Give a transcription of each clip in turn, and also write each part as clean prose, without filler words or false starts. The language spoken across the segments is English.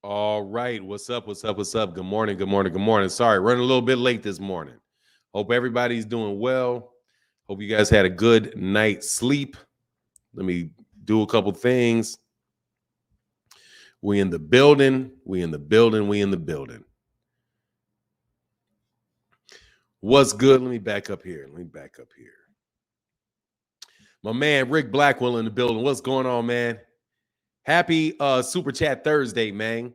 All right. What's up? What's up? What's up? Good morning. Good morning. Good morning. Sorry, running a little bit late this morning. Hope everybody's doing well. Hope you guys had a good night's sleep. Let me do a couple things. We in the building. We in the building. We in the building. What's good? Let me back up here. My man Rick Blackwell in the building. What's going on, man? Happy Super Chat Thursday, man.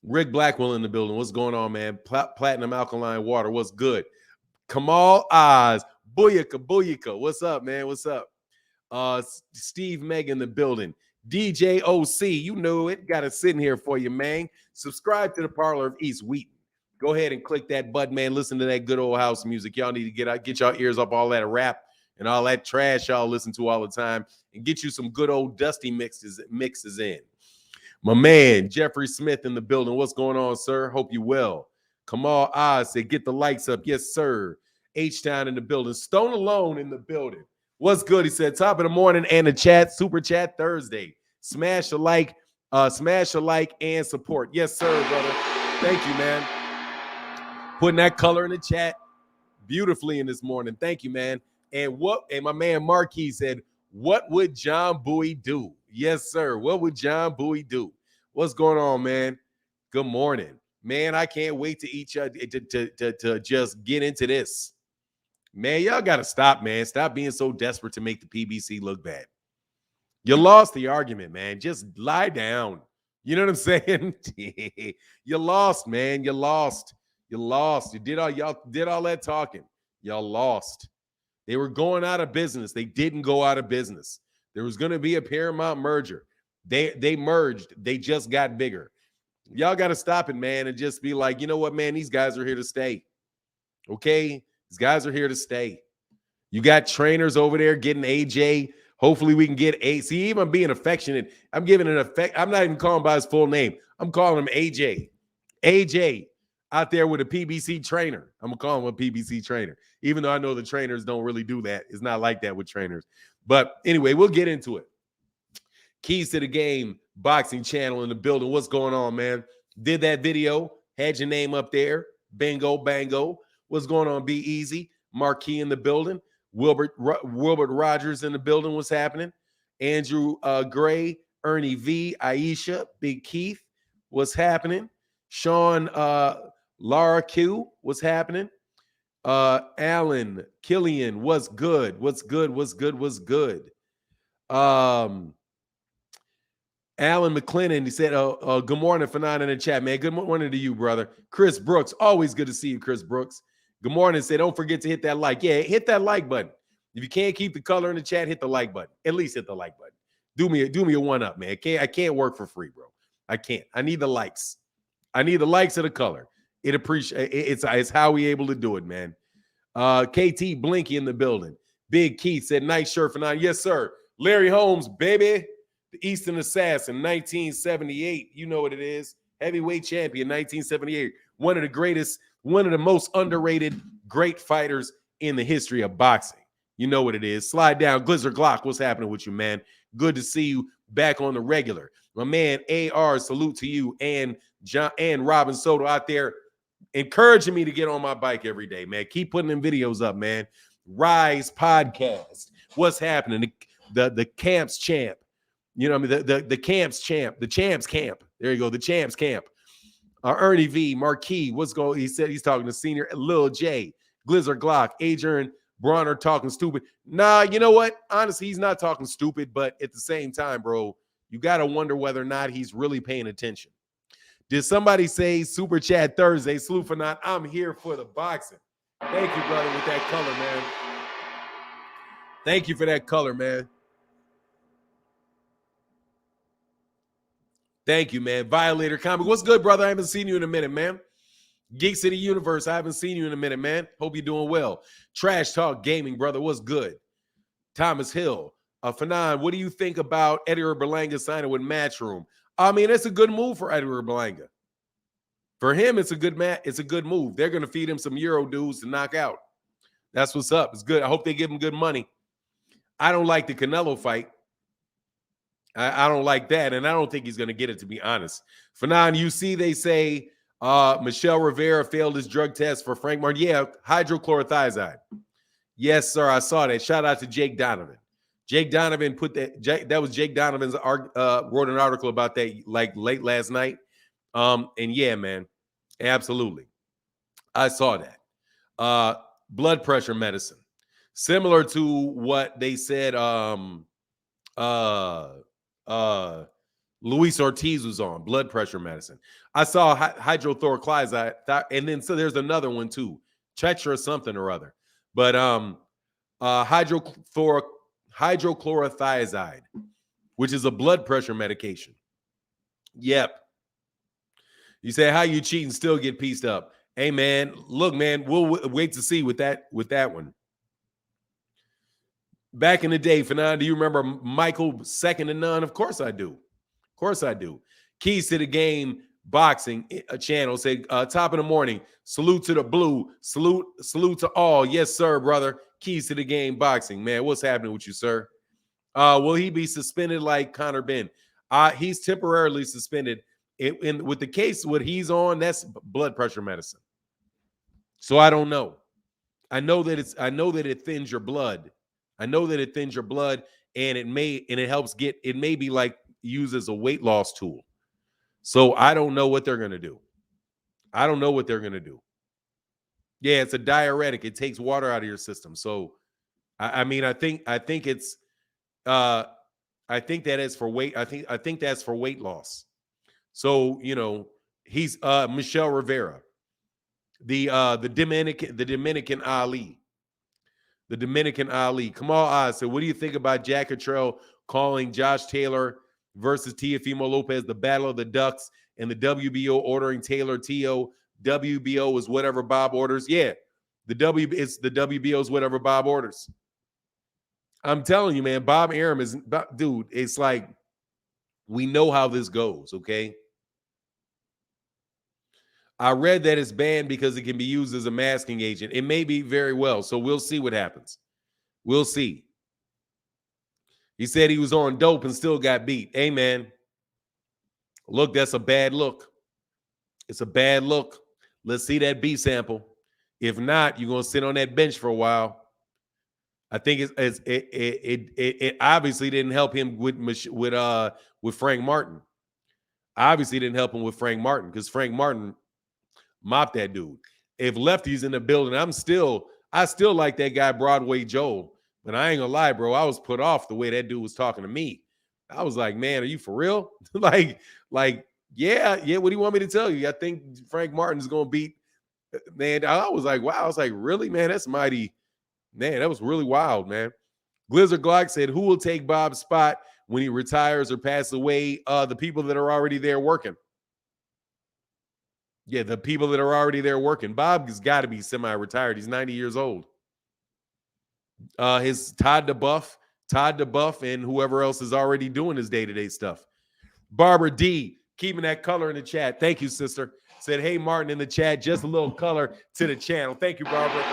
Rick Blackwell in the building. What's going on, man? Platinum Alkaline Water. What's good? Kamal Oz. Booyaka, booyaka. What's up, man? What's up? Steve Meg in the building. DJ OC, you know it. Got it sitting here for you, man. Subscribe to the Parlor of East Wheaton. Go ahead and click that button, man. Listen to that good old house music. Y'all need to get y'all ears up all that rap and all that trash y'all listen to all the time and get you some good old dusty mixes in. My man, Jeffrey Smith in the building. What's going on, sir? Hope you well. Kamal Oz said, get the lights up. Yes, sir. H-Town in the building. Stone Alone in the building. What's good? He said, top of the morning and the chat, Super Chat Thursday. Smash a like and support. Yes, sir, brother. Thank you, man. Putting that color in the chat beautifully in this morning. Thank you, man. And my man Marquis said, what would John Bowie do? Yes, sir. What would John Bowie do? What's going on, man? Good morning. Man, I can't wait to eat you to just get into this. Man, y'all got to stop, man. Stop being so desperate to make the PBC look bad. You lost the argument, man. Just lie down. You know what I'm saying? You lost, man. You lost. You did all that talking. Y'all lost. They were going out of business. They didn't go out of business. There was going to be a Paramount merger. They merged. They just got bigger. Y'all got to stop it, man, and just be like, you know what, man? These guys are here to stay. Okay? These guys are here to stay. You got trainers over there getting AJ. Hopefully we can get A. See, even being affectionate, I'm giving an effect. I'm not even calling him by his full name. I'm calling him AJ. AJ out there with a PBC trainer. I'm going to call him a PBC trainer, even though I know the trainers don't really do that. It's not like that with trainers. But anyway, we'll get into it. Keys to the Game boxing channel in the building. What's going on, man? Did that video. Had your name up there. Bingo, bango. What's going on, Be Easy? Marquis in the building. Wilbert Rogers in the building. What's happening? Andrew Gray, Ernie V, Aisha, Big Keith. What's happening? Sean Laura Q. What's happening? Alan Killian. What's good? What's good? What's good? What's good? Alan McClennan, he said, good morning, Fanon in the chat, man. Good morning to you, brother. Chris Brooks, always good to see you, Chris Brooks. Good morning. Say, don't forget to hit that like. Yeah, hit that like button. If you can't keep the color in the chat, hit the like button. At least hit the like button. Do me a one up, man. I can't work for free, bro. I can't. I need the likes. I need the likes of the color. It's how we able to do it, man. KT Blinky in the building. Big Keith said, nice shirt for 9. Yes, sir. Larry Holmes, baby. The Eastern Assassin, 1978. You know what it is. Heavyweight champion, 1978. One of the greatest, one of the most underrated great fighters in the history of boxing. You know what it is. Slide down. Glizzard Glock, what's happening with you, man? Good to see you back on the regular. My man, AR, salute to you and John and Robin Soto out there encouraging me to get on my bike every day, man. Keep putting them videos up, man. Rise Podcast. What's happening? The Camps Champ. You know what I mean? The Camps Champ. The Champs Camp. There you go. The Champs Camp. Ernie V. Marquis. What's going on? He said he's talking to Senior Lil J. Glizzard Glock. Adrian Broner talking stupid. Nah, you know what? Honestly, he's not talking stupid, but at the same time, bro, you got to wonder whether or not he's really paying attention. Did somebody say Super Chat Thursday? Salute for not. I'm here for the boxing. Thank you, brother, with that color, man. Thank you for that color, man. Thank you, man. Violator Comic. What's good, brother? I haven't seen you in a minute, man. Geeks of the Universe. I haven't seen you in a minute, man. Hope you're doing well. Trash Talk Gaming, brother. What's good? Thomas Hill. Fanon, what do you think about Edgar Berlanga signing with Matchroom? I mean, it's a good move for Edgar Berlanga. For him, it's a good move. They're going to feed him some Euro dudes to knock out. That's what's up. It's good. I hope they give him good money. I don't like the Canelo fight. I don't like that, and I don't think he's going to get it, to be honest. For now, you see, they say Michelle Rivera failed his drug test for Frank Martin. Yeah, hydrochlorothiazide. Yes, sir, I saw that. Shout out to Jake Donovan. Jake Donovan put that. That was Jake Donovan's wrote an article about that like late last night. And yeah, man, absolutely, I saw that. Blood pressure medicine, similar to what they said. Luis Ortiz was on blood pressure medicine. I saw hydrochlorothiazide, and then so there's another one too, Chetra something or other. But hydrochlorothiazide, which is a blood pressure medication. Yep. You say, how you cheat and still get pieced up? Hey man, look, man, we'll wait to see with that one. Back in the day, Fernando, do you remember Michael second to none? Of course I do. Of course I do. Keys to the Game boxing channel said, top of the morning, salute to the blue, salute to all. Yes, sir, brother. Keys to the Game boxing. Man, what's happening with you, sir? Will he be suspended like Conor Benn? He's temporarily suspended. With the case, what he's on, that's blood pressure medicine. So I don't know. I know that it thins your blood. I know that it thins your blood, and it helps it may be like used as a weight loss tool. So I don't know what they're gonna do. I don't know what they're gonna do. Yeah, it's a diuretic. It takes water out of your system. So I mean, I think it's I think that is for weight. I think that's for weight loss. So, you know, he's Michelle Rivera, the Dominican Ali. The Dominican Ali. Kamal Oz said, what do you think about Jack Cottrell calling Josh Taylor versus Teofimo Lopez the Battle of the Ducks, and the WBO ordering Taylor TO? WBO is whatever Bob orders. Yeah, it's the WBO's whatever Bob orders. I'm telling you, man, Bob Arum is, dude, it's like, we know how this goes, okay? I read that it's banned because it can be used as a masking agent. It may be very well, so we'll see what happens. We'll see. He said he was on dope and still got beat. Hey, man, look, that's a bad look. It's a bad look. Let's see that B sample. If not, you're going to sit on that bench for a while. I think it obviously didn't help him with Frank Martin. Obviously didn't help him with Frank Martin, because Frank Martin mopped that dude. If Lefty's in the building, I still like that guy Broadway Joel, but I ain't gonna lie, bro. I was put off the way that dude was talking to me. I was like, man, are you for real? like, yeah. What do you want me to tell you? I think Frank Martin's gonna beat. Man, I was like, wow. I was like, really, man? That's mighty. Man, that was really wild, man. Glizzard Glock said, who will take Bob's spot when he retires or passes away? The people that are already there working. Yeah, the people that are already there working. Bob has got to be semi-retired. He's 90 years old. His Todd DeBuff, and whoever else is already doing his day-to-day stuff. Barbara D, keeping that color in the chat. Thank you, sister. Said, hey, Martin, in the chat, just a little color to the channel. Thank you, Barbara.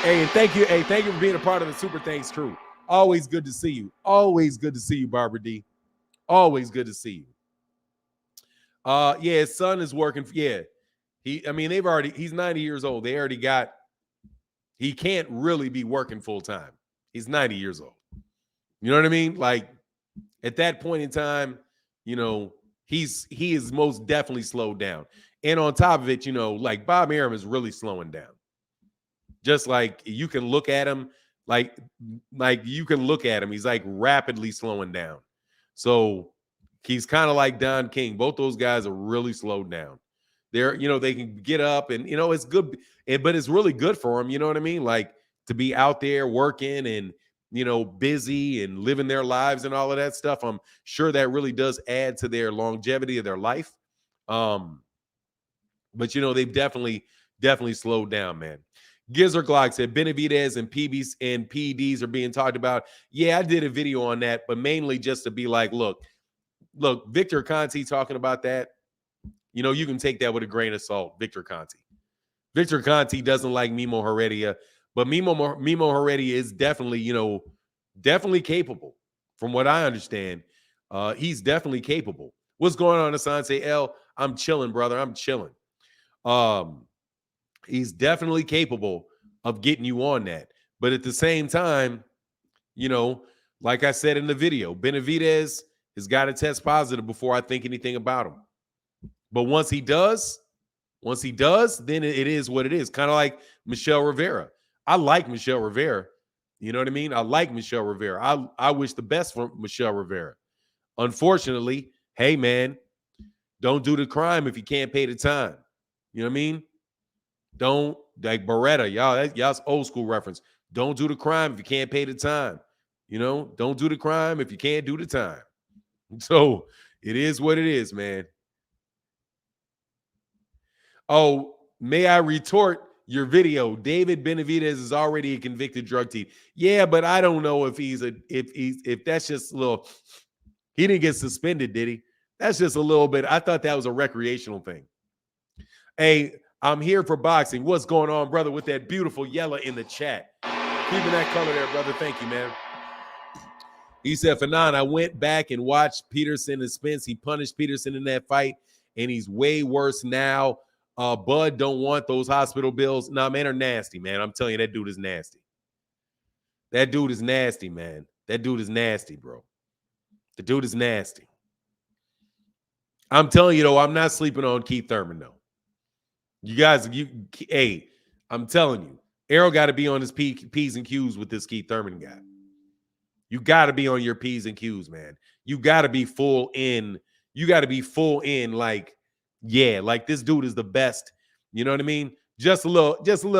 Hey, and thank you for being a part of the Super Thanks crew. Always good to see you. Always good to see you, Barbara D. Always good to see you. Yeah, his son is working. Yeah. He's 90 years old. He can't really be working full time. He's 90 years old. You know what I mean? Like, at that point in time, you know, he is most definitely slowed down. And on top of it, you know, like Bob Arum is really slowing down. Just like you can look at him, like you can look at him. He's like rapidly slowing down. So he's kind of like Don King. Both those guys are really slowed down. They're, you know, they can get up and, you know, it's good, but it's really good for them. You know what I mean? Like, to be out there working and, you know, busy and living their lives and all of that stuff. I'm sure that really does add to their longevity of their life. But, you know, they've definitely slowed down, man. Gizzard Glock said Benavidez and PBs and PDs are being talked about. Yeah, I did a video on that, but mainly just to be like, look, Victor Conti talking about that. You know, you can take that with a grain of salt, Victor Conti. Victor Conti doesn't like Mimo Heredia, but Mimo Heredia is definitely, you know, definitely capable, from what I understand, He's definitely capable. What's going on, Asante L? I'm chilling, brother. I'm chilling. He's definitely capable of getting you on that. But at the same time, you know, like I said in the video, Benavidez has got to test positive before I think anything about him. But once he does, then it is what it is. Kind of like Michelle Rivera. I like Michelle Rivera. You know what I mean? I like Michelle Rivera. I wish the best for Michelle Rivera. Unfortunately, hey, man, don't do the crime if you can't pay the time. You know what I mean? Don't, like Beretta, y'all's old school reference. Don't do the crime if you can't pay the time. You know, don't do the crime if you can't do the time. So it is what it is, man. Oh, may I retort your video? David Benavidez is already a convicted drug thief. Yeah, but I don't know if if that's just a little. He didn't get suspended, did he? That's just a little bit. I thought that was a recreational thing. Hey, I'm here for boxing. What's going on, brother? With that beautiful yellow in the chat, keeping that color there, brother. Thank you, man. He said, Fanon, I went back and watched Peterson and Spence. He punished Peterson in that fight, and he's way worse now. Bud don't want those hospital bills. Nah, man, they're nasty, man. I'm telling you, that dude is nasty. That dude is nasty, man. That dude is nasty, bro. The dude is nasty. I'm telling you, though, I'm not sleeping on Keith Thurman, though. You guys, hey, I'm telling you, Errol got to be on his P's and Q's with this Keith Thurman guy. You got to be on your P's and Q's, man. You got to be full in. You got to be full in, like, yeah, like this dude is the best. You know what I mean? Just a little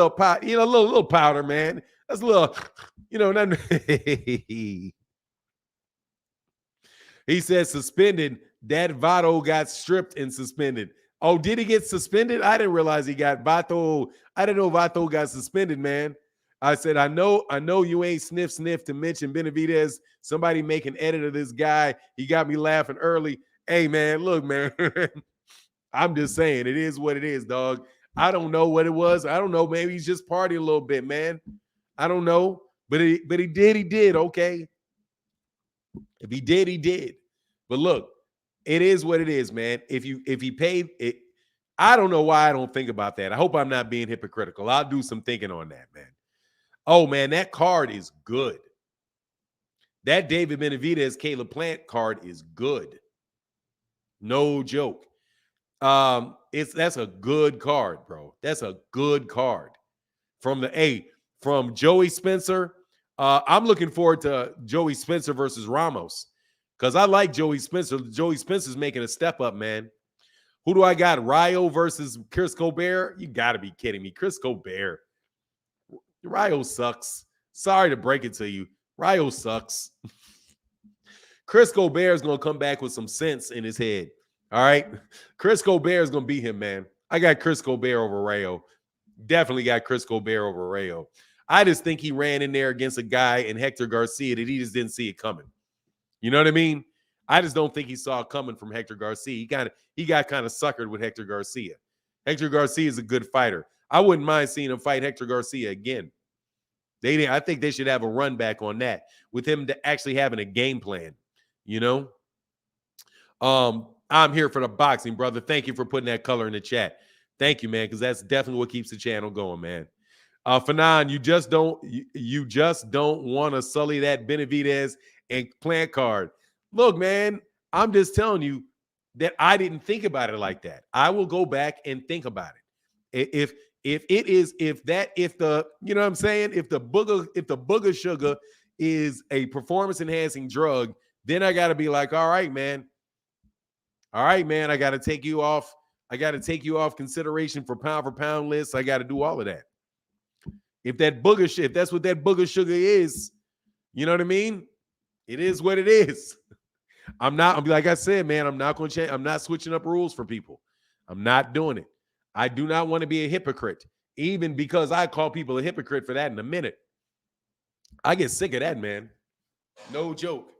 powder, you know, a little powder, man. That's a little, you know, he said suspended. That Vato got stripped and suspended. Oh, did he get suspended? I didn't realize he got Vato. I didn't know Vato got suspended, man. I said, I know you ain't sniff to mention Benavidez. Somebody make an edit of this guy. He got me laughing early. Hey, man, look, man. I'm just saying, it is what it is, dog. I don't know what it was. I don't know. Maybe he's just partying a little bit, man. I don't know. But he did, okay? If he did, he did. But look, it is what it is, man. If he paid it, I don't know why I don't think about that. I hope I'm not being hypocritical. I'll do some thinking on that, man. Oh, man, that card is good. That David Benavidez, Caleb Plant card is good. No joke. That's a good card, bro. That's a good card. From Joey Spencer. I'm looking forward to Joey Spencer versus Ramos because I like Joey Spencer. Joey Spencer's making a step up, man. Who do I got? Rayo versus Chris Colbert? You got to be kidding me. Chris Colbert. Rayo sucks. Sorry to break it to you. Rayo sucks. Chris Colbert is going to come back with some sense in his head. All right? Chris Colbert is going to beat him, man. I got Chris Colbert over Rayo. Definitely got Chris Colbert over Rayo. I just think he ran in there against a guy in Hector Garcia that he just didn't see it coming. You know what I mean? I just don't think he saw it coming from Hector Garcia. He got kind of suckered with Hector Garcia. Hector Garcia is a good fighter. I wouldn't mind seeing him fight Hector Garcia again. I think they should have a run back on that with him actually having a game plan. You know? I'm here for the boxing, brother. Thank you for putting that color in the chat. Thank you, man, because that's definitely what keeps the channel going, man. Fanon, you just don't want to sully that Benavidez and Plant card. Look, man, I'm just telling you that I didn't think about it like that. I will go back and think about it. If the you know what I'm saying, if the booger sugar is a performance enhancing drug, then I got to be like, all right, man, I got to take you off. I got to take you off consideration for pound lists. I got to do all of that. If that's what that booger sugar is, you know what I mean? It is what it is. I'm like I said, man, I'm not going to change. I'm not switching up rules for people. I'm not doing it. I do not want to be a hypocrite, even because I call people a hypocrite for that in a minute. I get sick of that, man. No joke.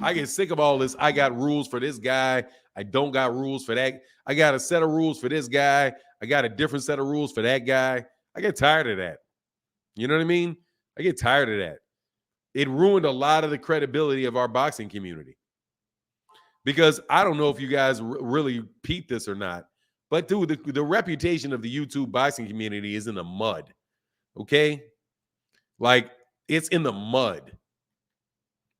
I get sick of all this. I got rules for this guy. I don't got rules for that. I got a set of rules for this guy. I got a different set of rules for that guy. I get tired of that. You know what I mean? I get tired of that. It ruined a lot of the credibility of our boxing community. because I don't know if you guys really peep this or not, but dude, the reputation of the YouTube boxing community is in the mud. Okay, like it's in the mud.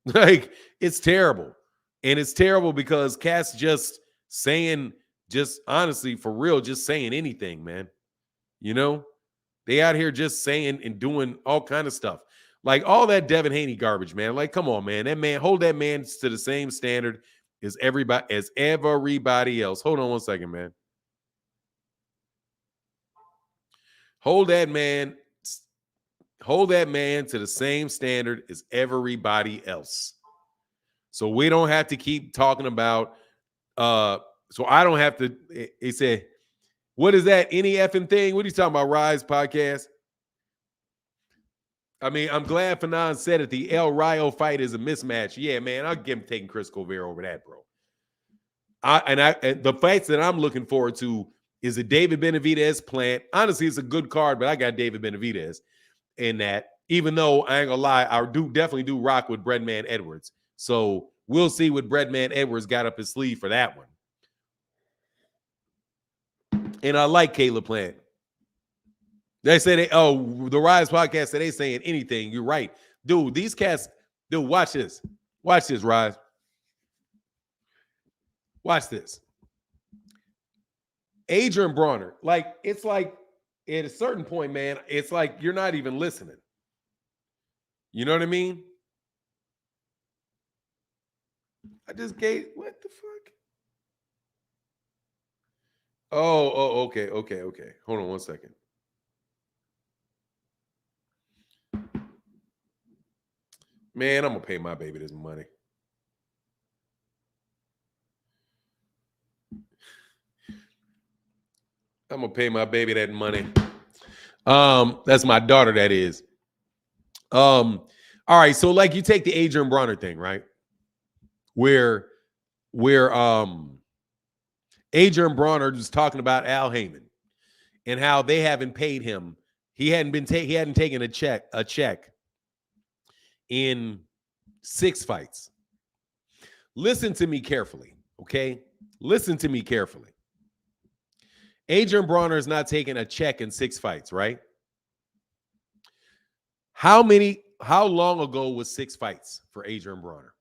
Like it's terrible, and it's terrible because cats just saying, just honestly for real, just saying anything, man. You know, they out here just saying and doing all kind of stuff. Like all that Devin Haney garbage, man. Like, come on, man. That man, hold that man to the same standard as everybody else. Hold on one second, man. Hold that man to the same standard as everybody else. So we don't have to keep talking about so I don't have to. He said, what is that? Any effing thing? What are you talking about? Rise podcast? I mean, I'm glad Fanon said it. The El Rayo fight is a mismatch. Yeah, man, I'll give him taking Chris Colbert over that, bro. And the fights that I'm looking forward to is a David Benavidez plant. Honestly, it's a good card, but I got David Benavidez in that. Even though I ain't gonna lie, I definitely do rock with Breadman Edwards. So we'll see what Breadman Edwards got up his sleeve for that one. And I like Caleb Plant. They say the Rise podcast said they saying anything. You're right. Dude, these cats, dude, watch this. Watch this, Rise. Watch this. Adrian Broner. Like, it's like at a certain point, man, it's like you're not even listening. You know what I mean? I just gave, what the fuck? Oh, okay. Hold on one second. Man, I'm going to pay my baby this money. I'm going to pay my baby that money. That's my daughter, that is. All right, so like you take the Adrian Broner thing, right? Where Adrian Broner was talking about Al Haymon and how they haven't paid him. He hadn't taken a check in 6 fights. Listen to me carefully, okay? Listen to me carefully. Adrian Broner is not taking a check in 6 fights, right? How long ago was 6 fights for Adrian Broner?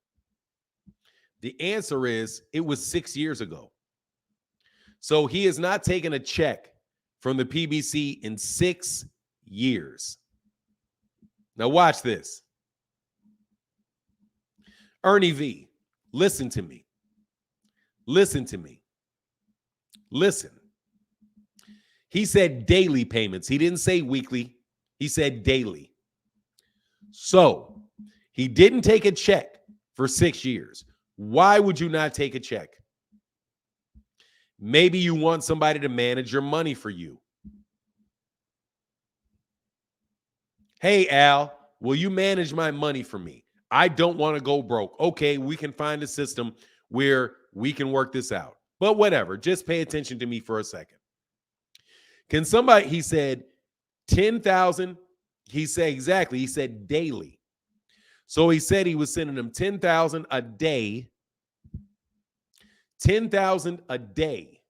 The answer is it was 6 years ago. So he has not taken a check from the PBC in 6 years. Now watch this. Ernie V, listen to me. Listen to me. Listen. He said daily payments. He didn't say weekly. He said daily. So he didn't take a check for 6 years. Why would you not take a check? Maybe you want somebody to manage your money for you. Hey, Al, will you manage my money for me? I don't want to go broke. Okay, we can find a system where we can work this out. But whatever, just pay attention to me for a second. Can somebody, he said 10,000. He said exactly, he said daily. So he said he was sending them 10,000 a day. 10,000 a day.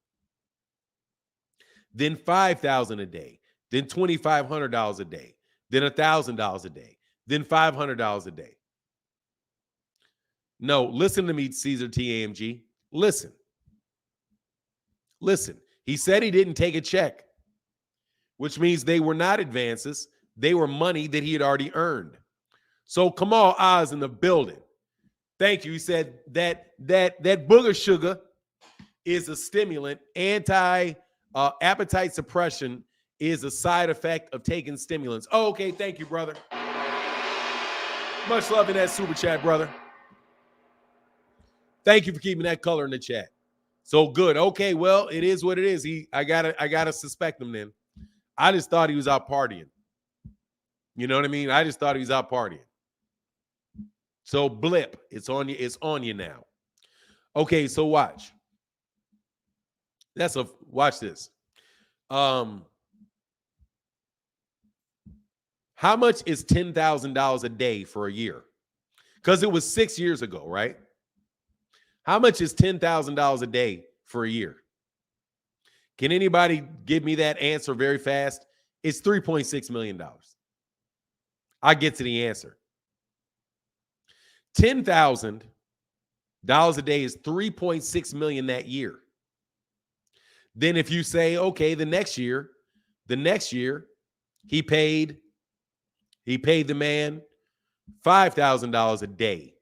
Then 5,000 a day. Then $2,500 a day. Then $1,000 a day. Then $500 a day. No, listen to me, Caesar TAMG. Listen. Listen. He said he didn't take a check, which means they were not advances. They were money that he had already earned. So Kamal Oz in the building. Thank you. He said that booger sugar is a stimulant. Appetite suppression is a side effect of taking stimulants. Oh, okay. Thank you, brother. Much love in that super chat, brother. Thank you for keeping that color in the chat. So good. Okay, well, it is what it is. I gotta suspect him then. I just thought he was out partying. You know what I mean? I just thought he was out partying. So blip, it's on you. It's on you now. Okay, so watch. Watch this. How much is $10,000 a day for a year? Because it was 6 years ago, right? How much is $10,000 a day for a year? Can anybody give me that answer very fast? It's $3.6 million. I get to the answer. $10,000 a day is $3.6 million that year. Then if you say, okay, the next year, he paid the man $5,000 a day.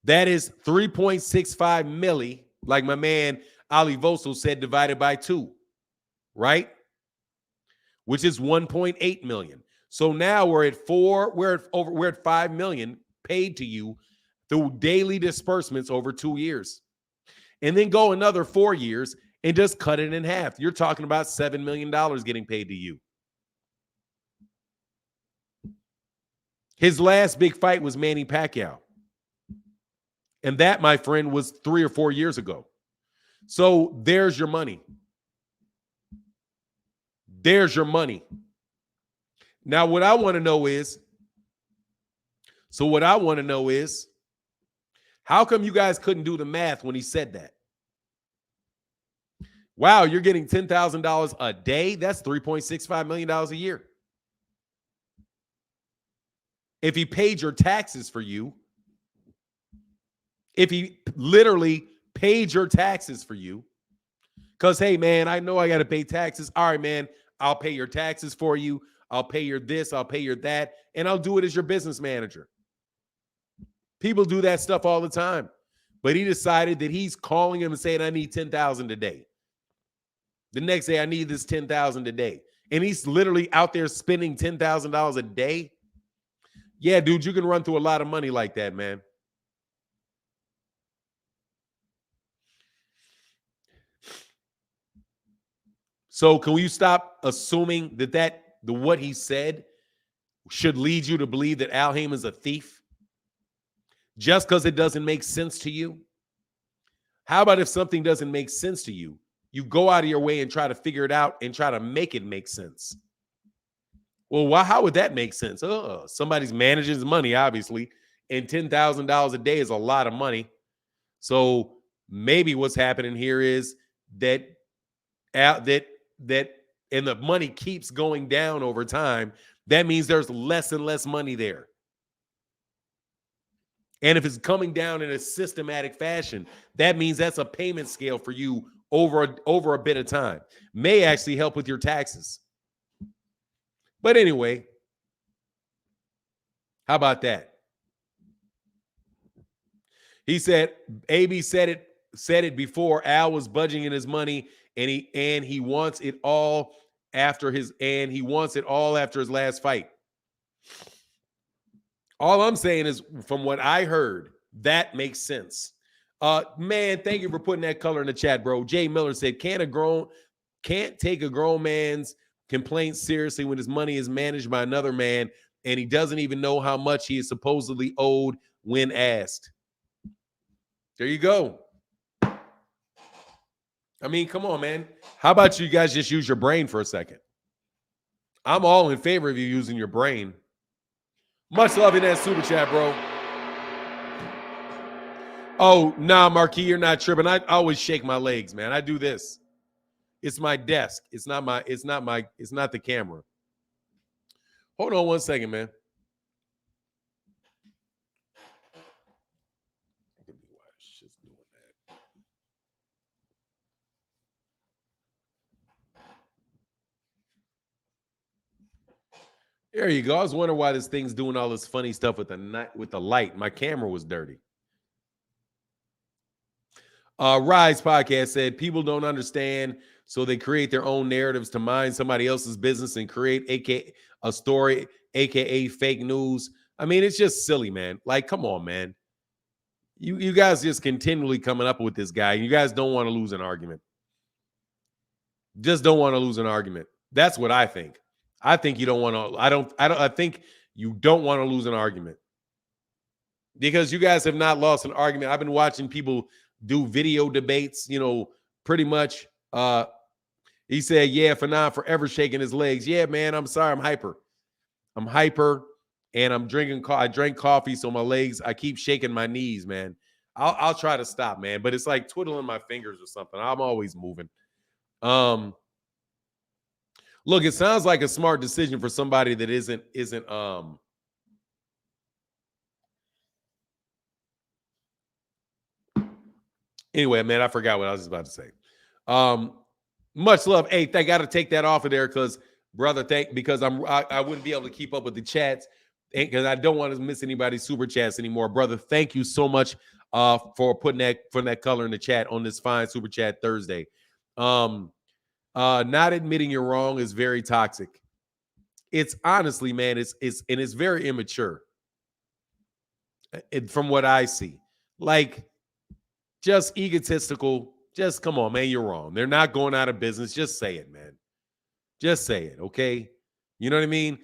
That is 3.65 milli, like my man Ali Voso said, divided by 2, right? Which is 1.8 million. So now we're at 5 million paid to you through daily disbursements over 2 years. And then go another 4 years and just cut it in half. You're talking about $7 million getting paid to you. His last big fight was Manny Pacquiao. And that, my friend, was 3 or 4 years ago. So there's your money. There's your money. Now, what I want to know is, how come you guys couldn't do the math when he said that? Wow, you're getting $10,000 a day? That's $3.65 million a year. If he paid your taxes for you, if he literally paid your taxes for you, because, hey, man, I know I got to pay taxes. All right, man, I'll pay your taxes for you. I'll pay your this, I'll pay your that, and I'll do it as your business manager. People do that stuff all the time. But he decided that he's calling him and saying, I need $10,000 a day. The next day, I need this $10,000 a day. And he's literally out there spending $10,000 a day. Yeah, dude, you can run through a lot of money like that, man. So can we stop assuming that what he said should lead you to believe that Al Haymon's a thief? Just because it doesn't make sense to you? How about if something doesn't make sense to you, you go out of your way and try to figure it out and try to make it make sense? Well, how would that make sense? Somebody's managing his money, obviously, and $10,000 a day is a lot of money. So maybe what's happening here is that and the money keeps going down over time. That means there's less and less money there. And if it's coming down in a systematic fashion, that means that's a payment scale for you over a bit of time. May actually help with your taxes. But anyway, how about that? He said, AB said it before. Al was budgeting his money, and he wants it all after his last fight. All I'm saying is, from what I heard, that makes sense. Man, thank you for putting that color in the chat, bro. Jay Miller said, can't take a grown man's complaints seriously when his money is managed by another man and he doesn't even know how much he is supposedly owed when asked. There you go. I mean, come on, man. How about you guys just use your brain for a second? I'm all in favor of you using your brain. Much love in that super chat, bro. Oh, nah, Marquis, you're not tripping. I always shake my legs, man. I do this. It's my desk. It's not the camera. Hold on one second, man. There you go. I was wondering why this thing's doing all this funny stuff with the light. My camera was dirty. Rise Podcast said, people don't understand, so they create their own narratives to mind somebody else's business and create a story, aka fake news. I mean, it's just silly, man. Like, come on, man. You guys just continually coming up with this guy. You guys don't want to lose an argument. Just don't want to lose an argument. That's what I think. I think you don't want to. I think you don't want to lose an argument, because you guys have not lost an argument. I've been watching people do video debates, pretty much. He said, yeah, Fanon forever shaking his legs. Yeah, man, I'm sorry. I'm hyper and I'm drinking. I drank coffee, so my legs, I keep shaking my knees, man. I'll try to stop, man. But it's like twiddling my fingers or something. I'm always moving. Look, it sounds like a smart decision for somebody that isn't anyway, man, I forgot what I was about to say. Much love. Hey, I got to take that off of there because, brother, because I wouldn't be able to keep up with the chats because I don't want to miss anybody's super chats anymore. Brother, thank you so much for putting that color in the chat on this fine super chat Thursday. Not admitting you're wrong is very toxic. It's honestly, man, it's very immature. From what I see, like just egotistical. Just come on, man, you're wrong. They're not going out of business. Just say it, man. Just say it, okay? You know what I mean?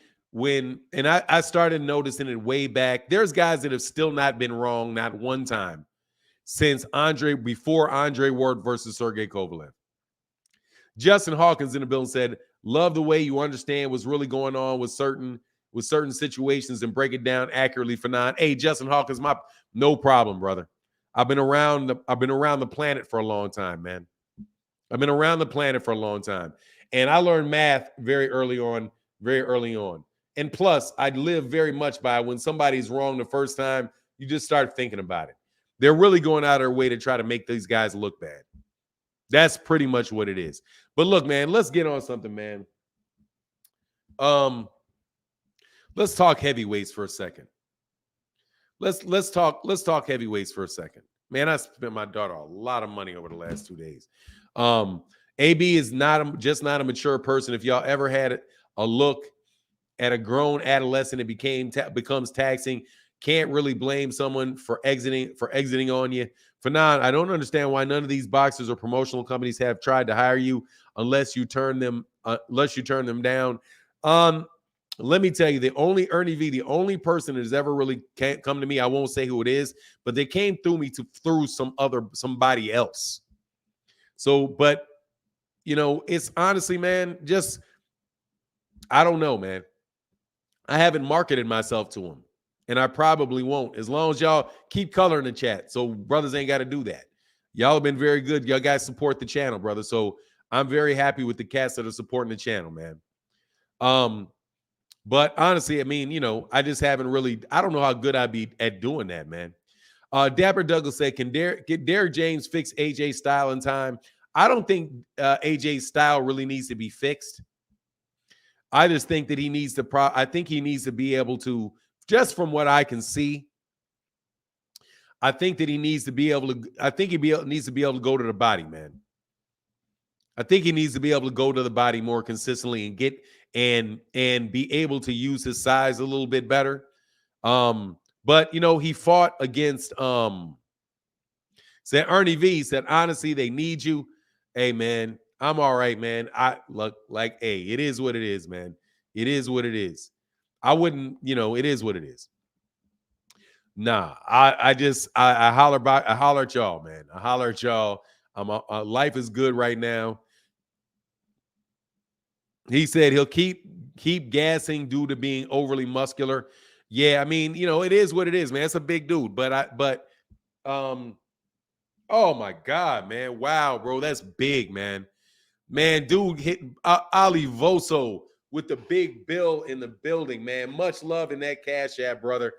And I started noticing it way back. There's guys that have still not been wrong, not one time, since before Andre Ward versus Sergey Kovalev. Justin Hawkins in the building said, love the way you understand what's really going on with certain situations and break it down accurately for non. Hey, Justin Hawkins, no problem, brother. I've been around the planet for a long time, man. I've been around the planet for a long time. And I learned math very early on. And plus, I live very much by when somebody's wrong the first time, you just start thinking about it. They're really going out of their way to try to make these guys look bad. That's pretty much what it is. But look, man, let's get on something, man. Let's talk heavyweights for a second. Let's talk heavyweights for a second. Man, I spent my daughter a lot of money over the last 2 days. AB is just not a mature person. If y'all ever had a look at a grown adolescent, it becomes taxing. Can't really blame someone for exiting on you. Fanon, I don't understand why none of these boxers or promotional companies have tried to hire you unless you turn them down. Let me tell you, the only person that has ever really come to me, I won't say who it is, but they came through me through somebody else. So, but it's honestly, man, just I don't know, man. I haven't marketed myself to them, and I probably won't, as long as y'all keep color in the chat. So brothers ain't got to do that. Y'all have been very good. Y'all guys support the channel, brother. So I'm very happy with the cats that are supporting the channel, man. But honestly, I mean, I just haven't really, I don't know how good I'd be at doing that, man. Dapper Douglas said, can Derrick James fix AJ's style in time? I don't think AJ's style really needs to be fixed. I just think that he needs to I think he needs to be able to, just from what I can see, I think that he needs to be able to, needs to be able to go to the body, man. I think he needs to be able to go to the body more consistently and get and be able to use his size a little bit better. But he fought against said Ernie V said, honestly, they need you. Hey, man, I'm all right, man. I look like, hey, it is what it is, man. It is what it is. I wouldn't, it is what it is. Nah, I holler at y'all, man. I holler at y'all. Life is good right now. He said he'll keep gassing due to being overly muscular. Yeah, I mean, it is what it is, man. It's a big dude, but oh my God, man. Wow, bro. That's big, man. Man, dude hit Ali Voso with the big bill in the building, man. Much love in that Cash App, brother.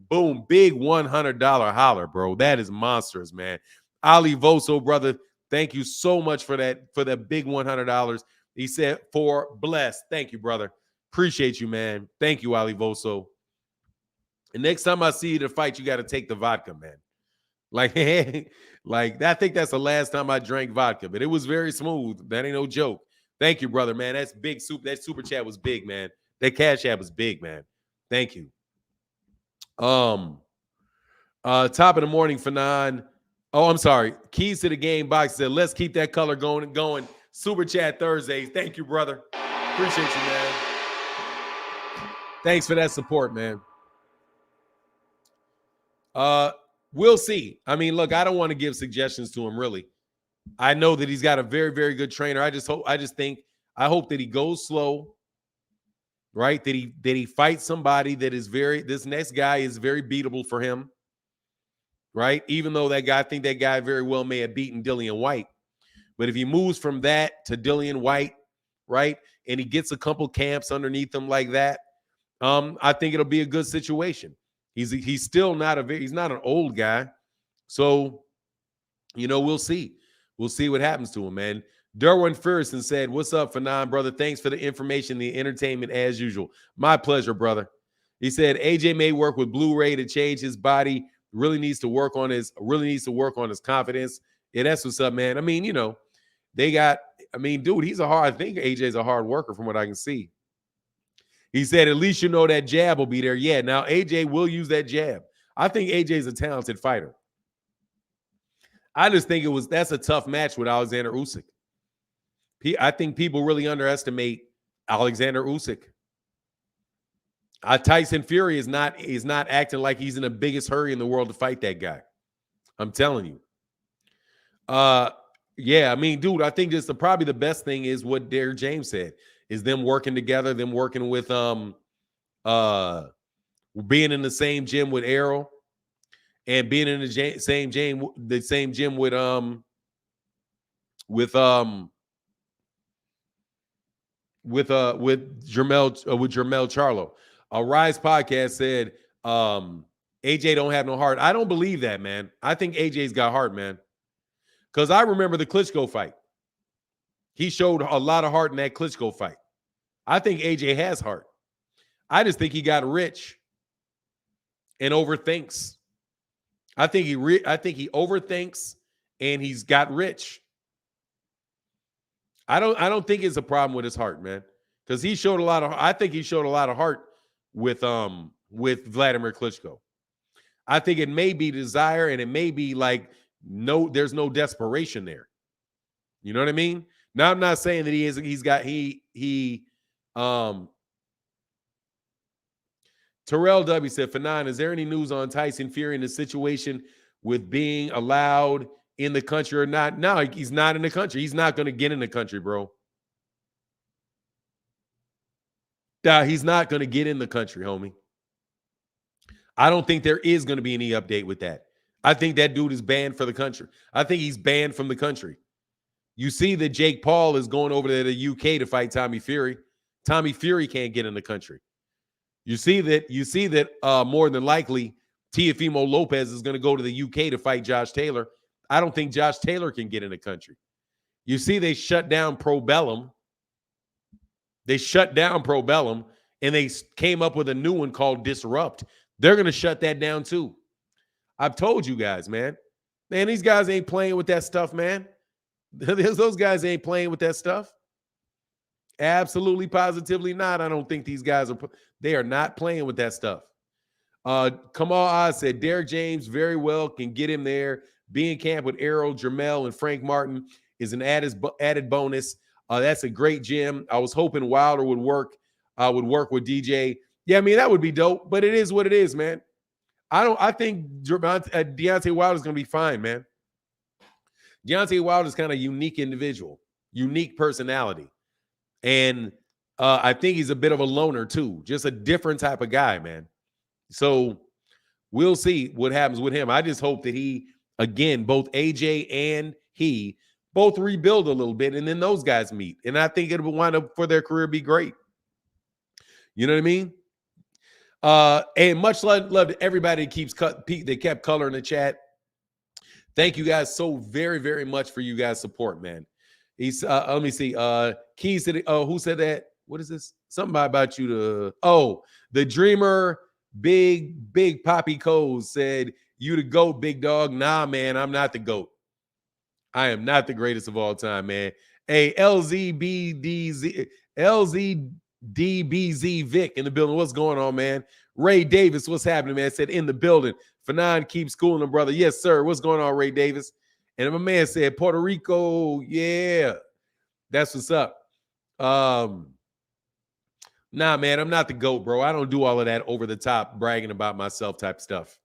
Boom, big $100 holler, bro. That is monstrous, man. Ali Voso, brother, thank you so much for that big $100. He said, for blessed. Thank you, brother. Appreciate you, man. Thank you, Ali Voso. And next time I see you to fight, you got to take the vodka, man. Like, I think that's the last time I drank vodka, but it was very smooth. That ain't no joke. Thank you, brother, man. That's big. That super chat was big, man. That Cash App was big, man. Thank you. Top of the morning, Fanon. Oh, I'm sorry. Keys to the Game box said, let's keep that color going. Super chat Thursdays. Thank you, brother. Appreciate you, man. Thanks for that support, man. We'll see. I mean, look, I don't want to give suggestions to him, really. I know that he's got a very, very good trainer. I hope that he goes slow, right? That he fights somebody that is this next guy is very beatable for him, right? Even though I think that guy very well may have beaten Dillian White. But if he moves from that to Dillian White, right, and he gets a couple camps underneath him like that, I think it'll be a good situation. He's still not he's not an old guy. So, we'll see. We'll see what happens to him, man. Derwin Ferguson said, "What's up, Fanon, brother? Thanks for the information, the entertainment as usual. My pleasure, brother." He said, "AJ may work with Blu-ray to change his body. Really needs to work on his confidence." Yeah, that's what's up, man. I mean, dude, I think AJ's a hard worker from what I can see. He said, "At least that jab will be there." Yeah, now AJ will use that jab. I think AJ's a talented fighter. I just think that's a tough match with Alexander Usyk. I think people really underestimate Alexander Usyk. Tyson Fury is not acting like he's in the biggest hurry in the world to fight that guy. I'm telling you. Yeah, I mean, dude, I think just probably the best thing is what Derek James said, is them working together, them working with being in the same gym with Errol and being in the same gym with Jermell Charlo. Rise Podcast said AJ don't have no heart. I don't believe that, man. I think AJ's got heart, man. Because I remember the Klitschko fight. He showed a lot of heart in that Klitschko fight. I think AJ has heart. I just think he got rich and overthinks. I think he overthinks and he's got rich. I don't think it's a problem with his heart, man. Because I think he showed a lot of heart with Vladimir Klitschko. I think it may be desire and it may be like there's no desperation there. You know what I mean? Now I'm not saying that Terrell W said, "Fanon, is there any news on Tyson Fury in the situation with being allowed in the country or not?" No, he's not in the country. He's not going to get in the country, bro. He's not going to get in the country, homie. I don't think there is going to be any update with that. I think that dude is banned for the country. I think he's banned from the country. You see that Jake Paul is going over to the UK to fight Tommy Fury. Tommy Fury can't get in the country. You see that more than likely Teofimo Lopez is going to go to the UK to fight Josh Taylor. I don't think Josh Taylor can get in the country. You see they shut down Pro Bellum. And they came up with a new one called Disrupt. They're going to shut that down too. I've told you guys, man. Man, these guys ain't playing with that stuff, man. Those guys ain't playing with that stuff. Absolutely, positively not. I don't think these guys are not playing with that stuff. Kamal Oz said, Derek James very well can get him there. Be in camp with Errol, Jermell, and Frank Martin is an added bonus. That's a great gym. I was hoping Wilder would work with DJ. Yeah, I mean, that would be dope, but it is what it is, man. I think Deontay Wilder is going to be fine, man. Deontay Wilder is kind of a unique individual, unique personality. And I think he's a bit of a loner too, just a different type of guy, man. So we'll see what happens with him. I just hope that he, again, both AJ and he both rebuild a little bit, and then those guys meet. And I think it will wind up for their career be great. You know what I mean? And much love to everybody that kept color in the chat. Thank you guys so very, very much for you guys' support, man. He's let me see. Keys to the who said that? What is this? Something about you to the dreamer, big Poppy Coles said, "You the GOAT, big dog." Nah, man, I'm not the GOAT. I am not the greatest of all time, man. Hey, LZDBZ Vic in the building. What's going on, man? Ray Davis, what's happening, man? Said in the building. Fanon, keep schooling him, brother. Yes, sir. What's going on, Ray Davis? And my man said Puerto Rico. Yeah, that's what's up. Nah, man, I'm not the GOAT, bro. I don't do all of that over the top bragging about myself type stuff.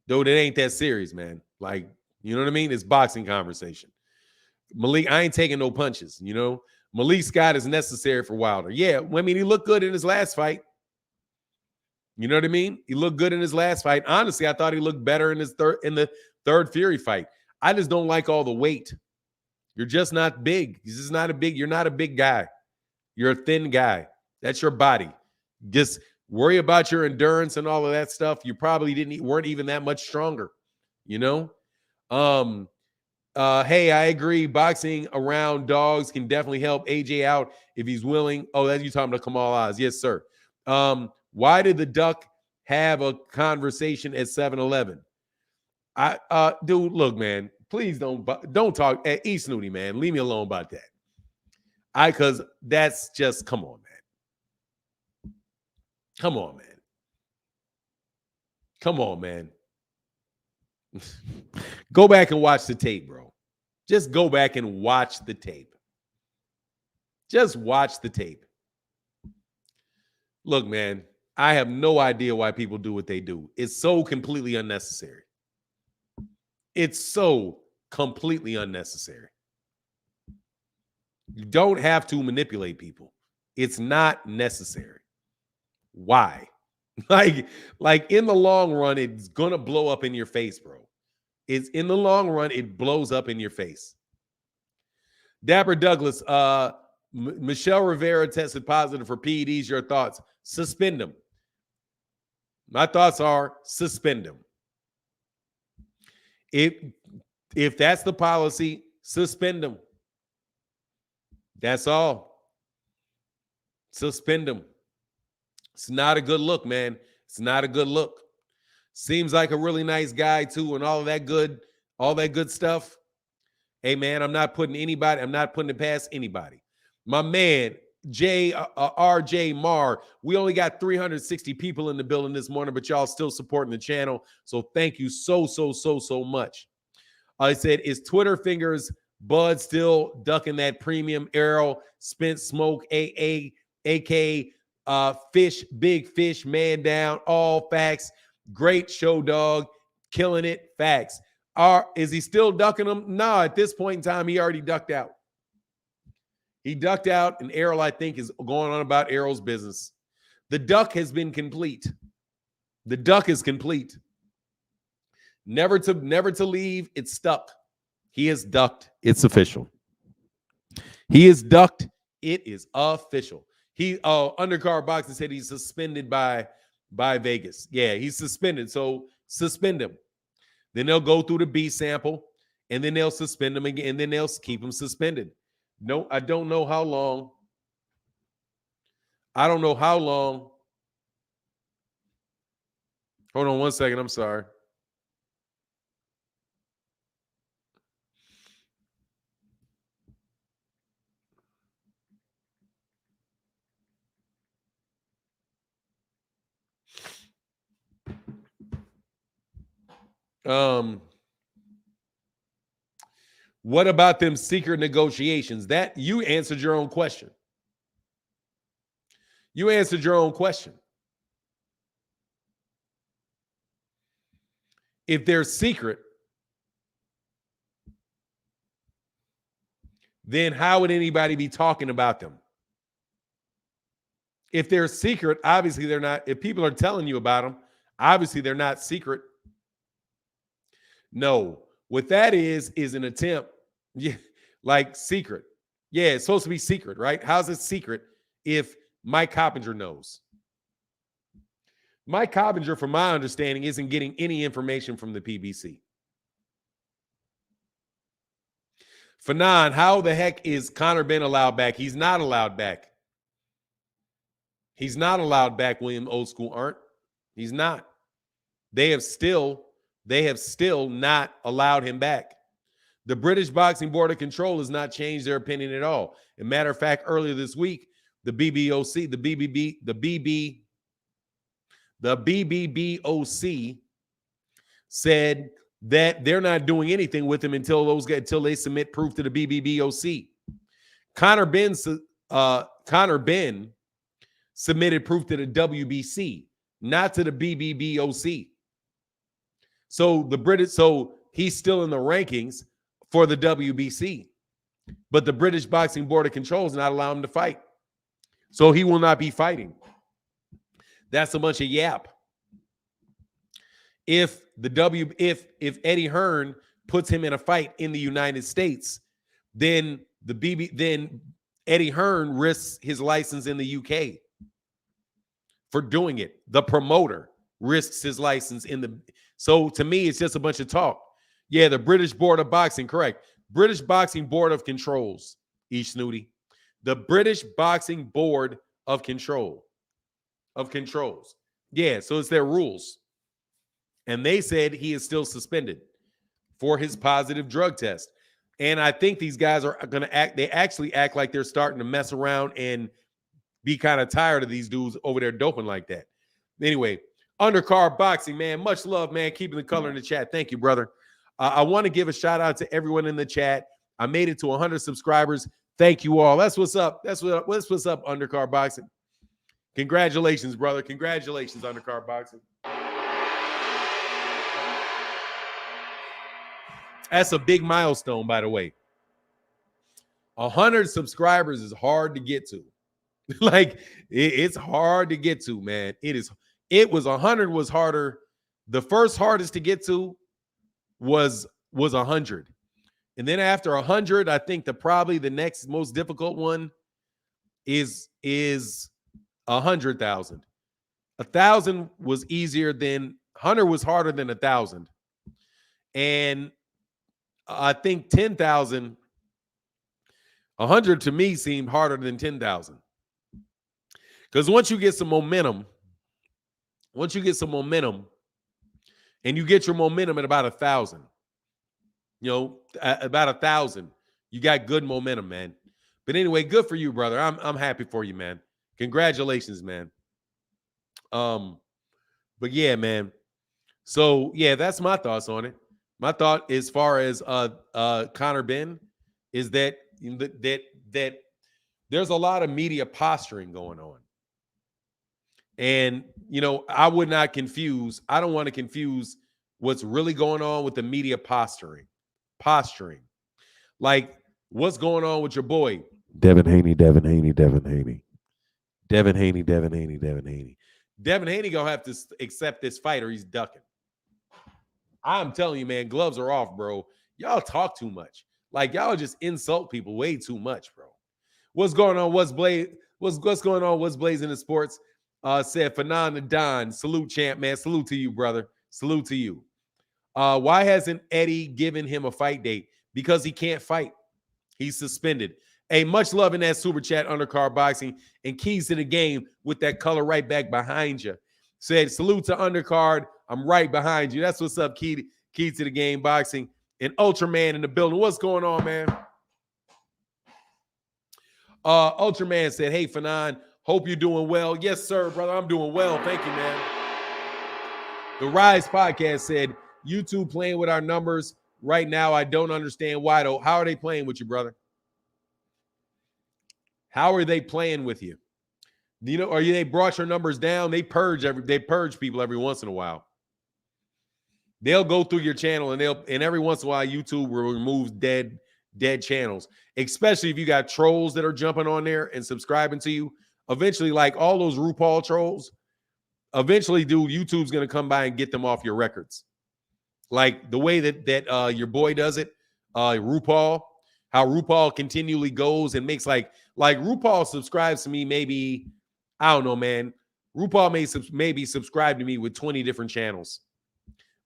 Dude, it ain't that serious, man. Like, you know what I mean? It's boxing conversation. Malik, I ain't taking no punches, you know? Malik Scott is necessary for Wilder. Yeah, I mean, he looked good in his last fight. You know what I mean? He looked good in his last fight. Honestly, I thought he looked better in the third Fury fight. I just don't like all the weight. You're just not big. You're not a big guy. You're a thin guy. That's your body. Just worry about your endurance and all of that stuff. You probably weren't even that much stronger, you know? Hey, I agree. Boxing around dogs can definitely help AJ out if he's willing. Oh, that's you talking about Kamal Oz. Yes, sir. Why did the Duck have a conversation at 7-Eleven? Dude, look, man, please don't talk. E Snooty, man. Leave me alone about that. Because that's just, come on, man. Come on, man. Come on, man. Go back and watch the tape, bro. Just go back and watch the tape. Just watch the tape. Look, man, I have no idea why people do what they do. It's so completely unnecessary. It's so completely unnecessary. You don't have to manipulate people. It's not necessary. Why? Like in the long run, it's gonna blow up in your face, bro. It's in the long run, it blows up in your face. Dapper Douglas, Michelle Rivera tested positive for PEDs. Your thoughts? Suspend them. My thoughts are suspend them. If that's the policy, suspend them. That's all. Suspend them. It's not a good look, man. It's not a good look. Seems like a really nice guy too, and all that good stuff. Hey, man, I'm not putting it past anybody. My man, RJ Marr, we only got 360 people in the building this morning, but y'all still supporting the channel. So thank you so much. I said, is Twitter fingers Bud still ducking that premium Errol Spence smoke, AK Fish, big fish, man down, all facts. Great show, dog. Killing it, facts. Is he still ducking them? No, at this point in time, he already ducked out. He ducked out, and Errol, I think, is going on about Errol's business. The duck has been complete. The duck is complete. Never to leave. It's stuck. He is ducked. It's official. He is ducked. It is official. Undercard Boxing said he's suspended by Vegas. Yeah, he's suspended. So suspend him. Then they'll go through the B sample, and then they'll suspend him again, and then they'll keep him suspended. No, I don't know how long. I don't know how long. Hold on one second. I'm sorry. What about them secret negotiations? That you answered your own question. You answered your own question. If they're secret, then how would anybody be talking about them? If they're secret, obviously they're not. If people are telling you about them, obviously they're not secret. No, what that is an attempt. Yeah, like secret. Yeah, it's supposed to be secret, right? How's it secret if Mike Coppinger knows? Mike Coppinger, from my understanding, isn't getting any information from the PBC. Fanon, how the heck is Conor Benn allowed back? He's not allowed back. He's not allowed back, William Old School Arndt. He's not. They have still not allowed him back. The British Boxing Board of Control has not changed their opinion at all. As a matter of fact, earlier this week, the BBBOC said that they're not doing anything with him until they submit proof to the BBBOC. Conor Benn submitted proof to the WBC, not to the BBBOC. So he's still in the rankings for the WBC, but the British Boxing Board of Control is not allowing him to fight. So he will not be fighting. That's a bunch of yap. If Eddie Hearn puts him in a fight in the United States, then then Eddie Hearn risks his license in the UK for doing it. The promoter risks his license in the. So to me, it's just a bunch of talk. Yeah, the British Board of Boxing, correct. British Boxing Board of Controls, Snooty. The British Boxing Board of Controls. Yeah, so it's their rules. And they said he is still suspended for his positive drug test. And I think these guys are going to act, they actually act like they're starting to mess around and be kind of tired of these dudes over there doping like that. Anyway, undercard boxing, man. Much love, man. Keeping the color in the chat. Thank you, brother. I want to give a shout out to everyone in the chat. I made it to 100 subscribers. Thank you all. That's what's up. That's what's up, undercard boxing. Congratulations, brother. Congratulations, undercard boxing. That's a big milestone, by the way. 100 subscribers is hard to get to. Like, it's hard to get to, man. It was 100 was harder. The first hardest to get to was 100. And then after 100, I think probably the next most difficult one is 100,000. 1,000 was easier than 100 was harder than 1,000. And I think 10,000, 100 to me seemed harder than 10,000. Because once you get some momentum, and you get your momentum at about 1,000, about 1,000, you got good momentum, man. But anyway, good for you, brother. I'm happy for you, man. Congratulations, man. But yeah, man. So yeah, that's my thoughts on it. My thought as far as Conor Benn is that there's a lot of media posturing going on. And, I would not confuse. I don't want to confuse what's really going on with the media posturing. Like, what's going on with your boy? Devin Haney going to have to accept this fight or he's ducking. I'm telling you, man, gloves are off, bro. Y'all talk too much. Like, y'all just insult people way too much, bro. What's going on? What's going on? What's blazing in sports? Said Fanon Don. Salute, champ, man. Salute to you, brother. Salute to you. Why hasn't Eddie given him a fight date? Because he can't fight. He's suspended. Hey, much love in that super chat, undercard boxing, and keys to the game with that color right back behind you. Said, salute to undercard. I'm right behind you. That's what's up, key to the game boxing. And Ultraman in the building. What's going on, man? Ultraman said, hey, Fanon, hope you're doing well. Yes, sir, brother. I'm doing well. Thank you, man. The Rise podcast said, YouTube playing with our numbers right now. I don't understand why, though. How are they playing with you, brother? How are they playing with you? Or they brought your numbers down? They purge people every once in a while. They'll go through your channel and every once in a while YouTube will remove dead channels, especially if you got trolls that are jumping on there and subscribing to you. Eventually, like all those RuPaul trolls, dude, YouTube's gonna come by and get them off your records. Like the way that your boy does it, RuPaul, how RuPaul continually goes and makes like RuPaul subscribes to me maybe, I don't know, man. RuPaul maybe subscribe to me with 20 different channels.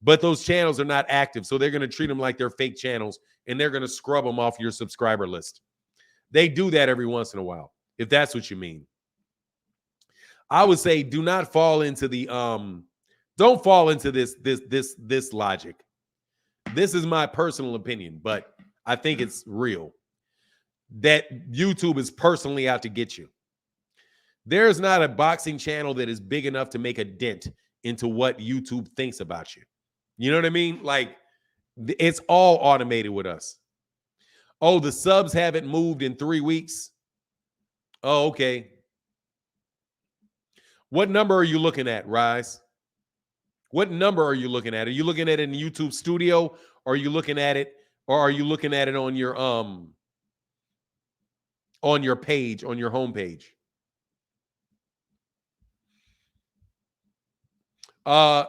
But those channels are not active, so they're going to treat them like they're fake channels, and they're going to scrub them off your subscriber list. They do that every once in a while, if that's what you mean. I would say do not fall into the don't fall into this logic. This is my personal opinion, but I think it's real. That YouTube is personally out to get you. There's not a boxing channel that is big enough to make a dent into what YouTube thinks about you. You know what I mean? Like, it's all automated with us. Oh, the subs haven't moved in 3 weeks. Oh, okay. What number are you looking at, Rise? What number are you looking at? Are you looking at it in YouTube Studio, or are you looking at it on your page, on your homepage? Yeah,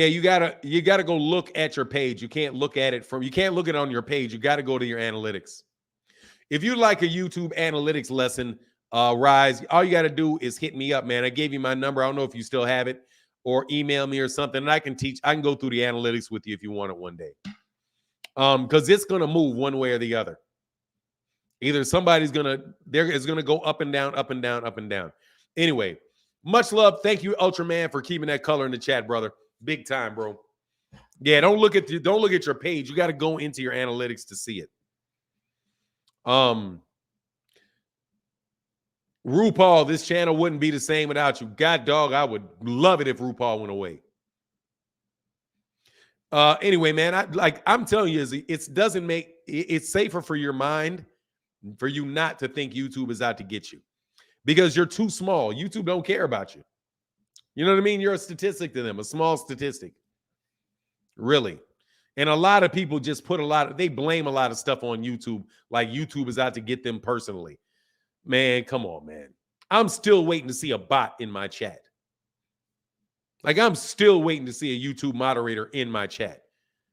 you gotta go look at your page. You can't look at it on your page. You got to go to your analytics. If you like a YouTube analytics lesson, Rise, all you got to do is hit me up, man. I gave you my number. I don't know if you still have it, or email me or something, and I can go through the analytics with you if you want it one day. Because it's gonna move one way or the other. Either it's gonna go up and down, up and down, up and down. Anyway, much love. Thank you, Ultraman, for keeping that color in the chat, brother. Big time, bro. Yeah, don't look at your page. You got to go into your analytics to see it. RuPaul, this channel wouldn't be the same without you. God dog, I would love it if RuPaul went away. Anyway, man, I'm telling you, it's safer for your mind for you not to think YouTube is out to get you, because you're too small. YouTube don't care about you. You know what I mean? You're a statistic to them, a small statistic. Really. And a lot of people just they blame a lot of stuff on YouTube, like YouTube is out to get them personally. Man, come on, man. I'm still waiting to see a bot in my chat. Like, I'm still waiting to see a YouTube moderator in my chat.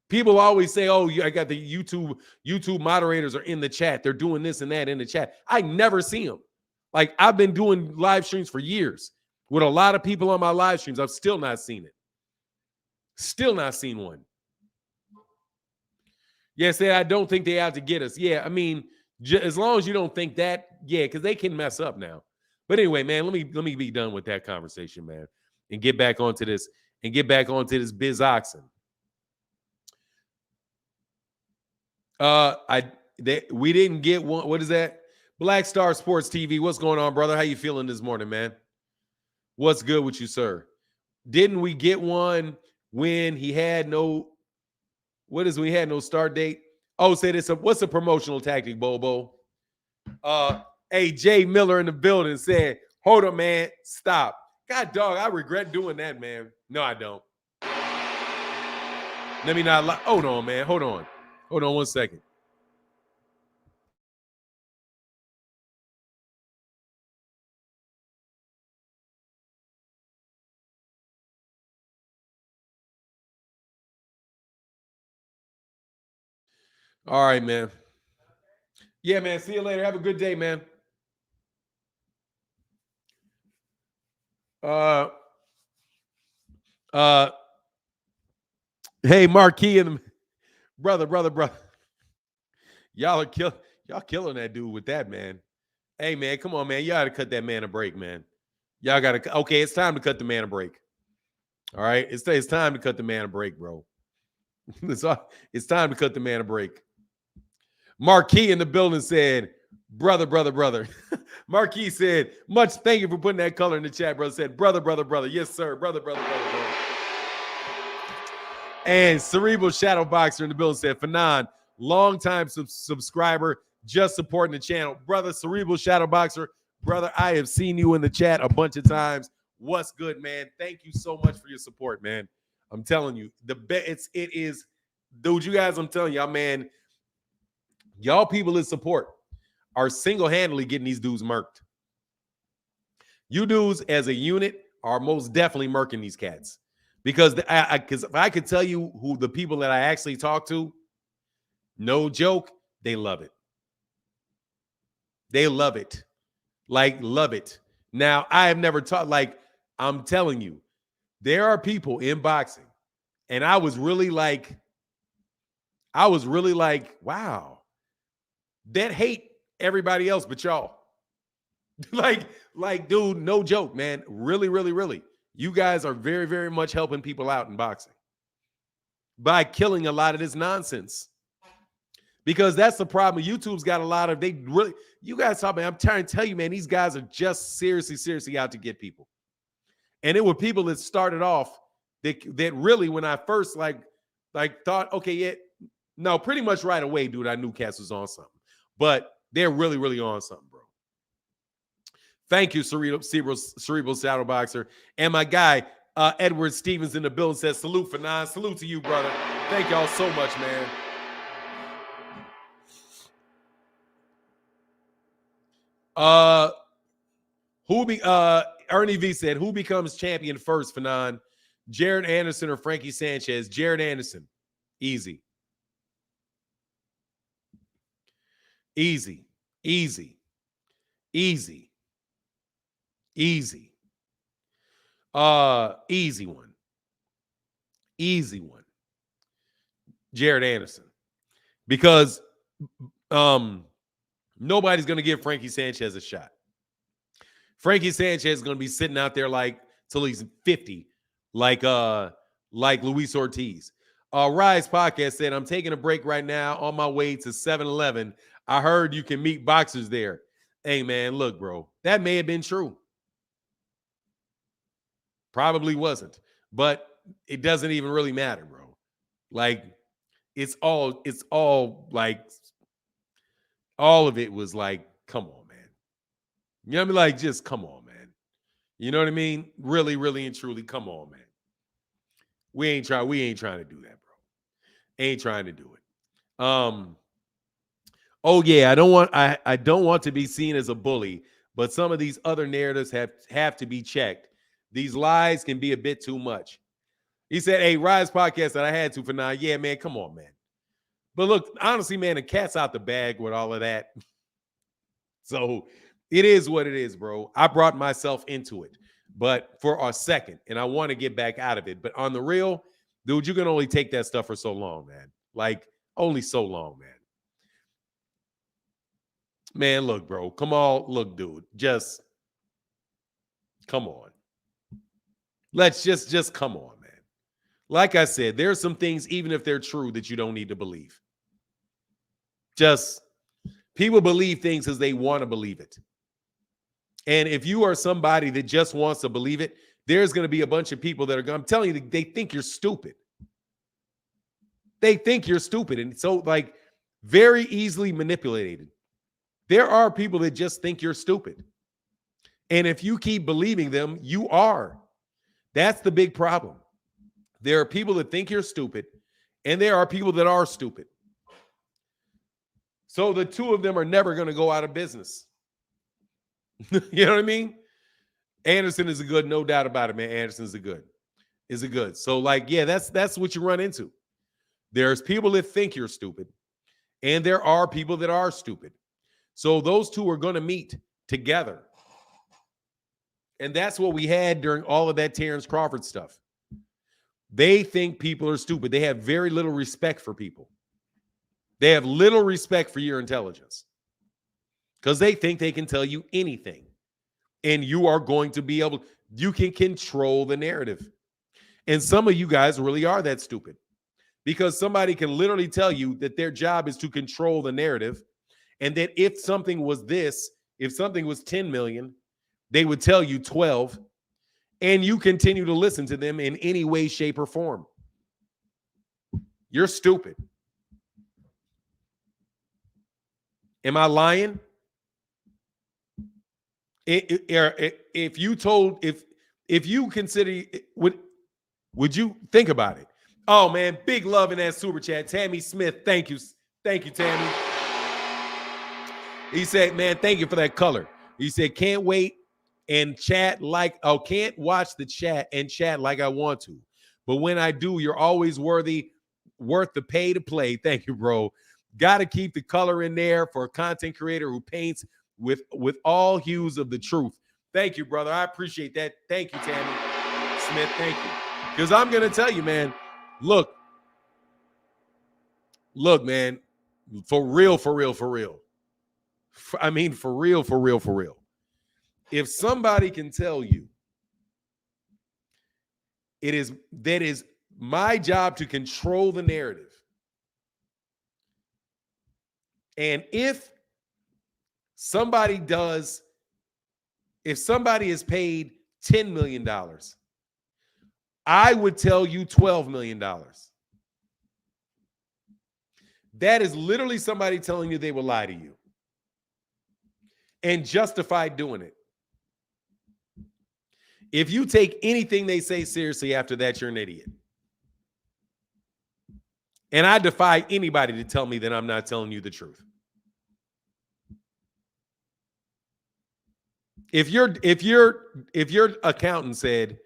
People always say, oh, I got the YouTube moderators are in the chat. They're doing this and that in the chat. I never see them. Like, I've been doing live streams for years with a lot of people on my live streams. I've still not seen it. Still not seen one. Yes, I don't think they out to get us. Yeah, I mean, as long as you don't think that, yeah, because they can mess up now. But anyway, man, let me be done with that conversation, man, and get back onto this biz oxen. We didn't get one. What is that? Black Star Sports TV. What's going on, brother? How you feeling this morning, man? What's good with you, sir? Didn't we get one when he had no? We had no start date? Oh, say this. What's a promotional tactic, Bobo? Hey, Jay Miller in the building said, "Hold up, man. Stop." God, dog, I regret doing that, man. No, I don't. Let me not lie. Hold on, man. Hold on 1 second. All right, man. Yeah, man. See you later. Have a good day, man. Hey, Marquis and brother. Y'all killing that dude with that, man. Hey, man, come on, man. Y'all got to cut that man a break, man. Y'all got to. Okay, it's time to cut the man a break. All right, it's time to cut the man a break, bro. It's time to cut the man a break. Marquis in the building said, brother. Marquis said, much thank you for putting that color in the chat, brother. Said, brother. Yes, sir. Brother. And Cerebral Shadow Boxer in the building said, Fanon, long-time subscriber, just supporting the channel. Brother, Cerebral Shadow Boxer, brother, I have seen you in the chat a bunch of times. What's good, man? Thank you so much for your support, man. I'm telling you, it is, dude, you guys, I'm telling y'all, man, y'all people in support are single-handedly getting these dudes murked. You dudes as a unit are most definitely murking these cats. Because if I could tell you who the people that I actually talk to, no joke, they love it. They love it. Like, love it. Now, I have never taught, like, I'm telling you, there are people in boxing, and I was really like, wow, that hate everybody else but y'all. like, dude, no joke, man. Really. You guys are very, very much helping people out in boxing by killing a lot of this nonsense. Because that's the problem. YouTube's got a lot of, you guys talk about, I'm trying to tell you, man, these guys are just seriously out to get people. And it were people that started off that really, when I first like thought, okay, yeah, no, pretty much right away, dude, I knew Cass was on something. But they're really on something, bro. Thank you, Cerebral Shadow Boxer. And my guy, Edward Stevens in the building says, salute, Fanon. Salute to you, brother. Thank y'all so much, man. Ernie V said, who becomes champion first, Fanon? Jared Anderson or Frankie Sanchez? Jared Anderson. Easy. Easy. Easy. Easy. Easy. Easy one. Easy one. Jared Anderson. Because nobody's going to give Frankie Sanchez a shot. Frankie Sanchez is going to be sitting out there like till he's 50, like Luis Ortiz. Rise Podcast said, I'm taking a break right now on my way to 7-Eleven. I heard you can meet boxers there. Hey, man, look, bro, that may have been true. Probably wasn't, but it doesn't even really matter, bro. Like, it's all like, all of it was like, come on, man. You know what I mean? Like, just come on, man. You know what I mean? Really, really and truly, come on, man. We ain't trying to do that, bro. Ain't trying to do it. Oh yeah, I don't want to be seen as a bully, but some of these other narratives have to be checked. These lies can be a bit too much. He said, hey, Rise Podcast that I had to for now. Yeah, man, come on, man. But look, honestly, man, the cat's out the bag with all of that. So it is what it is, bro. I brought myself into it, but for a second, and I want to get back out of it. But on the real, dude, you can only take that stuff for so long, man. Like, only so long, man. Man, look, bro. Come on. Look, dude. Just come on. Let's just come on, man. Like I said, there's some things, even if they're true, that you don't need to believe. Just people believe things as they want to believe it. And if you are somebody that just wants to believe it, there's going to be a bunch of people that are going, I'm telling you, they think you're stupid. They think you're stupid. And so, like, very easily manipulated. There are people that just think you're stupid. And if you keep believing them, you are. That's the big problem. There are people that think you're stupid, and there are people that are stupid. So the two of them are never going to go out of business. You know what I mean? Anderson is a good, no doubt about it, man. Anderson is a good. So, like, yeah, that's what you run into. There's people that think you're stupid, and there are people that are stupid. So those two are going to meet together. And that's what we had during all of that Terrence Crawford stuff. They think people are stupid. They have very little respect for people. They have little respect for your intelligence because they think they can tell you anything. And you are going to be able, you can control the narrative. And some of you guys really are that stupid because somebody can literally tell you that their job is to control the narrative. And that if something was if something was 10 million, they would tell you 12, and you continue to listen to them in any way, shape, or form. You're stupid. Am I lying? If you consider, would you think about it? Oh man, big love in that super chat. Tammy Smith, thank you, Tammy. He said, man, thank you for that color. He said, can't wait and chat like, can't watch the chat and chat like I want to. But when I do, you're always worth the pay to play. Thank you, bro. Got to keep the color in there for a content creator who paints with all hues of the truth. Thank you, brother. I appreciate that. Thank you, Tammy Smith. Thank you. Because I'm going to tell you, man, look, man, for real. I mean, for real. If somebody can tell you that is my job to control the narrative, and if somebody is paid $10 million, I would tell you $12 million. That is literally somebody telling you they will lie to you and justify doing it. If you take anything they say seriously after that, you're an idiot. And I defy anybody to tell me that I'm not telling you the truth. If your accountant said,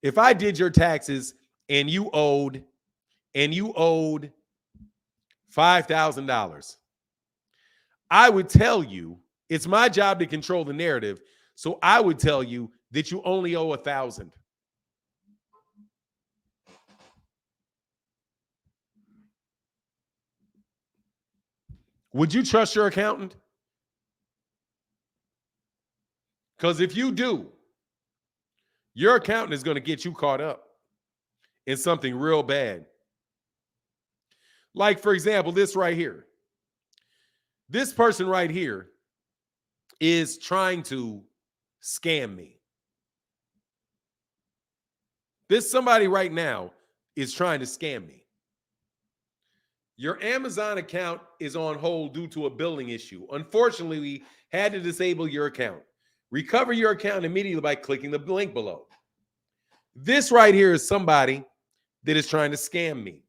if I did your taxes and you owed $5,000, I would tell you, it's my job to control the narrative. So I would tell you that you only owe 1,000. Would you trust your accountant? Because if you do, your accountant is going to get you caught up in something real bad. Like, for example, this right here. This person right here is trying to scam me. This somebody right now is trying to scam me. Your Amazon account is on hold due to a billing issue. Unfortunately, we had to disable your account. Recover your account immediately by clicking the link below. This right here is somebody that is trying to scam me.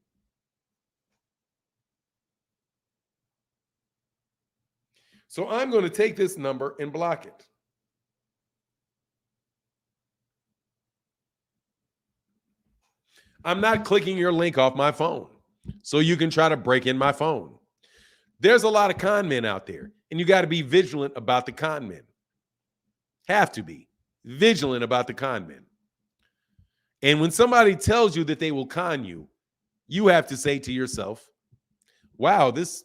So I'm going to take this number and block it. I'm not clicking your link off my phone so you can try to break in my phone. There's a lot of con men out there, and you got to be vigilant about the con men. Have to be vigilant about the con men. And when somebody tells you that they will con you, you have to say to yourself, wow, this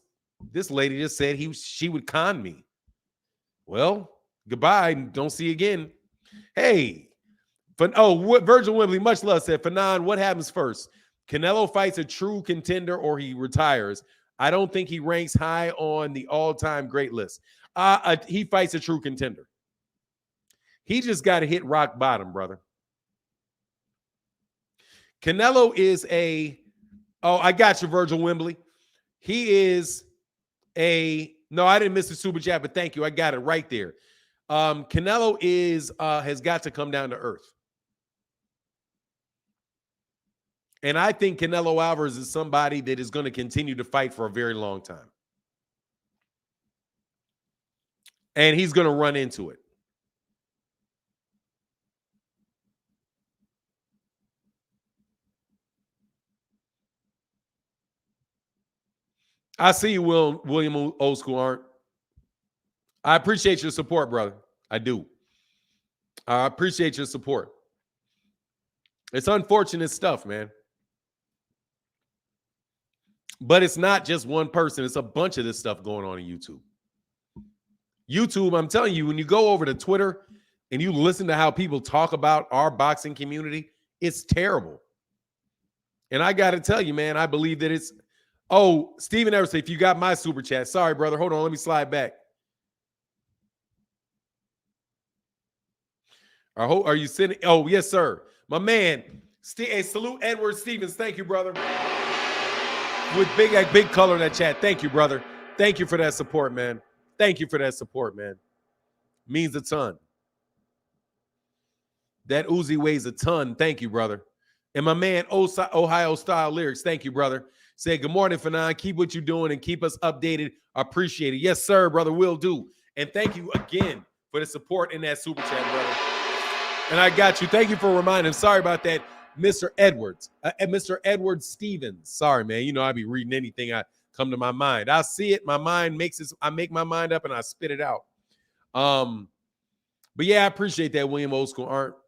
lady just said she would con me. Well, goodbye. Don't see you again. Hey, Virgil Wembley, much love, said, Fanon, what happens first? Canelo fights a true contender or he retires. I don't think he ranks high on the all-time great list. He fights a true contender. He just got to hit rock bottom, brother. Canelo is I got you, Virgil Wembley. He is no, I didn't miss the super chat, but thank you. I got it right there. Canelo has got to come down to earth. And I think Canelo Alvarez is somebody that is going to continue to fight for a very long time. And he's going to run into it. I see you, William Old School Art. I appreciate your support, brother. I do. I appreciate your support. It's unfortunate stuff, man. But it's not just one person. It's a bunch of this stuff going on in YouTube. YouTube, I'm telling you, when you go over to Twitter and you listen to how people talk about our boxing community, it's terrible. And I got to tell you, man, I believe that it's... Oh, Stephen Everson, if you got my super chat. Sorry, brother. Hold on. Let me slide back. Are you sending? Oh, yes, sir. My man. Hey, salute Edward Stevens. Thank you, brother. With big color in that chat. Thank you, brother. Thank you for that support, man. Thank you for that support, man. Means a ton. That Uzi weighs a ton. Thank you, brother. And my man, Ohio Style Lyrics. Thank you, brother. Say good morning, Fanon. Keep what you're doing and keep us updated. Appreciate it. Yes, sir, brother. Will do. And thank you again for the support in that super chat, brother. And I got you. Thank you for reminding. Sorry about that, Mr. Edwards. Mr. Edward Stevens. Sorry, man. You know, I be reading anything I come to my mind. I see it. My mind makes it. I make my mind up and I spit it out. But yeah, I appreciate that, William Old School Art.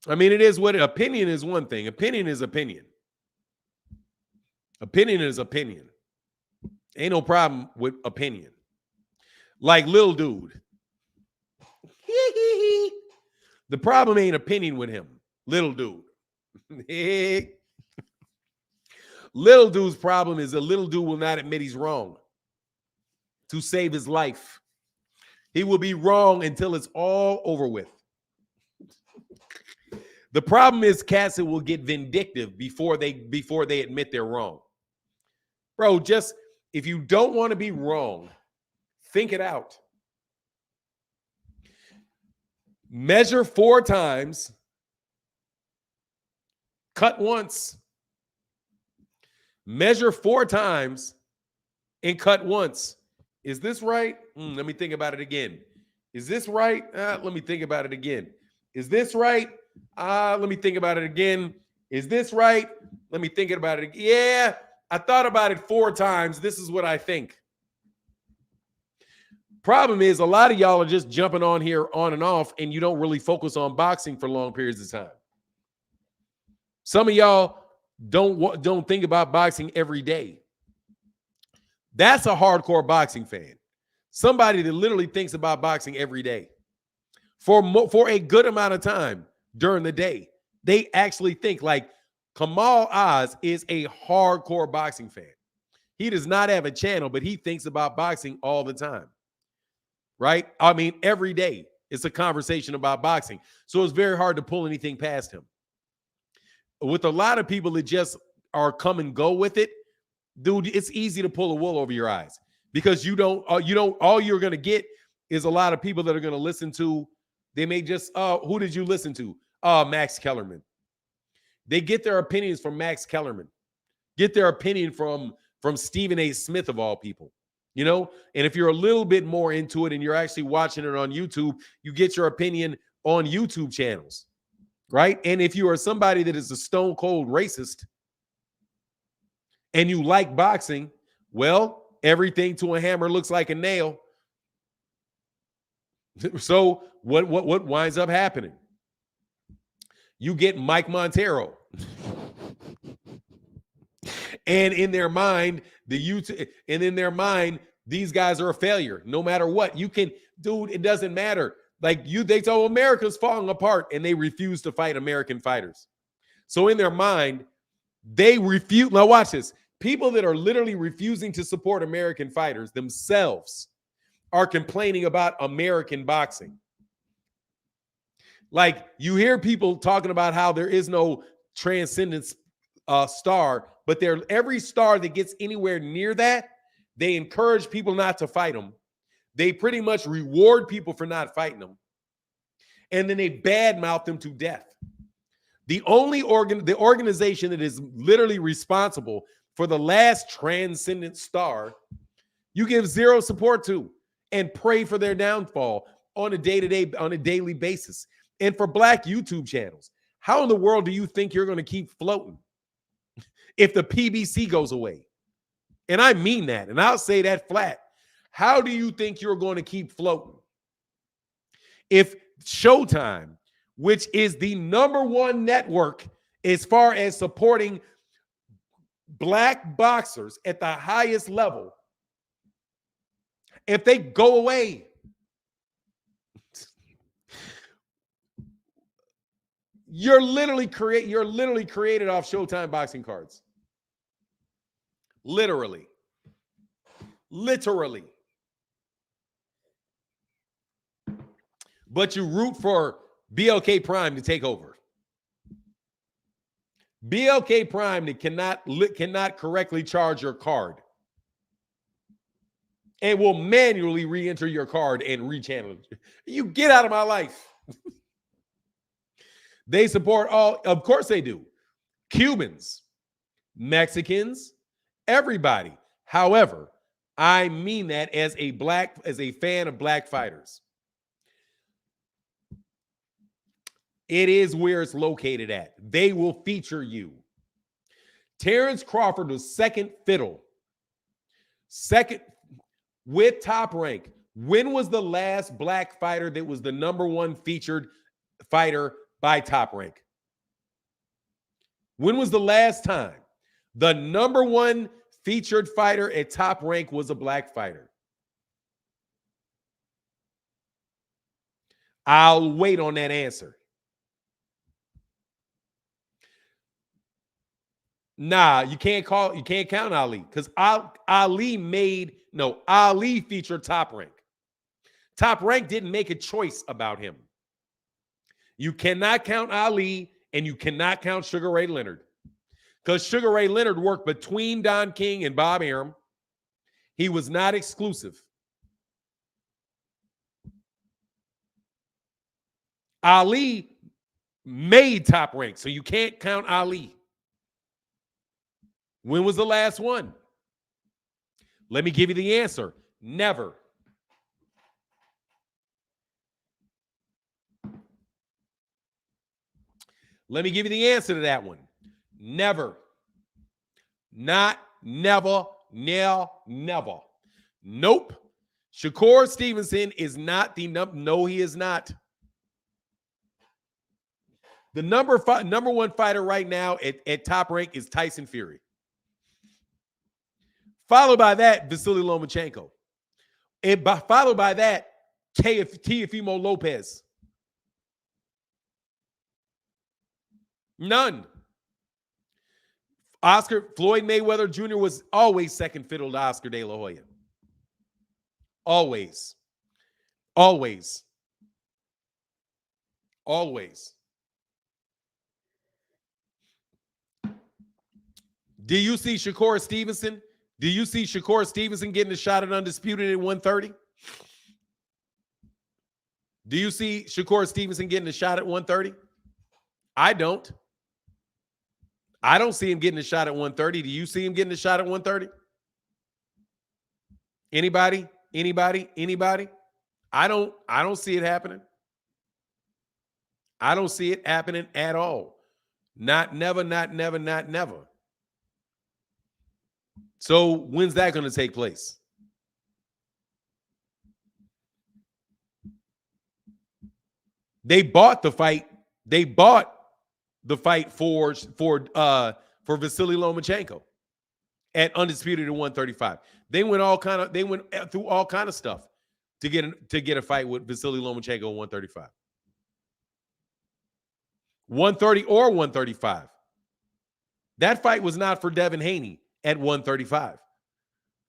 I mean, it is what opinion is one thing. Opinion is opinion. Opinion is opinion. Ain't no problem with opinion. Like Lil Dude. The problem ain't opinion with him. Little Dude. Little Dude's problem is that Little Dude will not admit he's wrong to save his life. He will be wrong until it's all over with. The problem is cats will get vindictive before they admit they're wrong. Bro, just if you don't want to be wrong, think it out. Measure 4 times, cut once. Measure 4 times and cut once. Is this right? Let me think about it again. Is this right? Let me think about it again. Is this right? Let me think about it again. Is this right? Let me think about it. Yeah, I thought about it 4 times. This is what I think. Problem is, a lot of y'all are just jumping on here on and off, and you don't really focus on boxing for long periods of time. Some of y'all don't think about boxing every day. That's a hardcore boxing fan. Somebody that literally thinks about boxing every day for a good amount of time during the day. They actually think. Like Kamal Oz is a hardcore boxing fan. He does not have a channel, but he thinks about boxing all the time. Right? I mean, every day it's a conversation about boxing. So it's very hard to pull anything past him. With a lot of people that just are come and go with it, dude, it's easy to pull a wool over your eyes because you don't, all you're going to get is a lot of people that are going to listen to, they may just, who did you listen to? Max Kellerman. They get their opinions from Max Kellerman, get their opinion from Stephen A. Smith of all people, you know? And if you're a little bit more into it and you're actually watching it on YouTube, you get your opinion on YouTube channels. Right? And if you are somebody that is a stone cold racist and you like boxing, well, everything to a hammer looks like a nail. So what winds up happening? You get Mike Montero. And in their mind, these guys are a failure. No matter what, you can, dude, it doesn't matter. Like they tell America's falling apart and they refuse to fight American fighters. So in their mind, they refuse. Now watch this. People that are literally refusing to support American fighters themselves are complaining about American boxing. Like you hear people talking about how there is no transcendence star, but every star that gets anywhere near that, they encourage people not to fight them. They pretty much reward people for not fighting them. And then they badmouth them to death. The only the organization that is literally responsible for the last transcendent star, you give zero support to and pray for their downfall on a day-to-day, on a daily basis. And for Black YouTube channels, how in the world do you think you're going to keep floating if the PBC goes away? And I mean that, and I'll say that flat. How do you think you're going to keep floating if Showtime, which is the #1 network as far as supporting Black boxers at the highest level, if they go away, you're literally created off Showtime boxing cards. Literally. But you root for BLK Prime to take over. BLK Prime that cannot correctly charge your card and will manually re-enter your card and rechannel it. You get out of my life. They support all, of course they do. Cubans, Mexicans, everybody. However, I mean that as a fan of Black fighters. It is where it's located at. They will feature you. Terrence Crawford was second fiddle. Second with Top Rank. When was the last Black fighter that was the #1 featured fighter by Top Rank? When was the last time the #1 featured fighter at Top Rank was a Black fighter? I'll wait on that answer. Nah, you can't count Ali because Ali featured Top Rank. Top Rank didn't make a choice about him. You cannot count Ali and you cannot count Sugar Ray Leonard because Sugar Ray Leonard worked between Don King and Bob Arum. He was not exclusive. Ali made Top Rank, so you can't count Ali. When was the last one? Let me give you the answer. Never. Let me give you the answer to that one. Never. Not never, never. Nope. Shakur Stevenson is not the number. No, he is not. The number one fighter right now at Top Rank is Tyson Fury. Followed by that, Vasily Lomachenko. And followed by that, Teofimo Lopez. None. Floyd Mayweather Jr. was always second fiddle to Oscar De La Hoya. Always. Always. Always. Do you see Shakur Stevenson? Do you see Shakur Stevenson getting a shot at Undisputed at 130? Do you see Shakur Stevenson getting a shot at 130? I don't. I don't see him getting a shot at 130. Do you see him getting a shot at 130? Anybody? Anybody? Anybody? I don't see it happening. I don't see it happening at all. Not never, not never, not never. So when's that going to take place? They bought the fight. They bought the fight for Vasily Lomachenko at Undisputed at 135. They went through all kind of stuff to get a fight with Vasily Lomachenko at 135. 130 or 135. That fight was not for Devin Haney at 135.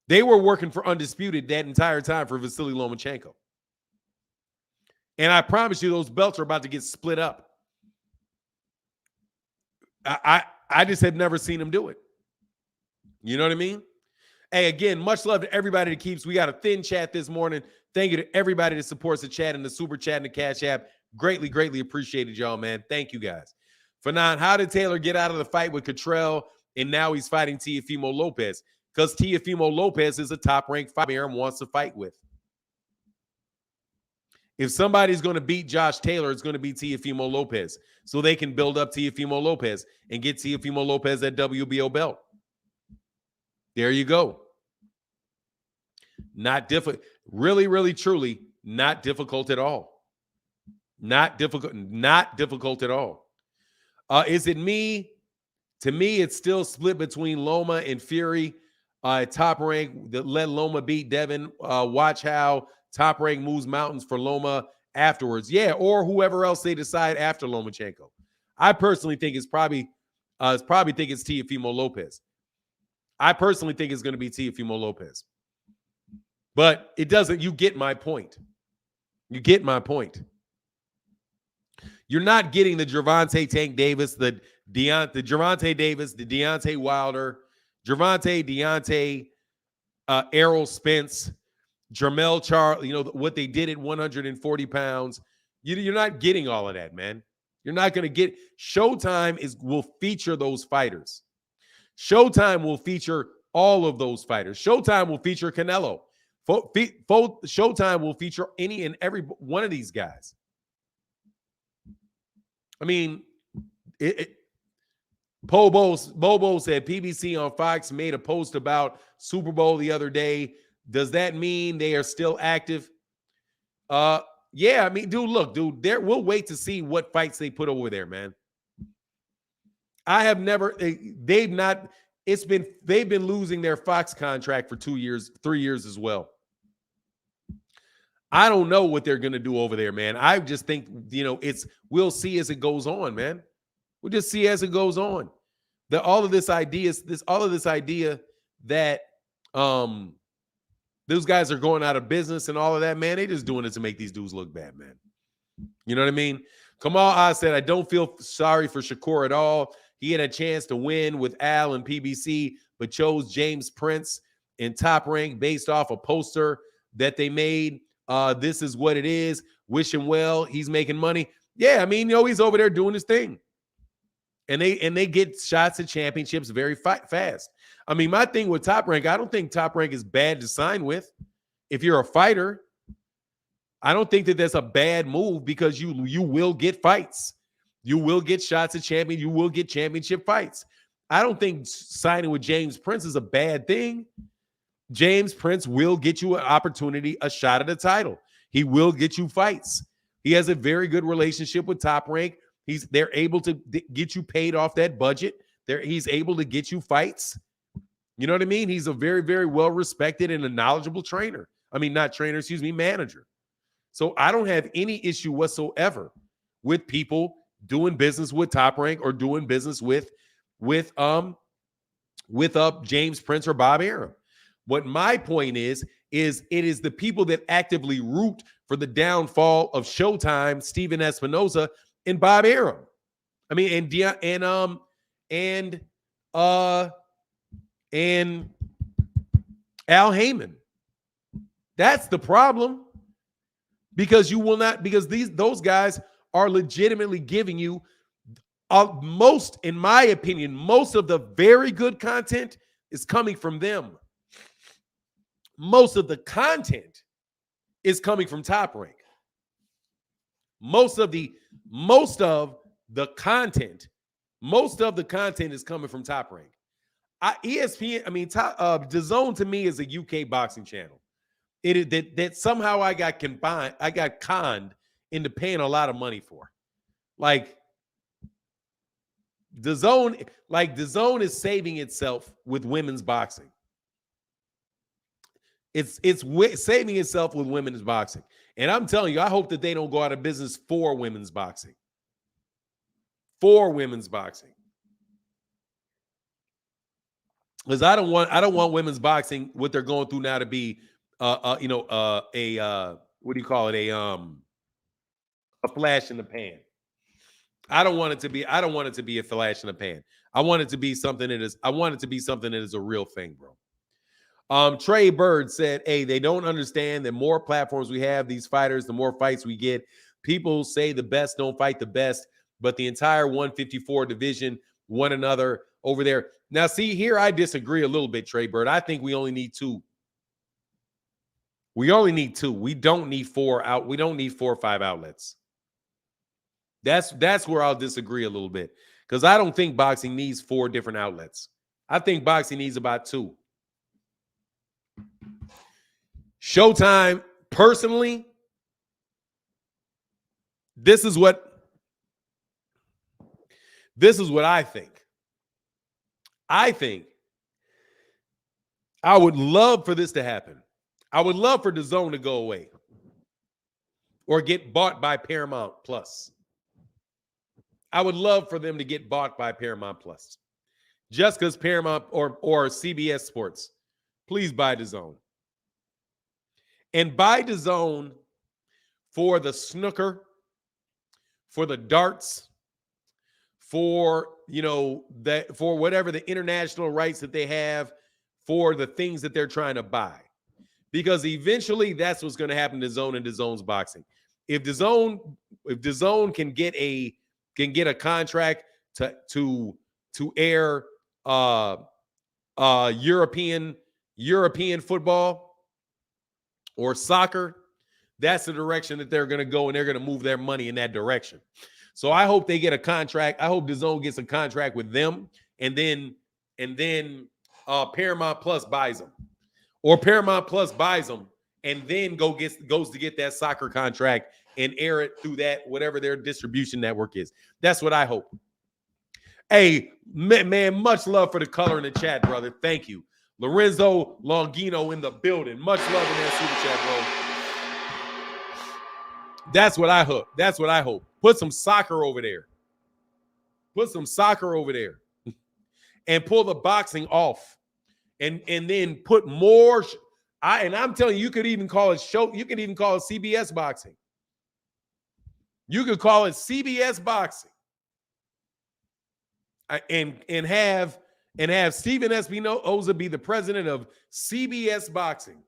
They were working for Undisputed that entire time for Vasily Lomachenko. And I promise you those belts are about to get split up. I just have never seen him do it. You know what I mean? Hey, again, much love to everybody that keeps. We got a thin chat this morning. Thank you to everybody that supports the chat and the super chat and the Cash App. Greatly, greatly appreciated, y'all, man. Thank you, guys. Fanon, how did Taylor get out of the fight with Cottrell and now he's fighting Teofimo Lopez? Because Teofimo Lopez is a top-ranked fighter Arum wants to fight with. If somebody's going to beat Josh Taylor, it's going to be Teofimo Lopez. So they can build up Teofimo Lopez and get Teofimo Lopez that WBO belt. There you go. Not difficult. Really, really, truly, not difficult at all. Not difficult at all. Is it me? To me, it's still split between Loma and Fury. Top Rank, let Loma beat Devin. Watch how Top Rank moves mountains for Loma afterwards. Yeah, or whoever else they decide after Lomachenko. I personally think it's probably Teofimo Lopez. I personally think it's going to be Teofimo Lopez. But it doesn't. You get my point. You get my point. You're not getting the Gervonta Tank Davis, the Gervonta Davis, the Deontay Wilder, Deontay, Errol Spence, Jermell Charles, what they did at 140 pounds. You're not getting all of that, man. You're not going to get. Showtime will feature those fighters. Showtime will feature all of those fighters. Showtime will feature Canelo. Showtime will feature any and every one of these guys. I mean, Bobo said PBC on Fox made a post about Super Bowl the other day. Does that mean they are still active? Yeah, I mean, look, we'll wait to see what fights they put over there, man. They've been losing their Fox contract for 2 years, 3 years as well. I don't know what they're going to do over there, man. I just think, we'll see as it goes on, man. We'll just see as it goes on. All of this idea that those guys are going out of business and all of that, man, they just doing it to make these dudes look bad, man. You know what I mean? Kamal Oz said, I don't feel sorry for Shakur at all. He had a chance to win with Al and PBC, but chose James Prince in Top Rank based off a poster that they made. This is what it is. Wish him well. He's making money. Yeah, I mean, he's over there doing his thing. And they get shots at championships very fast. I mean, my thing with Top Rank, I don't think Top Rank is bad to sign with. If you're a fighter, I don't think that that's a bad move because you will get fights. You will get shots at champion. You will get championship fights. I don't think signing with James Prince is a bad thing. James Prince will get you an opportunity, a shot at a title. He will get you fights. He has a very good relationship with Top Rank. They're able to get you paid off that budget. He's able to get you fights. You know what I mean? He's a very, very well-respected and a knowledgeable trainer. I mean, not trainer, excuse me, manager. So I don't have any issue whatsoever with people doing business with Top Rank or doing business with James Prince or Bob Arum. What my point is it is the people that actively root for the downfall of Showtime, Steven Espinoza, and Bob Arum. I mean, and Al Haymon. That's the problem. Because you will not, because those guys are legitimately giving you most, in my opinion, most of the very good content is coming from them. Most of the content is coming from Top Rank. Most of the content is coming from Top Rank. ESPN, I mean, DAZN to me is a UK boxing channel. That somehow I got conned into paying a lot of money for. Like DAZN is saving itself with women's boxing. It's saving itself with women's boxing. And I'm telling you, I hope that they don't go out of business for women's boxing. For women's boxing. Because I don't want women's boxing, what they're going through now, to be what do you call it? A flash in the pan. I don't want it to be a flash in the pan. I want it to be something that is a real thing, bro. Trey Bird said, hey, they don't understand that more platforms we have, these fighters, the more fights we get. People say the best don't fight the best, but the entire 154 division, one another over there. Now, see, here I disagree a little bit, Trey Bird. I think we only need two. We only need two. We don't need four out. We don't need 4 or 5 outlets. That's where I'll disagree a little bit, because I don't think boxing needs 4 different outlets. I think boxing needs about 2. Showtime, personally, this is what I think. I think I would love for this to happen. I would love for DAZN to go away or get bought by Paramount Plus. I would love for them to get bought by Paramount Plus. Just because Paramount or CBS Sports, please buy DAZN. And buy DAZN for the snooker, for the darts, for for whatever the international rights that they have, for the things that they're trying to buy. Because eventually that's what's going to happen to DAZN and DAZN's boxing. If DAZN can get a contract to air European football or soccer, that's the direction that they're going to go, and they're going to move their money in that direction. So I hope they get a contract. I hope DAZN gets a contract with them, and then Paramount Plus buys them. Or Paramount Plus buys them and then goes to get that soccer contract and air it through that, whatever their distribution network is. That's what I hope. Hey, man, much love for the color in the chat, brother. Thank you. Lorenzo Longino in the building. Much love in that super chat, bro. That's what I hope. That's what I hope. Put some soccer over there. Put some soccer over there. And pull the boxing off. And then put more. I'm telling you, you could even call it CBS boxing. You could call it CBS boxing. And have Steven Espinoza be the president of CBS boxing.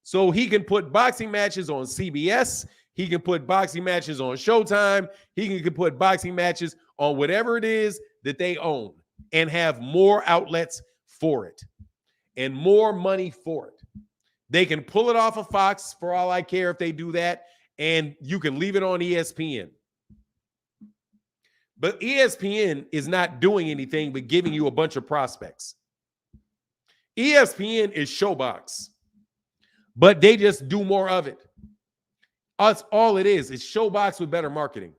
So he can put boxing matches on CBS. He can put boxing matches on Showtime. He can put boxing matches on whatever it is that they own and have more outlets for it and more money for it. They can pull it off of Fox for all I care if they do that, and you can leave it on ESPN. But ESPN is not doing anything but giving you a bunch of prospects. ESPN is Showbox, but they just do more of it. That's all it is. It's Showbox with better marketing.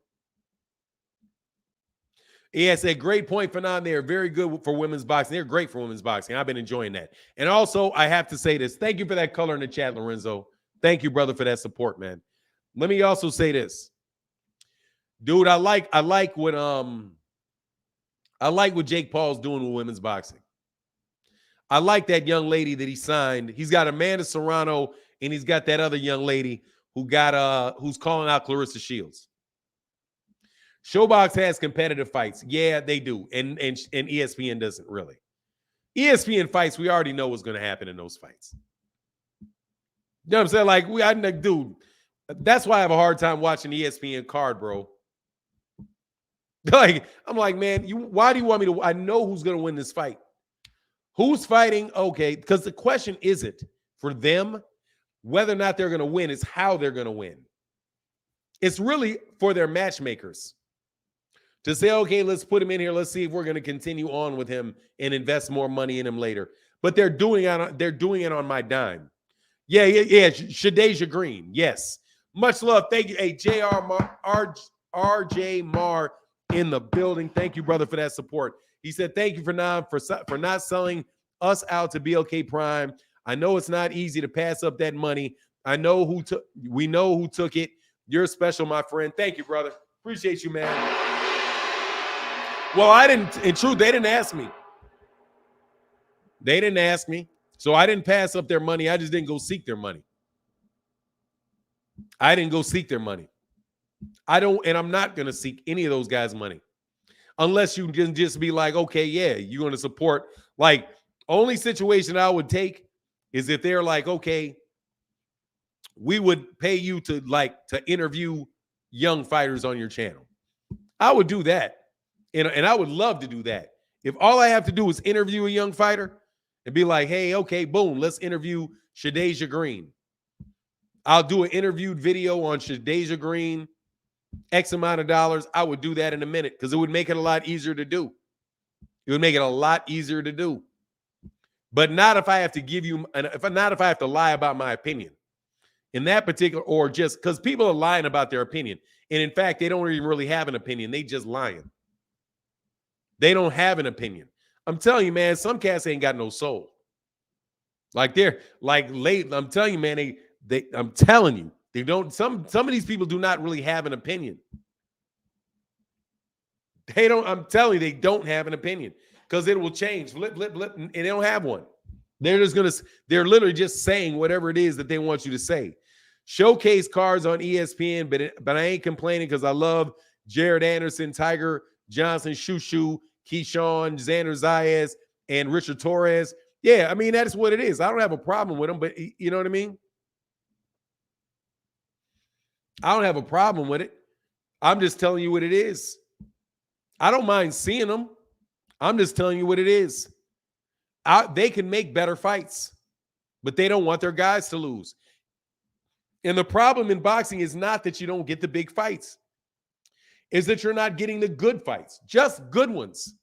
Yes, a great point, Fanon. They are very good for women's boxing. They're great for women's boxing. I've been enjoying that. And also, I have to say this. Thank you for that color in the chat, Lorenzo. Thank you, brother, for that support, man. Let me also say this. Dude, I like what Jake Paul's doing with women's boxing. I like that young lady that he signed. He's got Amanda Serrano, and he's got that other young lady who's calling out Clarissa Shields. Showbox has competitive fights. Yeah, they do. And ESPN doesn't really. ESPN fights, we already know what's going to happen in those fights. You know what I'm saying? Dude, that's why I have a hard time watching the ESPN card, bro. I'm like, man, why do you want me to? I know who's going to win this fight. Who's fighting? Okay, because the question isn't for them whether or not they're going to win. It's how they're going to win. It's really for their matchmakers to say, okay, let's put him in here. Let's see if we're going to continue on with him and invest more money in him later. But they're doing it on my dime. Yeah. Shadeja Green. Yes. Much love. Thank you. Hey, RJ Marr in the building. Thank you, brother, for that support. He said, thank you for not selling us out to BLK Prime. I know it's not easy to pass up that money. We know who took it. You're special, my friend. Thank you, brother. Appreciate you, man. Well, in truth, they didn't ask me. They didn't ask me. So I didn't pass up their money. I just didn't go seek their money. I didn't go seek their money. And I'm not going to seek any of those guys' money. Unless you can just be like, okay, yeah, you're going to support. Like, only situation I would take is if they're like, okay, we would pay you to interview young fighters on your channel. I would do that. And I would love to do that. If all I have to do is interview a young fighter and be like, hey, okay, boom, let's interview Shadeja Green. I'll do an interviewed video on Shadeja Green, X amount of dollars. I would do that in a minute because it would make it a lot easier to do. It would make it a lot easier to do. But not if I have to if I have to lie about my opinion. In that particular, or just because people are lying about their opinion. And in fact, they don't even really have an opinion. They just lying. They don't have an opinion. I'm telling you, man, some cats ain't got no soul. I'm telling you, man, I'm telling you, they don't, some of these people do not really have an opinion. I'm telling you, they don't have an opinion because it will change, flip, and they don't have one. They're literally just saying whatever it is that they want you to say. Showcase cards on ESPN, but I ain't complaining because I love Jared Anderson, Tiger Johnson, Shushu, Keyshawn, Xander Zayas, and Richard Torres. Yeah, I mean, that's what it is. I don't have a problem with them, but you know what I mean? I don't have a problem with it. I'm just telling you what it is. I don't mind seeing them. I'm just telling you what it is. They can make better fights, but they don't want their guys to lose. And the problem in boxing is not that you don't get the big fights. Is that you're not getting the good fights. Just good ones.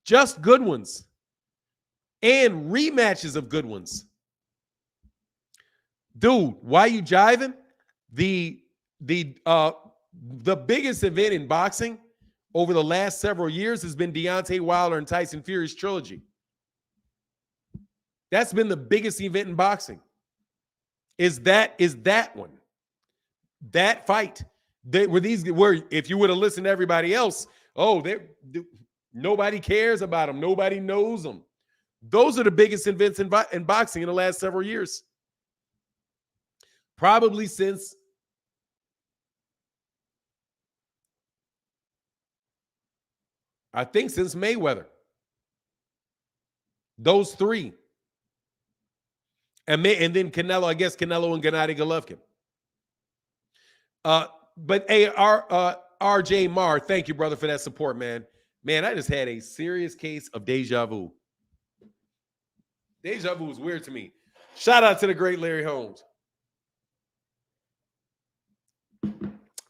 Just good ones. And rematches of good ones. Dude, why you jiving? The biggest event in boxing over the last several years has been Deontay Wilder and Tyson Fury's trilogy. That's been the biggest event in boxing. Is that one. That fight. Where if you would have listened to everybody else, nobody cares about them. Nobody knows them. Those are the biggest events in boxing in the last several years. Probably since Mayweather. Those three. And then Canelo, I guess Canelo and Gennady Golovkin. But hey, RJ Marr, thank you, brother, for that support, man. Man, I just had a serious case of deja vu. Deja vu is weird to me. Shout out to the great Larry Holmes.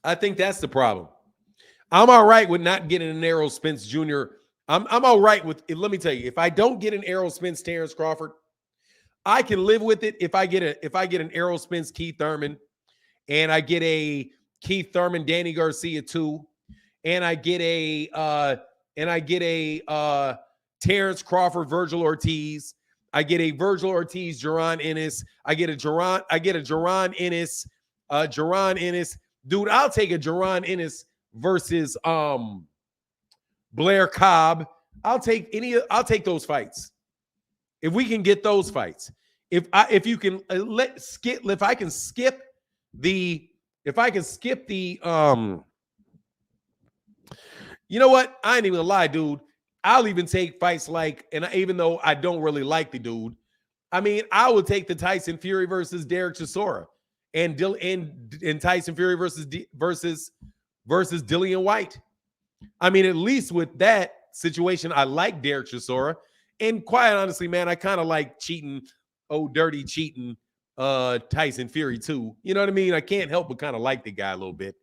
I think that's the problem. I'm all right with not getting an Errol Spence Jr. I'm all right with it. Let me tell you, if I don't get an Errol Spence Terrence Crawford, I can live with it if I get an Errol Spence Keith Thurman, and I get a Keith Thurman Danny Garcia 2, and I get a Terrence Crawford Virgil Ortiz. I get a Virgil Ortiz Jaron Ennis. I get a Jaron Ennis. Jaron Ennis. Dude, I'll take a Jaron Ennis versus Blair Cobb. I'll take those fights. If we can get those fights. If I can skip the you know what? I ain't even gonna lie, dude. I'll even take fights like, and even though I don't really like the dude, I mean, I would take the Tyson Fury versus Derek Chisora and Tyson Fury versus Dillian White. I mean, at least with that situation, I like Derek Chisora. And quite honestly, man, I kind of like dirty cheating Tyson Fury too. You know what I mean? I can't help but kind of like the guy a little bit.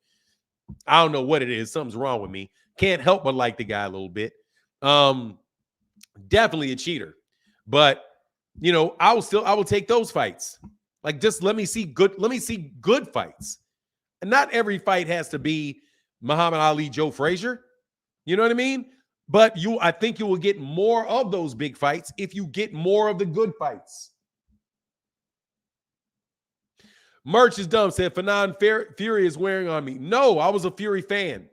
I don't know what it is. Something's wrong with me. Can't help but like the guy a little bit. Definitely a cheater. But, you know, I will take those fights. Like, just let me see good fights. And not every fight has to be Muhammad Ali, Joe Frazier. You know what I mean? But I think you will get more of those big fights if you get more of the good fights. Merch is dumb, said Fanon Fury is wearing on me. No, I was a Fury fan.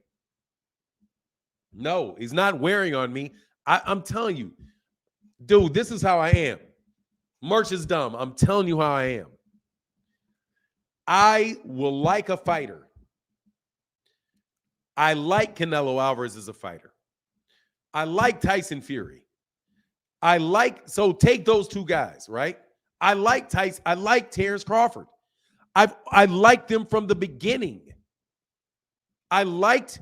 No, he's not wearing on me. I'm telling you, dude, this is how I am. Merch is dumb. I'm telling you how I am. I will like a fighter. I like Canelo Alvarez as a fighter. I like Tyson Fury. So take those two guys, right? I like Tyson. I like Terrence Crawford. I liked them from the beginning. I liked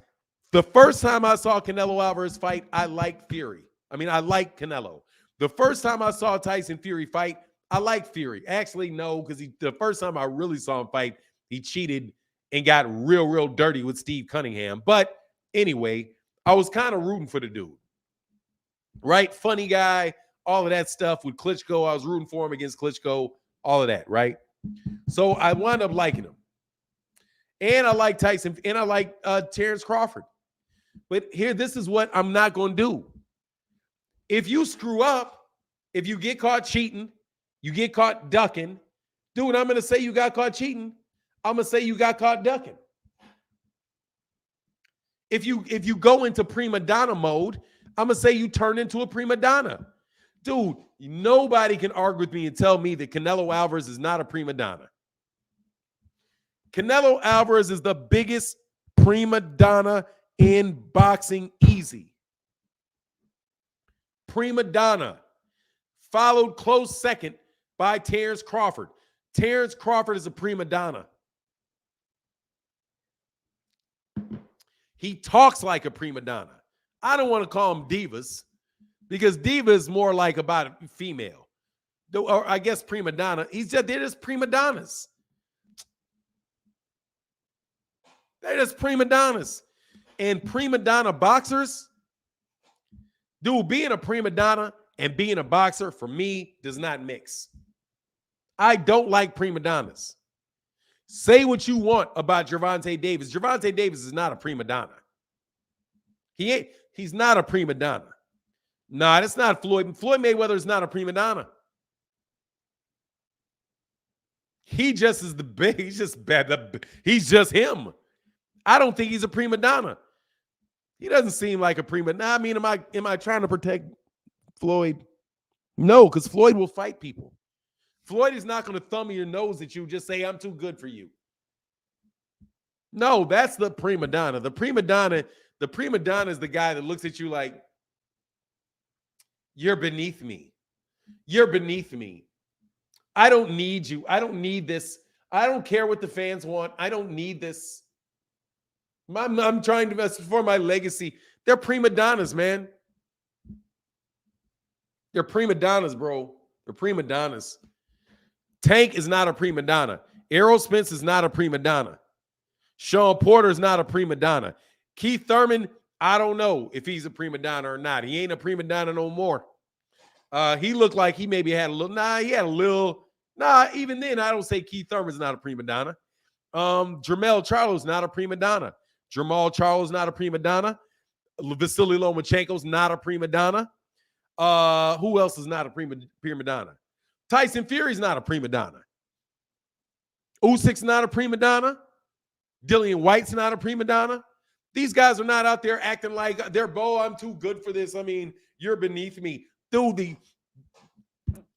the first time I saw Canelo Alvarez fight, I liked Fury. I mean, I liked Canelo. The first time I saw Tyson Fury fight, I liked Fury. Actually, no, because the first time I really saw him fight, he cheated and got real, real dirty with Steve Cunningham. But anyway, I was kind of rooting for the dude. Right? Funny guy, all of that stuff with Klitschko. I was rooting for him against Klitschko, all of that, right? So I wound up liking him. And I like Tyson, and I like Terrence Crawford. But here, this is what I'm not going to do. If you screw up, if you get caught cheating, you get caught ducking, dude, I'm going to say you got caught cheating. I'm going to say you got caught ducking. If you go into prima donna mode, I'm going to say you turn into a prima donna. Dude, nobody can argue with me and tell me that Canelo Alvarez is not a prima donna. Canelo Alvarez is the biggest prima donna in boxing, easy. Prima donna. Followed close second by Terrence Crawford. Terrence Crawford is a prima donna. He talks like a prima donna. I don't want to call him divas because diva is more like about a female. Or I guess prima donna. They're just prima donnas. They're just prima donnas. And prima donna boxers, dude, being a prima donna and being a boxer, for me, does not mix. I don't like prima donnas. Say what you want about Gervonta Davis. Gervonta Davis is not a prima donna. He's not a prima donna. Nah, that's not Floyd. Floyd Mayweather is not a prima donna. He just is the big. He's just bad. He's just him. I don't think he's a prima donna. He doesn't seem like a prima donna. I mean, am I trying to protect Floyd? No, because Floyd will fight people. Floyd is not going to thumb your nose at you, just say, I'm too good for you. No, that's the prima donna. The prima donna is the guy that looks at you like, you're beneath me. You're beneath me. I don't need you. I don't need this. I don't care what the fans want. I don't need this. I'm trying to invest for my legacy. They're prima donnas, man. They're prima donnas, bro. They're prima donnas. Tank is not a prima donna. Errol Spence is not a prima donna. Sean Porter is not a prima donna. Keith Thurman, I don't know if he's a prima donna or not. He ain't a prima donna no more. He looked like he maybe had a little. He had a little. Even then, I don't say Keith Thurman's not a prima donna. Jermell Charlo's not a prima donna. Jamal Charles not a prima donna. Vasily Lomachenko's not a prima donna. Who else is not a prima donna? Tyson Fury's not a prima donna. Usyk's not a prima donna. Dillian White's not a prima donna. These guys are not out there acting like they're, I'm too good for this. I mean, you're beneath me. Dude, the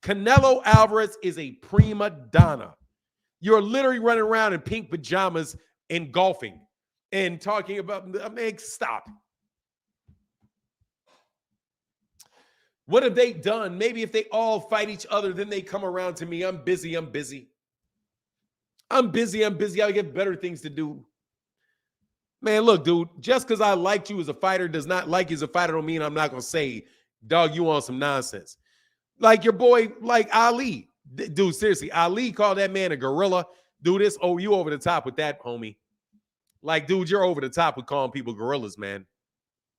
Canelo Alvarez is a prima donna. You're literally running around in pink pajamas and golfing and talking about, stop. What have they done? Maybe if they all fight each other, then they come around to me. I'm busy. I get better things to do. Man, look, dude, just because I liked you as a fighter does not like you as a fighter don't mean I'm not going to say, dog, you on some nonsense. Like your boy, like Ali. Dude, seriously, Ali called that man a gorilla. Dude, you over the top with that, homie. Like, dude, you're over the top with calling people gorillas, man.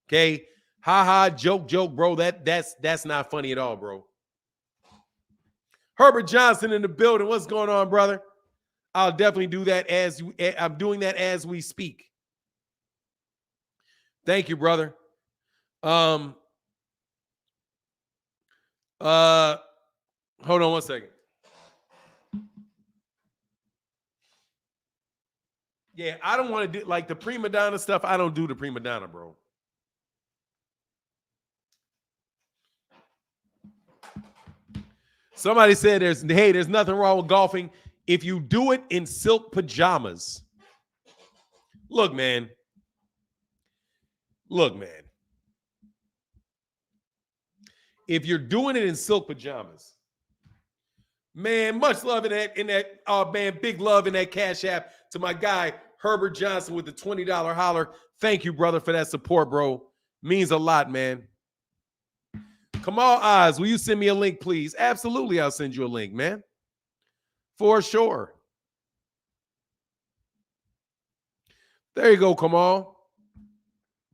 Okay? Ha, joke, bro. That's not funny at all, bro. Herbert Johnson in the building. What's going on, brother? I'll definitely do that I'm doing that as we speak. Thank you, brother. Hold on one second. Yeah, I don't want to do like the prima donna stuff. I don't do the prima donna, bro. Somebody said there's nothing wrong with golfing if you do it in silk pajamas. Look, man. If you're doing it in silk pajamas, man, much love in that. Oh man, big love in that Cash App to my guy Herbert Johnson with the $20 holler. Thank you, brother, for that support, bro. Means a lot, man. Kamal Oz, will you send me a link, please? Absolutely, I'll send you a link, man. For sure. There you go, Kamal.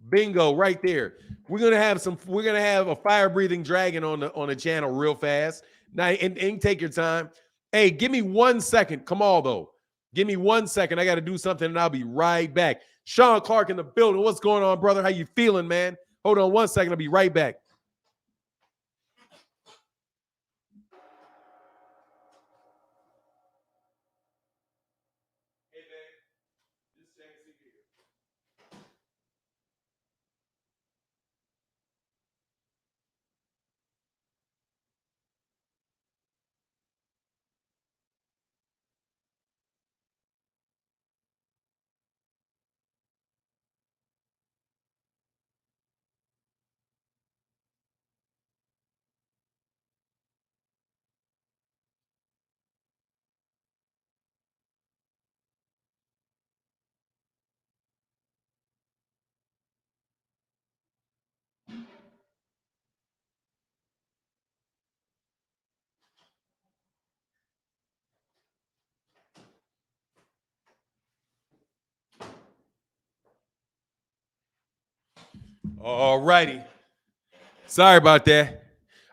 Bingo, right there. We're gonna have a fire-breathing dragon on the channel real fast. Now, and take your time. Hey, give me 1 second. Kamal, though. Give me 1 second. I got to do something, and I'll be right back. Sean Clark in the building. What's going on, brother? How you feeling, man? Hold on 1 second. I'll be right back. All righty. Sorry about that.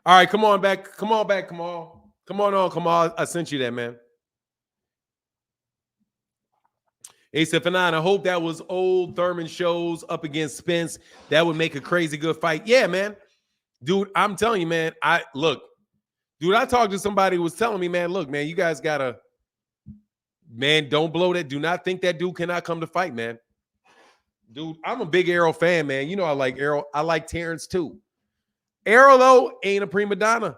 All right, come on back. Come on back, Kamal. Come on. I sent you that, man. Ace F9, I hope that was old Thurman shows up against Spence. That would make a crazy good fight. Yeah, man. Dude, I'm telling you, man. I talked to somebody who was telling me, man, look, man, you guys gotta, man, don't blow that. Do not think that dude cannot come to fight, man. Dude, I'm a big Errol fan, man. You know I like Errol. I like Terrence too. Errol, though, ain't a prima donna.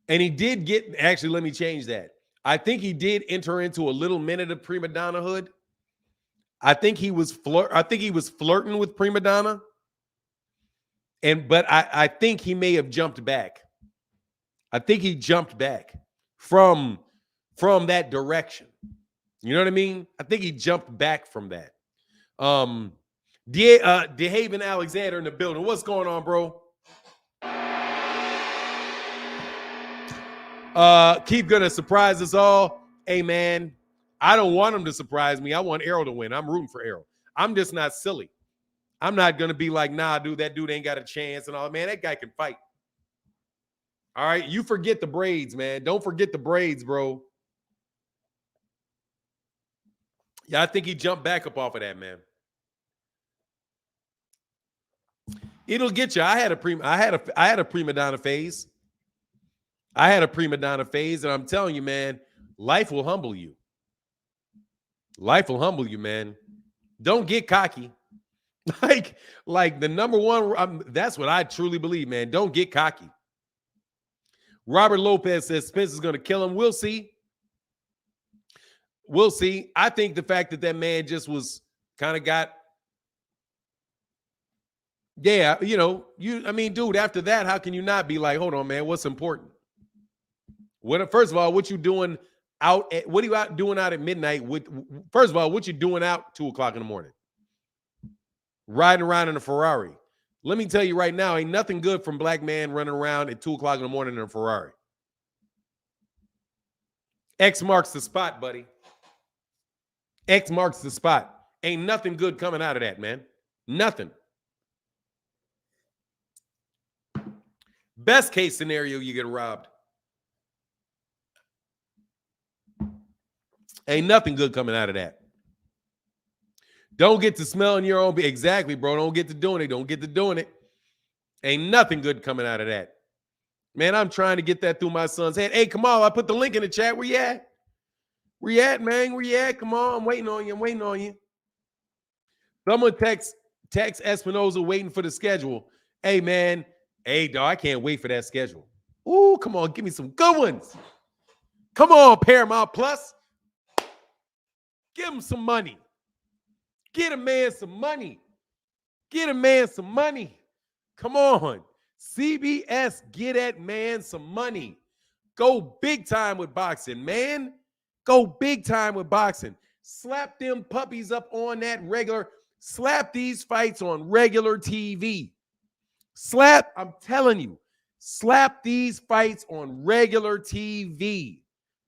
And he did get, actually, let me change that. I think he did enter into a little minute of prima donna hood. I think he was flirting with prima donna. But I think he may have jumped back. I think he jumped back from that direction. You know what I mean? I think he jumped back from that. DeHaven Alexander in the building. What's going on, bro? Keep gonna surprise us all. Hey, man, I don't want him to surprise me. I want Errol to win. I'm rooting for Errol. I'm just not silly. I'm not going to be like, nah, dude, that dude ain't got a chance and all. Man, that guy can fight. All right, you forget the braids, man. Don't forget the braids, bro. Yeah, I think he jumped back up off of that, man. It'll get you. I had a prima donna phase. I had a prima donna phase, and I'm telling you, man, life will humble you. Life will humble you, man. Don't get cocky. Like the number one, that's what I truly believe, man. Don't get cocky. Robert Lopez says Spence is going to kill him. We'll see. We'll see. I think the fact that that man just was kind of got, yeah, you know, I mean, dude, after that, how can you not be like, hold on, man, what's important? First of all, what you doing out at, what are you out doing out at midnight? First of all, what you doing out 2 o'clock in the morning? Riding around in a Ferrari. Let me tell you right now, ain't nothing good from black man running around at 2 o'clock in the morning in a Ferrari. X marks the spot, buddy. X marks the spot. Ain't nothing good coming out of that, man. Nothing. Best case scenario, you get robbed. Ain't nothing good coming out of that. Don't get to smelling your own. Exactly, bro. Don't get to doing it. Don't get to doing it. Ain't nothing good coming out of that. Man, I'm trying to get that through my son's head. Hey, come on. I put the link in the chat. Where you at? Where you at, man? Where you at? Come on. I'm waiting on you. I'm waiting on you. Someone text Espinoza waiting for the schedule. Hey, man. Hey, dog, I can't wait for that schedule. Ooh, come on. Give me some good ones. Come on, Paramount Plus. Give him some money. Get a man some money. Get a man some money. Come on. CBS, get that man some money. Go big time with boxing, man. Go big time with boxing. Slap them puppies up on that regular. Slap these fights on regular TV. I'm telling you, slap these fights on regular TV.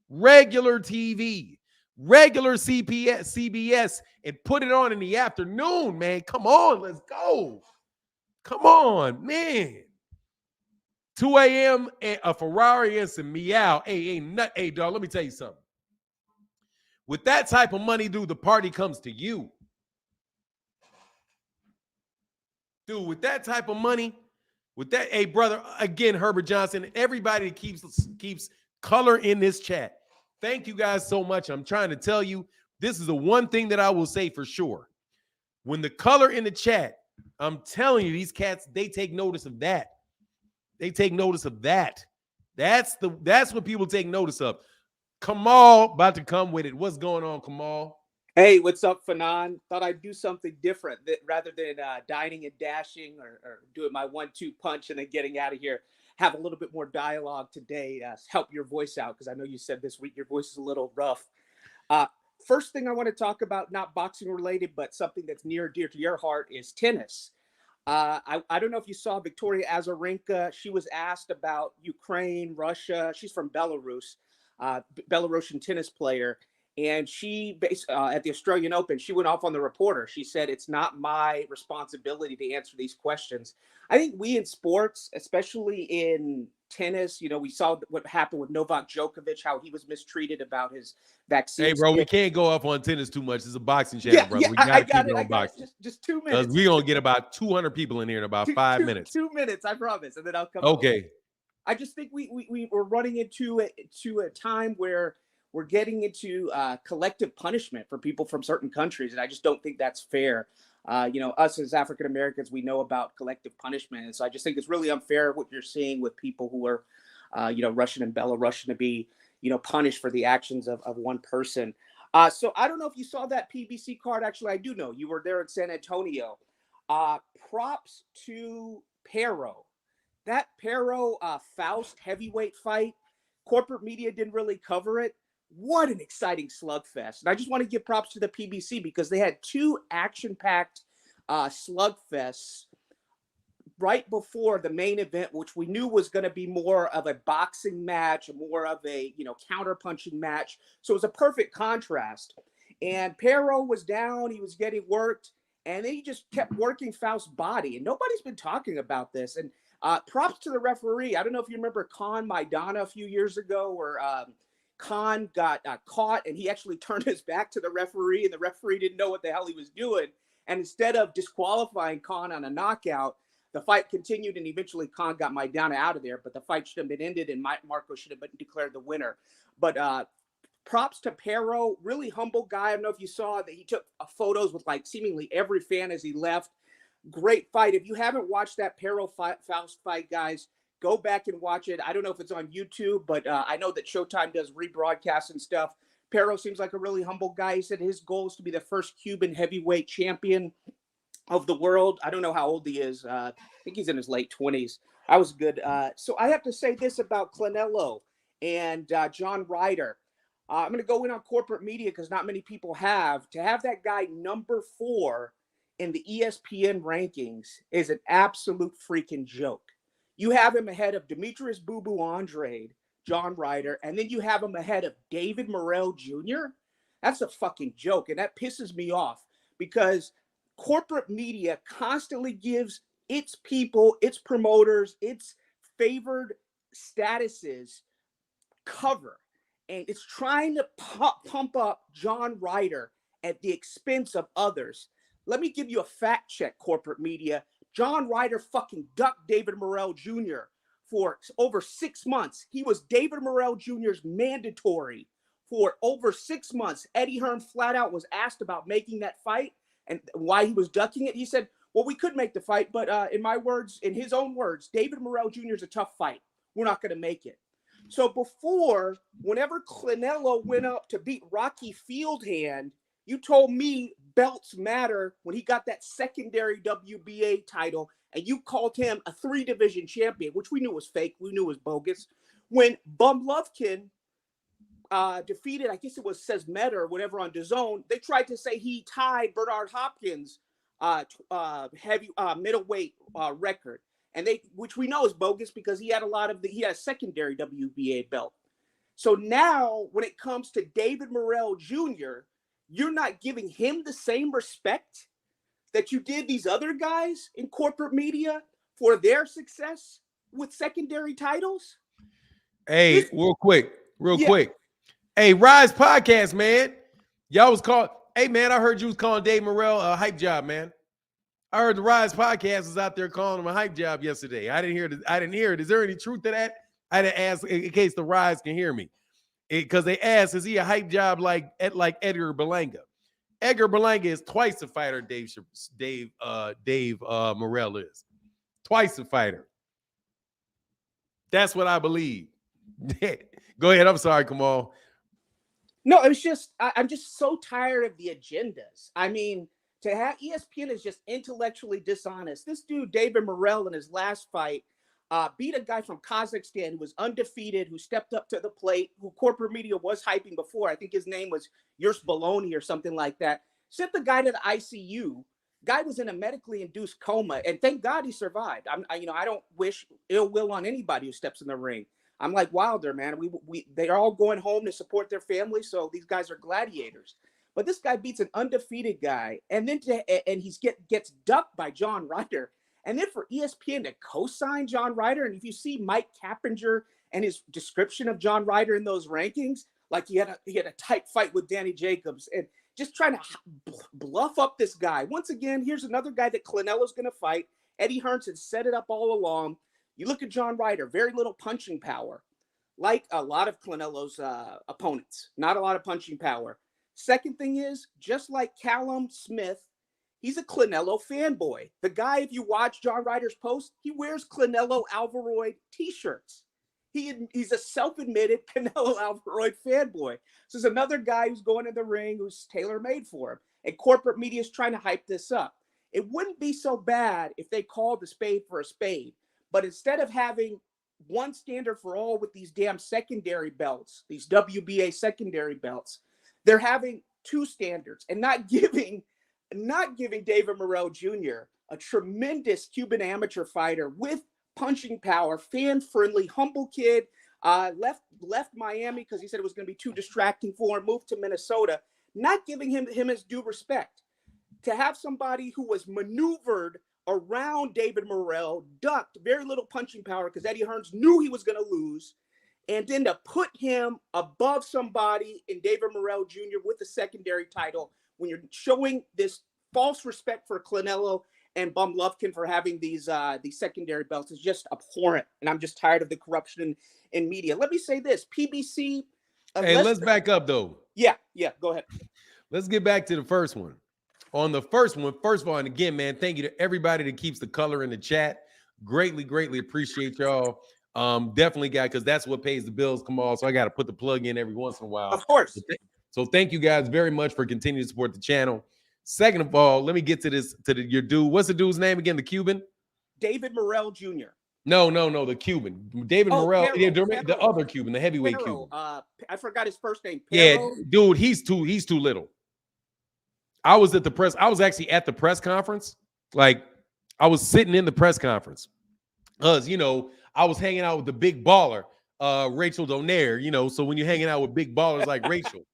Regular TV. Regular CBS, and put it on in the afternoon, man. Come on, let's go. Come on, man. 2 a.m. a Ferrari and some meow. Hey, dog, let me tell you something. With that type of money, dude, the party comes to you. Dude, with that type of money, with that, hey, brother, again, Herbert Johnson, everybody that keeps color in this chat. Thank you guys so much. I'm trying to tell you, this is the one thing that I will say for sure. When the color in the chat, I'm telling you, these cats, they take notice of that. They take notice of that. That's what people take notice of. Kamal about to come with it. What's going on, Kamal? Hey, what's up, Fanon? Thought I'd do something different rather than dining and dashing or doing my 1-2 punch and then getting out of here. Have a little bit more dialogue today. Help your voice out, because I know you said this week your voice is a little rough. First thing I want to talk about, not boxing related, but something that's near and dear to your heart, is tennis. I don't know if you saw Victoria Azarenka. She was asked about Ukraine, Russia. She's from Belarus, Belarusian tennis player. And she, at the Australian Open, she went off on the reporter. She said, it's not my responsibility to answer these questions. I think we in sports, especially in tennis, you know, we saw what happened with Novak Djokovic, how he was mistreated about his vaccine. Hey, bro, we can't go up on tennis too much. It's a boxing channel, brother. We got to keep it on boxing. Just 2 minutes. We're going to get about 200 people in here in about 5 minutes. 2 minutes, I promise. And then I'll come. Okay. Over. I just think we were running into a time where we're getting into collective punishment for people from certain countries. And I just don't think that's fair. You know, us as African Americans, we know about collective punishment. And so I just think it's really unfair what you're seeing with people who are, you know, Russian and Belarusian to be, you know, punished for the actions of one person. So I don't know if you saw that PBC card. Actually, I do know. You were there in San Antonio. Props to Pero. That Pero Faust heavyweight fight, corporate media didn't really cover it. What an exciting slugfest. And I just want to give props to the PBC because they had 2 action-packed slugfests right before the main event, which we knew was going to be more of a boxing match, more of a, you know, counter-punching match. So it was a perfect contrast. And Pero was down. He was getting worked. And then he just kept working Faust's body, and nobody's been talking about this. And props to the referee. I don't know if you remember my Donna a few years ago, where Khan got caught, and he actually turned his back to the referee, and the referee didn't know what the hell he was doing. And instead of disqualifying Khan on a knockout, the fight continued, and eventually Khan got Maidana out of there. But the fight should have been ended, and Marco should have been declared the winner. But props to Pero, really humble guy. I don't know if you saw that he took photos with like seemingly every fan as he left. Great fight. If you haven't watched that Pero Faust fight, guys, go back and watch it. I don't know if it's on YouTube, but I know that Showtime does rebroadcasts and stuff. Pero seems like a really humble guy. He said his goal is to be the first Cuban heavyweight champion of the world. I don't know how old he is. I think he's in his late 20s. I was good. So I have to say this about Canelo and John Ryder. I'm going to go in on corporate media because not many people have. To have that guy number 4 in the ESPN rankings is an absolute freaking joke. You have him ahead of Demetrius Boo Boo Andrade, John Ryder, and then you have him ahead of David Morrell Jr. That's a fucking joke, and that pisses me off because corporate media constantly gives its people, its promoters, its favored statuses cover. And it's trying to pump up John Ryder at the expense of others. Let me give you a fact check, corporate media. John Ryder fucking ducked David Morrell Jr. for over 6 months. He was David Morrell Jr.'s mandatory for over 6 months. Eddie Hearn flat out was asked about making that fight and why he was ducking it. He said, well, we could make the fight, but in my words, in his own words, David Morrell Jr. is a tough fight. We're not going to make it. So before, whenever Canelo went up to beat Rocky Fieldhand, you told me belts matter when he got that secondary WBA title, and you called him a 3-division champion, which we knew was fake. We knew was bogus. When Bum Lufkin defeated, I guess it was Sesmet or whatever on DAZN, they tried to say he tied Bernard Hopkins' heavy middleweight record. And which we know is bogus because he had a secondary WBA belt. So now when it comes to David Morrell Jr., you're not giving him the same respect that you did these other guys in corporate media for their success with secondary titles. Hey, real quick. Hey, Rise Podcast, man. Y'all was called. Hey, man, I heard you was calling Dave Morrell a hype job, man. I heard the Rise Podcast was out there calling him a hype job yesterday. I didn't hear it. Is there any truth to that? I didn't ask in case the Rise can hear me. Because they asked, is he a hype job like Edgar Berlanga? Edgar Berlanga is twice the fighter Dave Morrell is. Twice the fighter. That's what I believe. Go ahead. I'm sorry, Kamal. No, it was just, I'm just so tired of the agendas. I mean, to have ESPN is just intellectually dishonest. This dude, David Morrell, in his last fight, beat a guy from Kazakhstan who was undefeated, who stepped up to the plate, who corporate media was hyping before. I think his name was Yurs Baloney or something like that. Sent the guy to the ICU. Guy was in a medically induced coma, and thank God he survived. I don't wish ill will on anybody who steps in the ring. I'm like Wilder, man. They are all going home to support their family, so these guys are gladiators. But this guy beats an undefeated guy, and then he gets ducked by John Ryder. And then for ESPN to co-sign John Ryder, and if you see Mike Cappinger and his description of John Ryder in those rankings, like he had a tight fight with Danny Jacobs, and just trying to bluff up this guy. Once again, here's another guy that Canelo's going to fight. Eddie Hearn had set it up all along. You look at John Ryder, very little punching power, like a lot of Canelo's opponents. Not a lot of punching power. Second thing is, just like Callum Smith, he's a Canelo fanboy. The guy, if you watch John Ryder's post, he wears Canelo Alvaroid t-shirts. He's a self-admitted Canelo Alvaroid fanboy. So there's another guy who's going in the ring who's tailor-made for him. And corporate media is trying to hype this up. It wouldn't be so bad if they called a spade for a spade. But instead of having one standard for all with these damn secondary belts, these WBA secondary belts, they're having two standards and not giving David Morrell Jr., a tremendous Cuban amateur fighter with punching power, fan-friendly, humble kid, left Miami because he said it was going to be too distracting for him, moved to Minnesota, not giving him his due respect. to have somebody who was maneuvered around David Morrell, ducked, very little punching power because Eddie Hearns knew he was going to lose, and then to put him above somebody in David Morrell Jr. with the secondary title, when you're showing this false respect for Canelo and Bum Lufkin for having these secondary belts, is just abhorrent. And I'm just tired of the corruption in media. Let me say this, PBC. Hey, let's back up though. Yeah, go ahead. Let's get back to the first one. On the first one, first of all, and again, man, thank you to everybody that keeps the color in the chat. Greatly appreciate y'all. Definitely got, because that's what pays the bills, Kamal. So I got to put the plug in every once in a while. Of course. So thank you guys very much for continuing to support the channel. Second of all, let me get to this, your dude. What's the dude's name again? The Cuban? David Morrell Jr. No, the Cuban. David Morrell, the other Cuban, the heavyweight Cuban. I forgot his first name. Yeah, dude, he's too little. I was actually at the press conference. Like, I was sitting in the press conference because, I was hanging out with the big baller, Rachel Donaire, so when you're hanging out with big ballers like Rachel,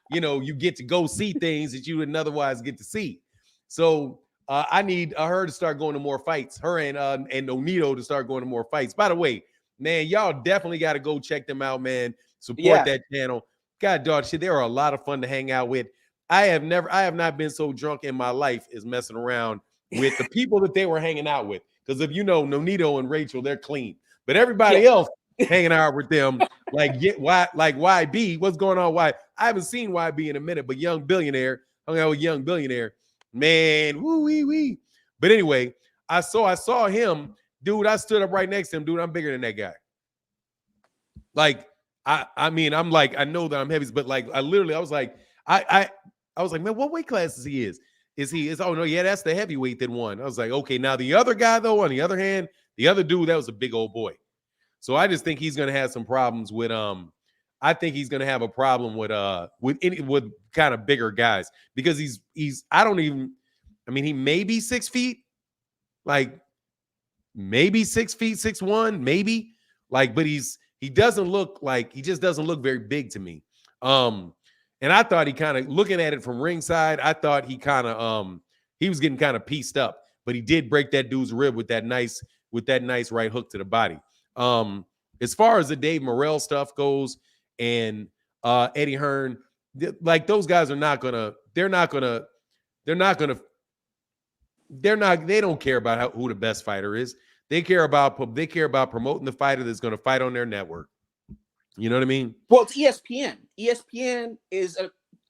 you get to go see things that you wouldn't otherwise get to see. So I need her to start going to more fights, her and Onito to start going to more fights. By the way, man, y'all definitely got to go check them out, man. Support that channel. God, dog, shit, they are a lot of fun to hang out with. I have not been so drunk in my life as messing around with the people that they were hanging out with. Because if Nonito and Rachel, they're clean. But everybody else hanging out with them, like YB, what's going on? Why? I haven't seen YB in a minute, but Young Billionaire, hung out with Young Billionaire, man, woo wee wee. But anyway, I saw him, dude. I stood up right next to him, dude. I'm bigger than that guy. Like, I mean, I'm like, I know that I'm heavy, but like, I was like, I was like, man, what weight class is he? Oh no, yeah, that's the heavyweight that won. I was like, okay, now the other guy though, on the other hand, the other dude, that was a big old boy. So I just think he's gonna have some problems with I think he's gonna have a problem with kind of bigger guys, because he may be 6 feet, like maybe 6 feet, 6'1", maybe, like, but he just doesn't look very big to me. And I thought he kind of, looking at it from ringside, I thought he kind of he was getting kind of pieced up, but he did break that dude's rib with that nice right hook to the body. As far as the Dave Morrell stuff goes, and Eddie Hearn, like, those guys they don't care about who the best fighter is. They care about promoting the fighter that's going to fight on their network. You know what I mean? Well, it's ESPN. ESPN is,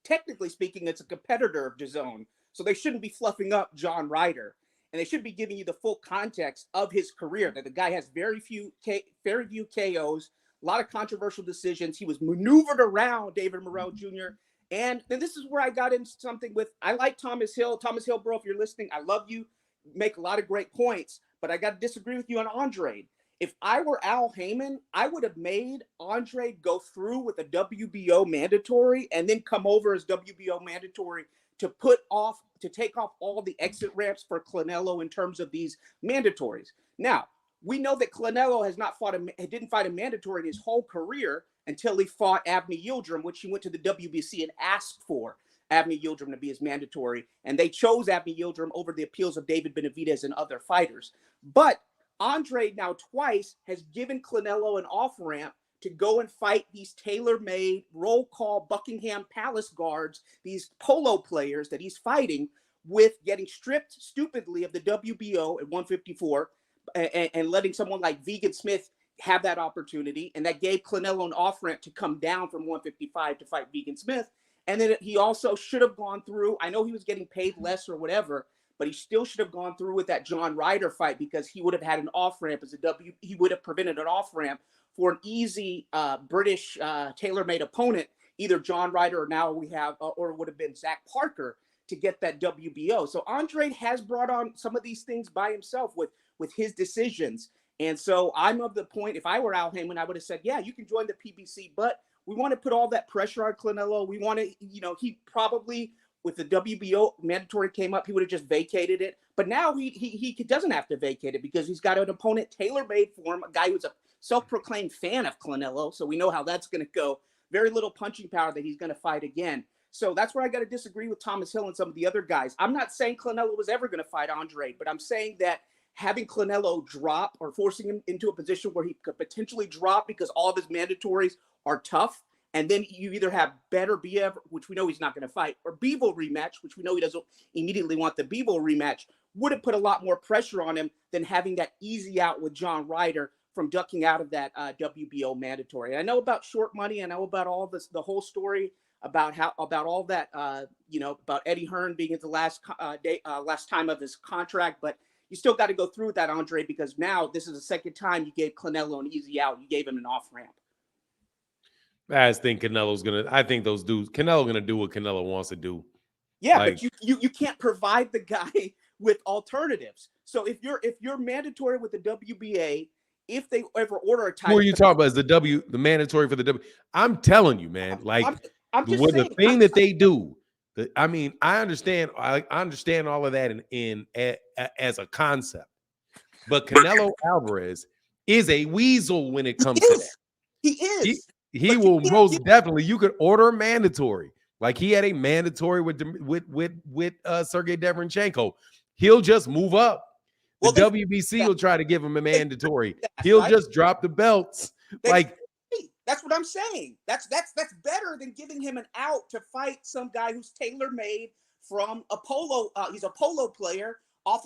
technically speaking, it's a competitor of DAZN. So they shouldn't be fluffing up John Ryder. And they should be giving you the full context of his career, that the guy has very few KOs, a lot of controversial decisions. He was maneuvered around David Morrell Jr. And then this is where I got into something with, I like Thomas Hill. Thomas Hill, bro, if you're listening, I love you. Make a lot of great points. But I got to disagree with you on Andrade. If I were Al Haymon, I would have made Andrade go through with a WBO mandatory and then come over as WBO mandatory to take off all the exit ramps for Canelo in terms of these mandatories. Now, we know that Canelo didn't fight a mandatory in his whole career until he fought Avni Yildirim, which he went to the WBC and asked for Avni Yildirim to be his mandatory. And they chose Avni Yildirim over the appeals of David Benavidez and other fighters. But Andrade now twice has given Canelo an off-ramp to go and fight these tailor-made roll call Buckingham Palace guards, these polo players that he's fighting with, getting stripped stupidly of the WBO at 154 and letting someone like Vegan Smith have that opportunity. And that gave Canelo an off-ramp to come down from 155 to fight Vegan Smith. And then he also should have gone through, I know he was getting paid less or whatever, but he still should have gone through with that John Ryder fight, because he would have had an off-ramp he would have prevented an off-ramp for an easy British tailor-made opponent, either John Ryder or it would have been Zach Parker, to get that WBO. So Andrade has brought on some of these things by himself with his decisions. And so I'm of the point, if I were Al Haymon, I would have said, yeah, you can join the PBC, but we want to put all that pressure on Canelo. We want to, he probably, with the WBO mandatory came up, he would have just vacated it. But now he doesn't have to vacate it, because he's got an opponent tailor-made for him, a guy who's a self-proclaimed fan of Canelo. So we know how that's going to go. Very little punching power that he's going to fight again. So that's where I got to disagree with Thomas Hill and some of the other guys. I'm not saying Canelo was ever going to fight Andrade, but I'm saying that having Canelo drop or forcing him into a position where he could potentially drop because all of his mandatories are tough, and then you either have better BF, which we know he's not going to fight, or Bivol rematch, which we know he doesn't immediately want the Bivol rematch, would have put a lot more pressure on him than having that easy out with John Ryder from ducking out of that WBO mandatory. I know about short money. I know about all this, the whole story about all that, about Eddie Hearn being at the last time of his contract, but you still got to go through with that, Andre, because now this is the second time you gave Canelo an easy out. You gave him an off ramp. I think those dudes, Canelo going to do what Canelo wants to do. Yeah, like, but you can't provide the guy with alternatives. So if you're mandatory with the WBA, if they ever order a title, who are you talking about? Is the mandatory for the W? I'm telling you, man. I'm just saying, the thing that they do. I mean, I understand all of that as a concept, but Canelo Alvarez is a weasel when it comes to that. He is. He will most definitely. You could order a mandatory, like he had a mandatory with Sergey Deverenchenko. He'll just move up. The WBC will try to give him a mandatory. He'll just drop the belts. That's what I'm saying. That's better than giving him an out to fight some guy who's tailor-made from a polo. He's a polo player off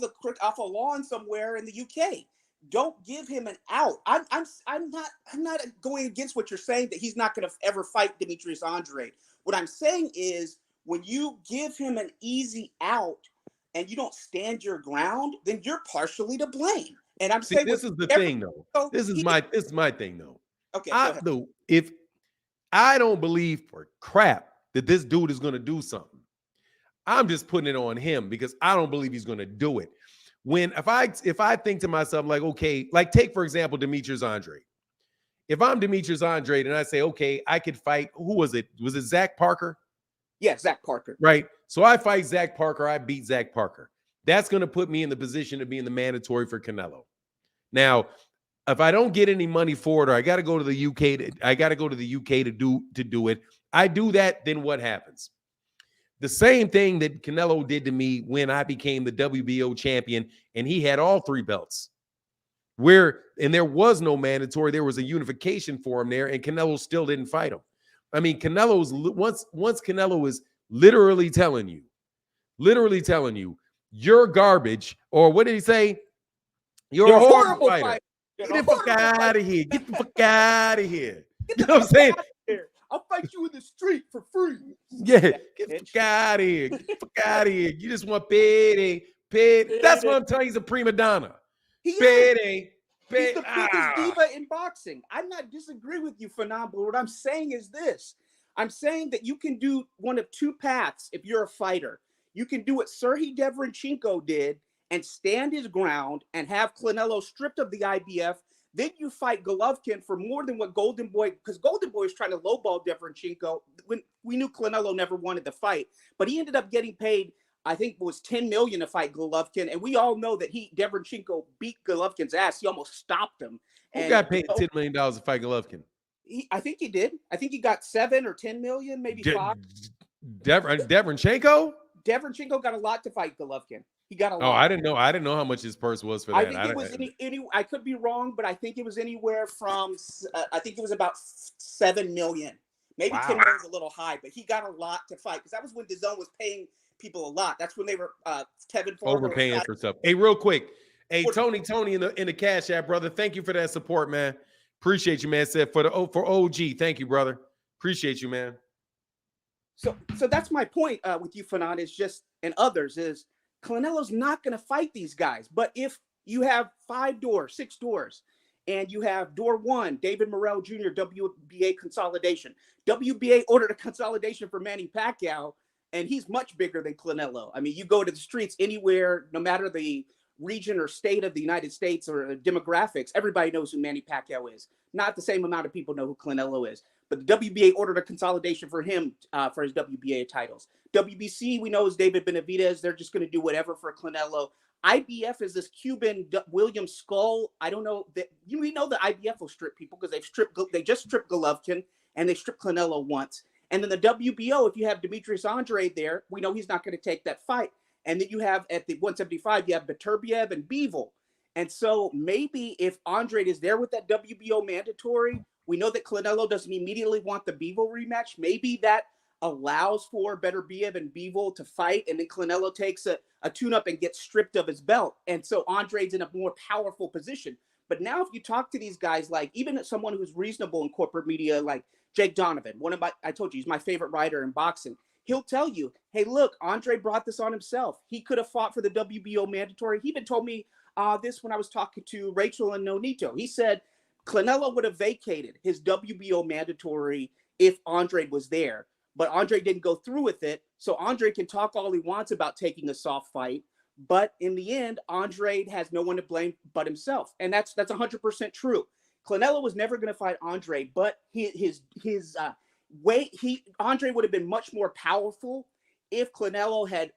a lawn somewhere in the UK. Don't give him an out. I'm not going against what you're saying that he's not going to ever fight Demetrius Andrade. What I'm saying is when you give him an easy out and you don't stand your ground, then you're partially to blame. And I'm saying this is the thing, though. This is my thing, though. Okay. If I don't believe for crap that this dude is going to do something, I'm just putting it on him because I don't believe he's going to do it. If I think to myself, like, okay, like take, for example, Demetrius Andrade. If I'm Demetrius Andrade and I say, okay, I could fight, who was it? Was it Zach Parker? Yeah, Zach Parker. Right. So I fight Zach Parker. I beat Zach Parker. That's going to put me in the position to be in the mandatory for Canelo. Now, if I don't get any money for it, or I got to go to the UK to do it, I do that, then what happens? The same thing that Canelo did to me when I became the WBO champion and he had all three belts. And there was no mandatory, there was a unification for him there, and Canelo still didn't fight him. I mean, once Canelo is literally telling you, you're garbage, or what did he say? You're a horrible fighter. Get the fuck out of here. Get the fuck out of here. You know what I'm saying? I'll fight you in the street for free. Yeah, get the fuck out of here. Get the fuck out of here. You just want pity. That's what I'm telling you. He's a prima donna. He's the biggest diva in boxing. I'm not disagreeing with you, Fanon, but what I'm saying is this. I'm saying that you can do one of two paths if you're a fighter. You can do what Sergey Deverenchenko did and stand his ground and have Canelo stripped of the IBF. Then you fight Golovkin for more than what Golden Boy, because Golden Boy was trying to lowball Deverenchenko when we knew Canelo never wanted to fight, but he ended up getting paid, I think it was $10 million to fight Golovkin. And we all know that Deverenchenko beat Golovkin's ass. He almost stopped him. Who got paid $10 million to fight Golovkin? I think he did. I think he got 7 or 10 million, maybe 5. Deverenchenko? Deverenchenko got a lot to fight Golovkin. He got a lot. Oh, I didn't know how much his purse was for that. I think it was I could be wrong, but I think it was anywhere from I think it was about 7 million. Maybe 10 million is a little high, but he got a lot to fight because that was when DAZN was paying people a lot. That's when they were Tevin Farmer overpaying for stuff. Hey, real quick. Hey, Tony in the Cash App, brother. Thank you for that support, man. Appreciate you, man. Said for OG. Thank you, brother. Appreciate you, man. So that's my point with you, Fanon, is just, and others, is Canelo's not going to fight these guys. But if you have 5 doors, 6 doors, and you have door 1, David Morrell Jr., WBA consolidation. WBA ordered a consolidation for Manny Pacquiao, and he's much bigger than Canelo. I mean, you go to the streets anywhere, no matter the region or state of the United States or demographics, everybody knows who Manny Pacquiao is. Not the same amount of people know who Canelo is. But the WBA ordered a consolidation for him for his WBA titles. WBC, we know, is David Benavidez. They're just going to do whatever for Canelo. IBF is this Cuban William Skull. I don't know that we know the IBF will strip people because they just stripped Golovkin and they stripped Canelo once. And then the WBO, if you have Demetrius Andrade there, we know he's not going to take that fight. And then you have at the 175, you have Beterbiev and Bivol. And so maybe if Andrade is there with that WBO mandatory, we know that Canelo doesn't immediately want the Bivol rematch. Maybe that allows for Beterbiev and Bivol to fight, and then Canelo takes a tune-up and gets stripped of his belt. And so Andrade's in a more powerful position. But now if you talk to these guys, like even someone who's reasonable in corporate media, like Jake Donovan, I told you, he's my favorite writer in boxing. He'll tell you, hey, look, Andre brought this on himself. He could have fought for the WBO mandatory. He even told me this when I was talking to Rachel and Nonito. He said Canelo would have vacated his WBO mandatory if Andre was there, but Andre didn't go through with it. So Andre can talk all he wants about taking a soft fight, but in the end, Andre has no one to blame but himself, and that's 100% true. Canelo was never going to fight Andre, but Andre would have been much more powerful if Canelo had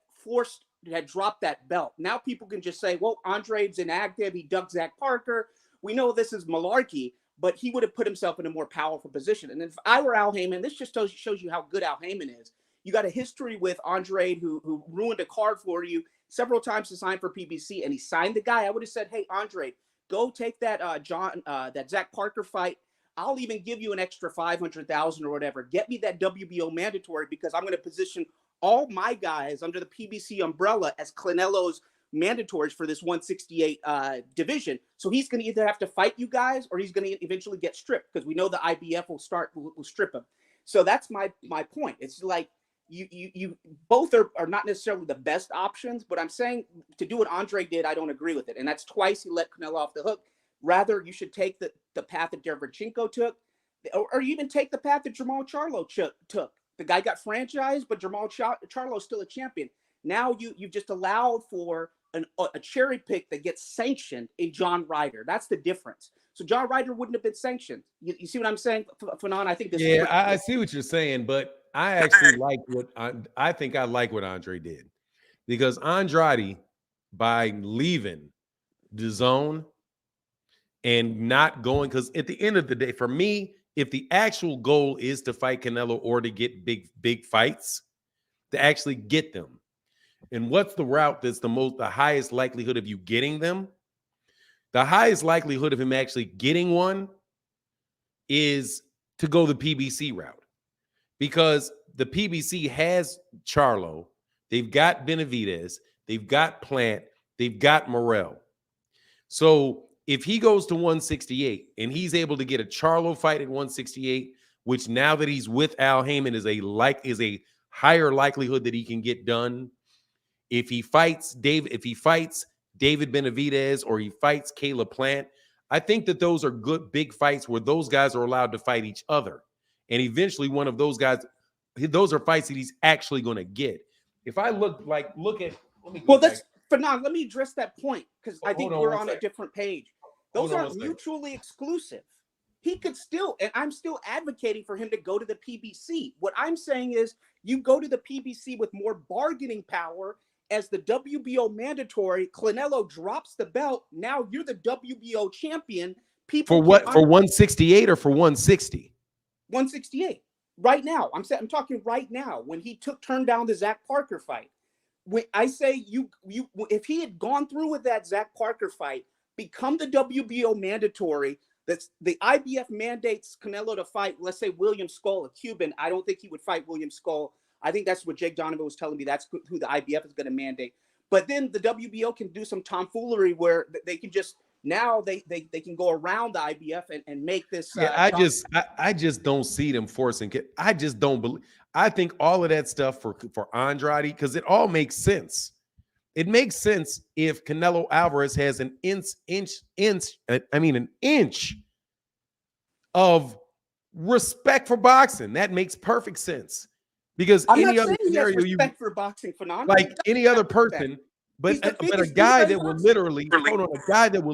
dropped that belt. Now people can just say, well, Andre's inactive. He ducked Zach Parker. We know this is malarkey, but he would have put himself in a more powerful position. And if I were Al Haymon, this just shows you how good Al Haymon is. You got a history with Andre who ruined a card for you several times to sign for PBC, and he signed the guy. I would have said, hey, Andre, go take that that Zach Parker fight. I'll even give you an extra 500,000 or whatever. Get me that WBO mandatory because I'm going to position all my guys under the PBC umbrella as Canelo's mandatories for this 168 division. So he's going to either have to fight you guys or he's going to eventually get stripped because we know the IBF will strip him. So that's my point. It's like you both are not necessarily the best options, but I'm saying to do what Andre did, I don't agree with it. And that's twice he let Canelo off the hook. Rather, you should take the path that Derevchenko took, or even take the path that Jamal Charlo took. The guy got franchised, but Jamal Charlo is still a champion. Now you've just allowed for a cherry pick that gets sanctioned in John Ryder. That's the difference. So John Ryder wouldn't have been sanctioned. You see what I'm saying, Fanon? I think this. Yeah, I see what you're saying, but I actually like what I think I like what Andre did, because Andrade, by leaving the zone and not going, because at the end of the day, for me, if the actual goal is to fight Canelo or to get big fights, to actually get them, and what's the route that's the highest likelihood of you getting them? The highest likelihood of him actually getting one is to go the PBC route, because the PBC has Charlo, they've got Benavidez, they've got Plant, they've got Morrell. So if he goes to 168 and he's able to get a Charlo fight at 168, which now that he's with Al Haymon is a higher likelihood that he can get done. If he fights David Benavidez or he fights Caleb Plant, I think that those are good big fights where those guys are allowed to fight each other. And eventually one of those guys, those are fights that he's actually going to get. If I look at, Fanon, let me address that point because I think we're on a different page. Those aren't mutually exclusive. He could still, and I'm still advocating for him to go to the PBC. What I'm saying is you go to the PBC with more bargaining power as the WBO mandatory. Canelo drops the belt. Now you're the WBO champion. People for what? For 168 or for 160? 168. Right now. I'm talking right now when he turned down the Zach Parker fight. When I say if he had gone through with that Zach Parker fight, become the WBO mandatory, that's the IBF mandates Canelo to fight, let's say William Skull, a Cuban. I don't think he would fight William Skull. I think that's what Jake Donovan was telling me. That's who the IBF is going to mandate. But then the WBO can do some tomfoolery where they can just now they can go around the IBF and make this. I just don't see them forcing. I just don't believe. I think all of that stuff for Andrade, because it all makes sense. It makes sense if Canelo Alvarez has an inch of respect for boxing. That makes perfect sense. Because any other scenario, respect for boxing, Fanon, like any other person, but a guy that will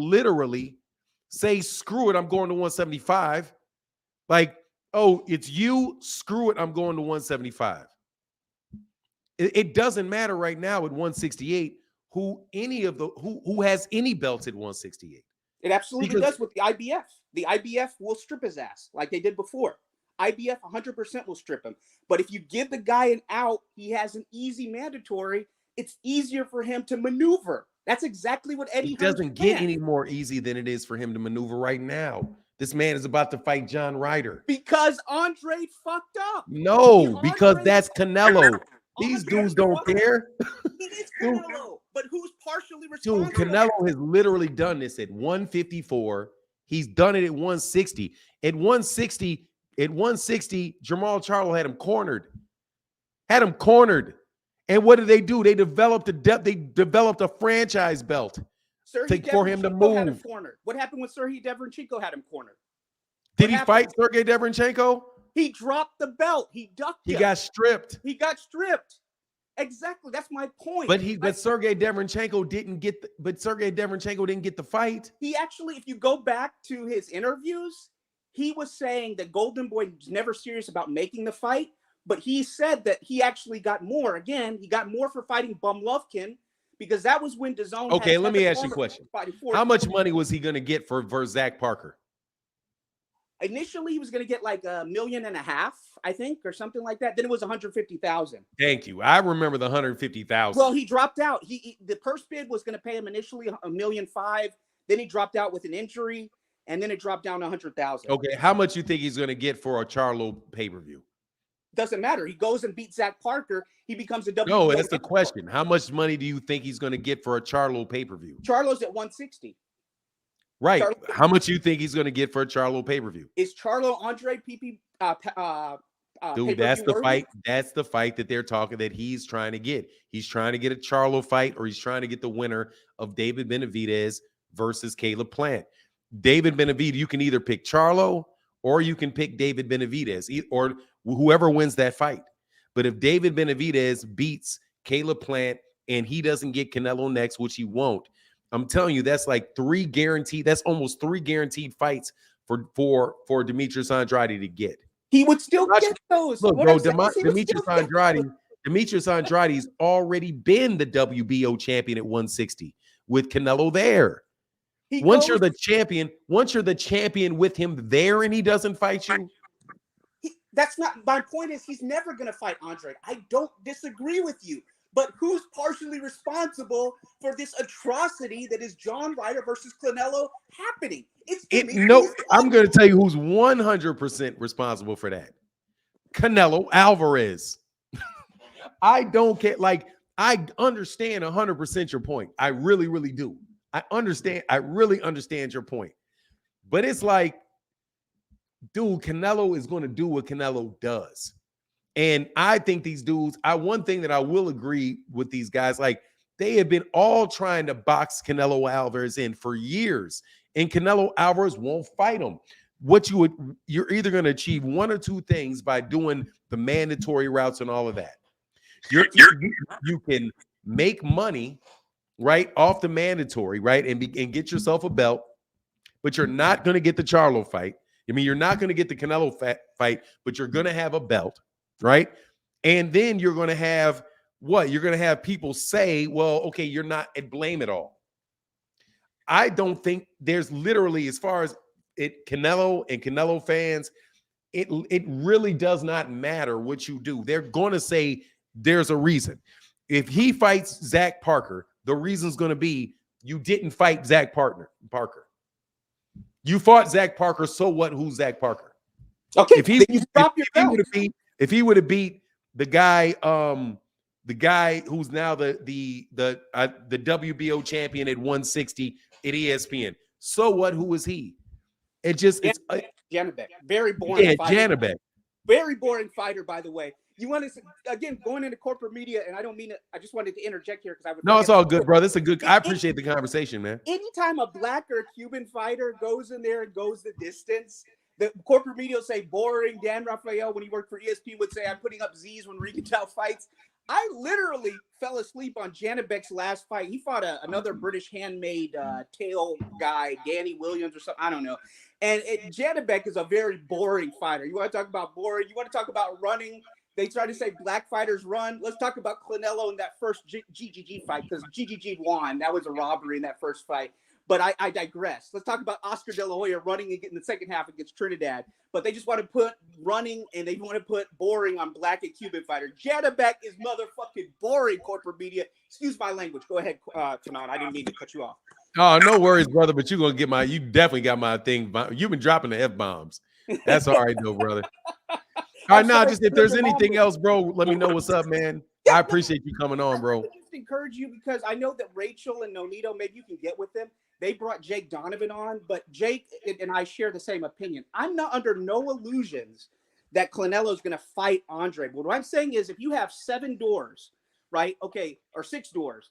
literally say, "Screw it, I'm going to 175." Like, oh, it's you. Screw it, I'm going to 175. It doesn't matter right now at 168 who has any belts at 168. It absolutely does with the IBF. The IBF will strip his ass like they did before. IBF 100% will strip him. But if you give the guy an out, he has an easy mandatory. It's easier for him to maneuver. That's exactly what Eddie It doesn't get any more easy than it is for him to maneuver right now. This man is about to fight John Ryder. Because Andrade fucked up. No, because that's Canelo. These dudes don't care. He is Canelo, but who's partially responsible? Dude, Canelo has literally done this at 154. He's done it at 160. At 160, Jamal Charlo had him cornered. And what did they do? They developed a franchise belt for him to move. Had him cornered. What happened when Sergey Deverenchenko had him cornered? Did he fight Sergey Deverenchenko? He dropped the belt. He ducked it. He got stripped. Exactly. That's my point. But Sergey Deverenchenko didn't get the fight. He actually, if you go back to his interviews, he was saying that Golden Boy was never serious about making the fight, but he said that he actually got more. Again, he got more for fighting Bum Lufkin because that was when DAZN. Okay, let me ask you a question. How much money was he going to get for Zach Parker? Initially, he was going to get like $1.5 million, I think, or something like that. Then it was $150,000. Thank you. I remember the $150,000. Well, he dropped out. The purse bid was going to pay him initially $1.5 million. Then he dropped out with an injury, and then it dropped down to $100,000. Okay, how much you think he's going to get for a Charlo pay-per-view? Doesn't matter. He goes and beats Zach Parker. He becomes a WBO. No, that's the question. How much money do you think he's going to get for a Charlo pay-per-view? Charlo's at 160. Right. How much do you think he's going to get for a Charlo pay-per-view? Is Charlo Andrade PP? Dude, that's the fight. That's the fight that they're talking that he's trying to get. He's trying to get a Charlo fight, or he's trying to get the winner of David Benavidez versus Caleb Plant. David Benavidez, you can either pick Charlo or you can pick David Benavidez, or whoever wins that fight. But if David Benavidez beats Caleb Plant and he doesn't get Canelo next, which he won't, I'm telling you, that's like that's almost three guaranteed fights for Demetrius Andrade to get. He would still get those. Look, bro, Demetrius Andrade's already been the WBO champion at 160 with Canelo there. Once you're the champion with him there and he doesn't fight you. That's not my point. Is he's never going to fight Andrade. I don't disagree with you. But who's partially responsible for this atrocity that is John Ryder versus Canelo happening? I'm going to tell you who's 100% responsible for that. Canelo Alvarez. I don't get, like, I understand 100% your point. I really, really do. I really understand your point. But it's like, dude, Canelo is going to do what Canelo does. And I think these dudes, one thing that I will agree with these guys, like, they have been all trying to box Canelo Alvarez in for years, and Canelo Alvarez won't fight him. You're either going to achieve one or two things by doing the mandatory routes and all of that. You can make money, right, off the mandatory, right, and get yourself a belt, but you're not going to get the Charlo fight. I mean, you're not going to get the Canelo fight, but you're going to have a belt. Right. And then you're going to have what? You're going to have people say, well, okay, you're not at blame at all. I don't think there's literally, as far as Canelo and Canelo fans, it really does not matter what you do. They're going to say there's a reason. If he fights Zach Parker, the reason's going to be you didn't fight Zach Parker. You fought Zach Parker, so what? Who's Zach Parker? Okay, if he would have beat the guy who's now the WBO champion at 160 at ESPN, so what? Who is he? Janibek, very boring. Yeah, fighter. Janibek, very boring fighter. By the way, you want to again going into corporate media, and I don't mean it. I just wanted to interject here because No, it's all good, bro. It's a good. I appreciate the conversation, man. Anytime a black or Cuban fighter goes in there and goes the distance, the corporate media will say boring. Dan Rafael, when he worked for ESPN, would say I'm putting up Z's when Regenthal fights. I literally fell asleep on Janibek's last fight. He fought another British handmade tail guy, Danny Williams or something. I don't know. And Janibek is a very boring fighter. You want to talk about boring? You want to talk about running? They try to say black fighters run. Let's talk about Canelo in that first GGG fight because GGG won. That was a robbery in that first fight. But I digress. Let's talk about Oscar De La Hoya running and getting the second half against Trinidad. But they just want to put running and they want to put boring on black and Cuban fighter. Janabek is motherfucking boring, corporate media. Excuse my language. Go ahead, Fanon. I didn't mean to cut you off. Oh, no worries, brother. But you're going to get my, you definitely got my thing. You've been dropping the F-bombs. That's all right, though, brother. All right, now, just if there's anything else, bro, let me know what's up, man. Yeah, I appreciate you coming on, bro. I just encourage you because I know that Rachel and Nonito, maybe you can get with them. They brought Jake Donovan on, but Jake and I share the same opinion. I'm not under no illusions that Canelo is going to fight Andre. But what I'm saying is if you have 7 doors, right? Okay, or 6 doors.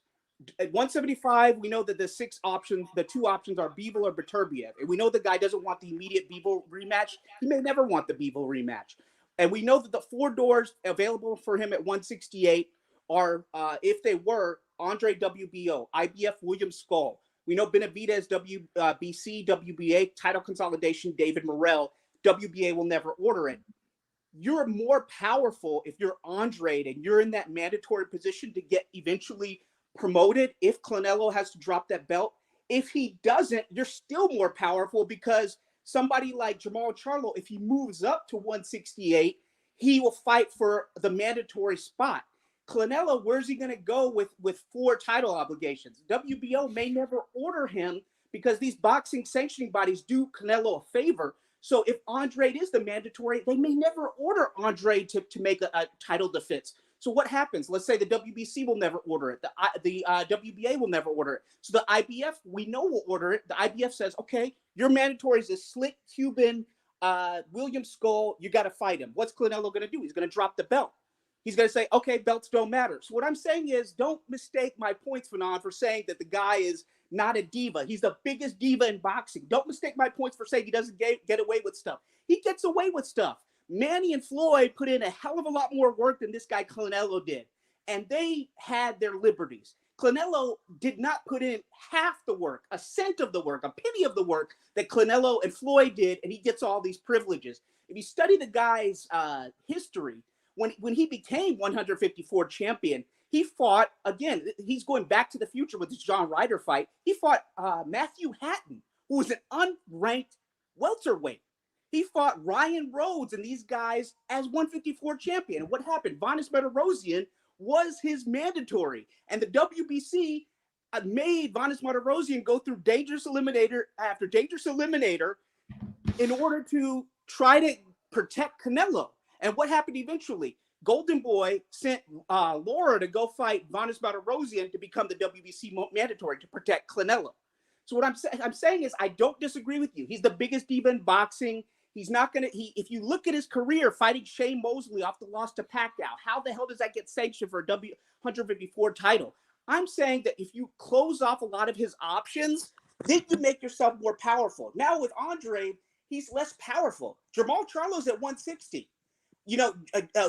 At 175, we know that the 6 options, the 2 options are Bivol or Beterbiev. And we know the guy doesn't want the immediate Bivol rematch. He may never want the Bivol rematch. And we know that the 4 doors available for him at 168 are, if they were, Andre WBO, IBF William Skull. We know Benavidez, WBC, WBA, title consolidation, David Morrell. WBA will never order it. You're more powerful if you're Andrade and you're in that mandatory position to get eventually promoted if Canelo has to drop that belt. If he doesn't, you're still more powerful because somebody like Jamal Charlo, if he moves up to 168, he will fight for the mandatory spot. Canelo, where's he going to go with 4 title obligations? WBO may never order him because these boxing sanctioning bodies do Canelo a favor. So if Andrade is the mandatory, they may never order Andrade to make a title defense. So what happens? Let's say the WBC will never order it. The WBA will never order it. So the IBF, we know will order it. The IBF says, okay, your mandatory is a slick Cuban William Skull. You got to fight him. What's Canelo going to do? He's going to drop the belt. He's going to say, okay, belts don't matter. So what I'm saying is don't mistake my points, Fanon, for saying that the guy is not a diva. He's the biggest diva in boxing. Don't mistake my points for saying he doesn't get away with stuff. He gets away with stuff. Manny and Floyd put in a hell of a lot more work than this guy Canelo did. And they had their liberties. Canelo did not put in half the work, a cent of the work, a penny of the work that Canelo and Floyd did, and he gets all these privileges. If you study the guy's history, when he became 154 champion, he fought, again, he's going back to the future with this John Ryder fight. He fought Matthew Hatton, who was an unranked welterweight. He fought Ryan Rhodes and these guys as 154 champion. And what happened? Vanes Martirosyan was his mandatory. And the WBC made Vanes Martirosyan go through dangerous eliminator after dangerous eliminator in order to try to protect Canelo. And what happened eventually? Golden Boy sent Laura to go fight Vanes Martirosyan to become the WBC mandatory to protect Canelo. So what I'm saying is I don't disagree with you. He's the biggest diva in boxing. He's not going to, if you look at his career fighting Shane Mosley off the loss to Pacquiao, how the hell does that get sanctioned for a 154 title? I'm saying that if you close off a lot of his options, then you make yourself more powerful. Now with Andre, he's less powerful. Jamal Charlo's at 160. You know,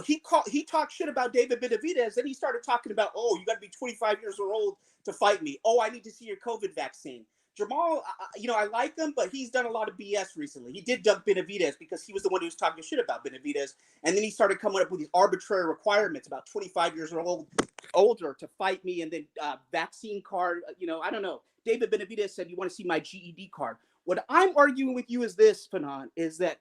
he talked shit about David Benavidez, then he started talking about, oh, you got to be 25 years old to fight me. Oh, I need to see your COVID vaccine. Jamal, I like him, but he's done a lot of BS recently. He did dunk Benavidez because he was the one who was talking shit about Benavidez, and then he started coming up with these arbitrary requirements about 25 years older to fight me, and then vaccine card. I don't know. David Benavidez said, "You want to see my GED card?" What I'm arguing with you is this, Fanon, is that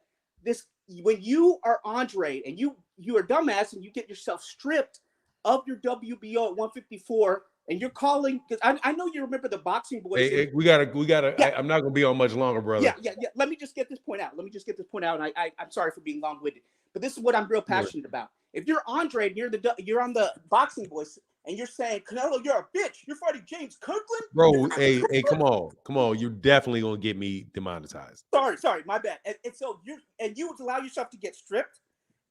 when you are Andre and you are dumbass and you get yourself stripped of your WBO at 154. And you're calling because I know you remember the boxing boys. Hey, we gotta. Yeah. I'm not gonna be on much longer, brother. Yeah. Let me just get this point out. And I'm sorry for being long-winded, but this is what I'm real passionate about. If you're Andre and you're on the boxing boys and you're saying, Canelo, you're a bitch. You're fighting James Kirkland, bro. Hey, come on. You're definitely gonna get me demonetized. Sorry, my bad. And so you allow yourself to get stripped,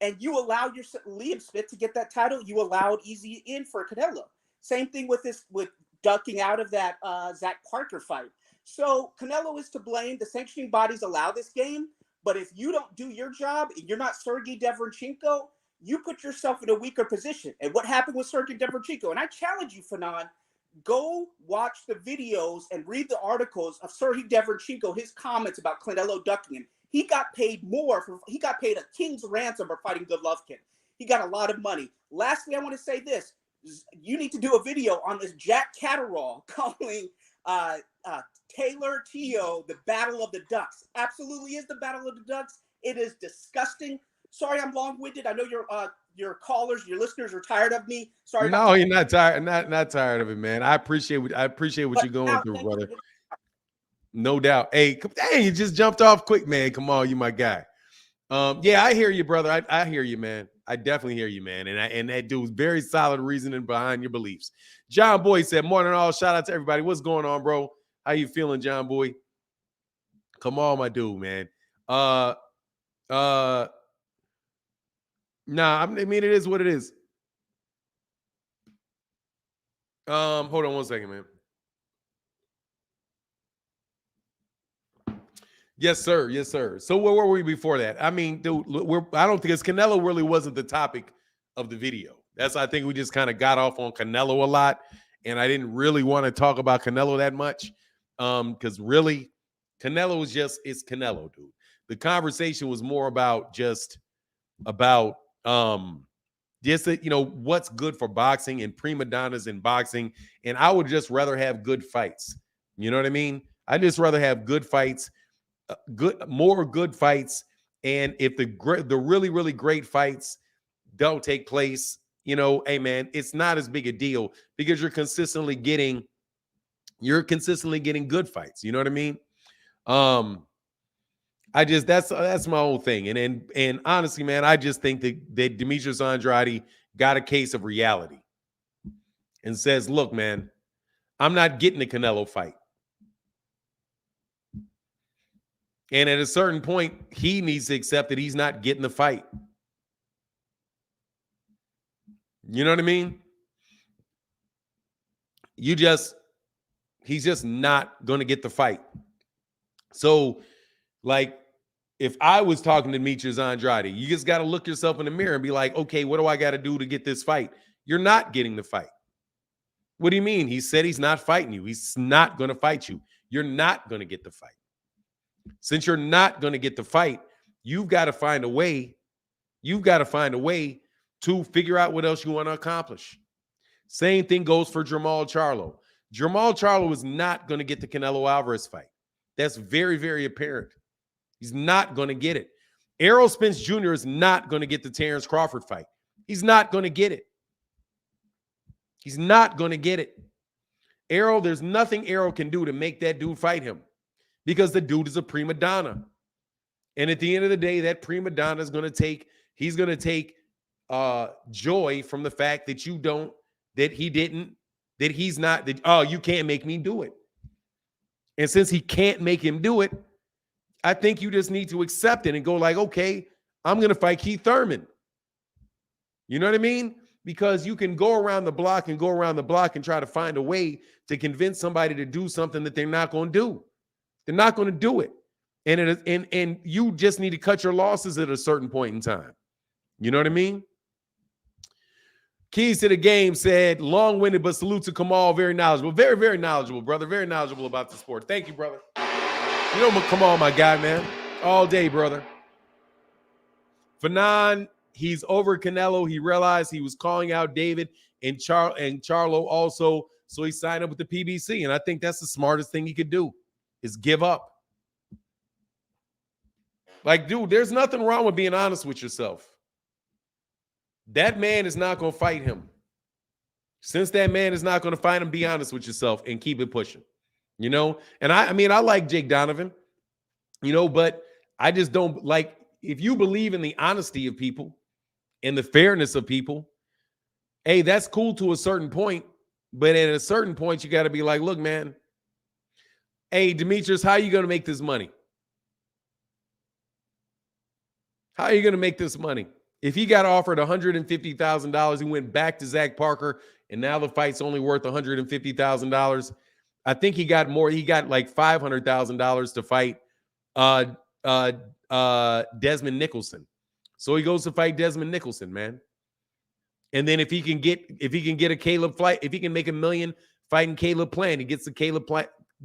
and you allow Liam Smith to get that title. You allowed easy in for Canelo. Same thing with ducking out of that Zach Parker fight. So Canelo is to blame. The sanctioning bodies allow this game, but if you don't do your job and you're not Sergey Deverenchenko, you put yourself in a weaker position. And what happened with Sergey Deverenchenko? And I challenge you, Fanon, go watch the videos and read the articles of Sergey Deverenchenko, his comments about Canelo ducking him. He got paid he got paid a king's ransom for fighting Golovkin. He got a lot of money. Lastly, I want to say this. You need to do a video on this Jack Catterall calling Taylor Teo, the Battle of the Ducks. Absolutely is the Battle of the Ducks. It is disgusting. Sorry, I'm long-winded. I know your callers, your listeners are tired of me. Sorry. No, you're not tired. Not tired of it, man. I appreciate what you're going through, brother. No doubt. Hey, dang, you just jumped off quick, man. Come on, you my guy. Yeah, I hear you, brother. I hear you, man. I definitely hear you, man. And that dude's very solid reasoning behind your beliefs. John Boy said, morning all. Shout out to everybody. What's going on, bro? How you feeling, John Boy? Come on, my dude, man. Nah, I mean, it is what it is. Hold on one second, man. Yes, sir. Yes, sir. So where were we before that? I mean, dude, I don't think Canelo really wasn't the topic of the video. I think we just kind of got off on Canelo a lot, and I didn't really want to talk about Canelo that much, because really, Canelo it's Canelo, dude. The conversation was more about just what's good for boxing and prima donnas in boxing, and I would just rather have good fights. You know what I mean? I'd just rather have good fights. More good fights, and if the really, really great fights don't take place, hey man, it's not as big a deal because you're consistently getting good fights. You know what I mean? That's my whole thing. And honestly, man, I just think that Demetrius Andrade got a case of reality and says, look, man, I'm not getting the Canelo fight. And at a certain point, he needs to accept that he's not getting the fight. You know what I mean? He's just not going to get the fight. So, like, if I was talking to Demetrius Andrade, you just got to look yourself in the mirror and be like, okay, what do I got to do to get this fight? You're not getting the fight. What do you mean? He said he's not fighting you. He's not going to fight you. You're not going to get the fight. Since you're not going to get the fight, you've got to find a way. You've got to find a way to figure out what else you want to accomplish. Same thing goes for Jermall Charlo. Jermall Charlo is not going to get the Canelo Alvarez fight. That's very, very apparent. He's not going to get it. Errol Spence Jr. is not going to get the Terrence Crawford fight. He's not going to get it. He's not going to get it. Errol, there's nothing Errol can do to make that dude fight him, because the dude is a prima donna. And at the end of the day, that prima donna is going to take joy from the fact that you can't make me do it. And since he can't make him do it, I think you just need to accept it and go like, okay, I'm going to fight Keith Thurman. You know what I mean? Because you can go around the block and try to find a way to convince somebody to do something that they're not going to do. They're not going to do it. And you just need to cut your losses at a certain point in time. You know what I mean? Keys to the Game said, long-winded, but salute to Kamal. Very knowledgeable. Very, very knowledgeable, brother. Very knowledgeable about the sport. Thank you, brother. You know Kamal, my guy, man. All day, brother. Fanon, he's over Canelo. He realized he was calling out David and Charlo also, so he signed up with the PBC. And I think that's the smartest thing he could do, is give up. Like, dude, there's nothing wrong with being honest with yourself. That man is not going to fight him. Since that man is not going to fight him, be honest with yourself and keep it pushing. You know? And I mean, I like Jake Donovan, but I just don't like, if you believe in the honesty of people and the fairness of people, hey, that's cool to a certain point. But at a certain point, you got to be like, look, man, hey, Demetrius, how are you going to make this money? How are you going to make this money? If he got offered $150,000, he went back to Zach Parker, and now the fight's only worth $150,000. I think he got more. He got like $500,000 to fight Desmond Nicholson. So he goes to fight Desmond Nicholson, man. And then if he can get a Caleb fight, if he can make $1 million fighting Caleb Plant, he gets the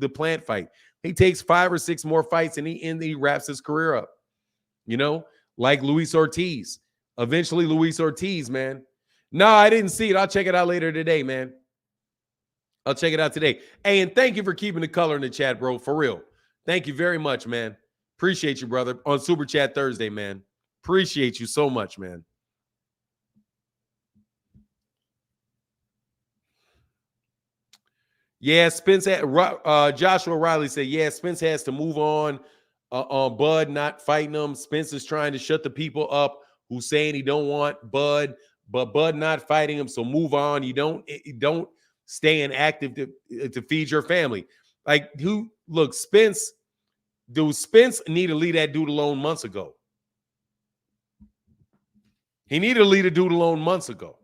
Plant fight. He takes 5 or 6 more fights, and he wraps his career up. Like Luis Ortiz. Eventually, Luis Ortiz, man. No, I didn't see it. I'll check it out later today, man. I'll check it out today. Hey, and thank you for keeping the color in the chat, bro. For real. Thank you very much, man. Appreciate you, brother. On Super Chat Thursday, man. Appreciate you so much, man. Yeah, Spence Joshua Riley said, yeah, Spence has to move on Bud not fighting him. Spence is trying to shut the people up who saying he don't want Bud, but Bud not fighting him. So move on. You don't stay inactive to feed your family. Like, Spence need to leave that dude alone months ago. He needed to leave the dude alone months ago.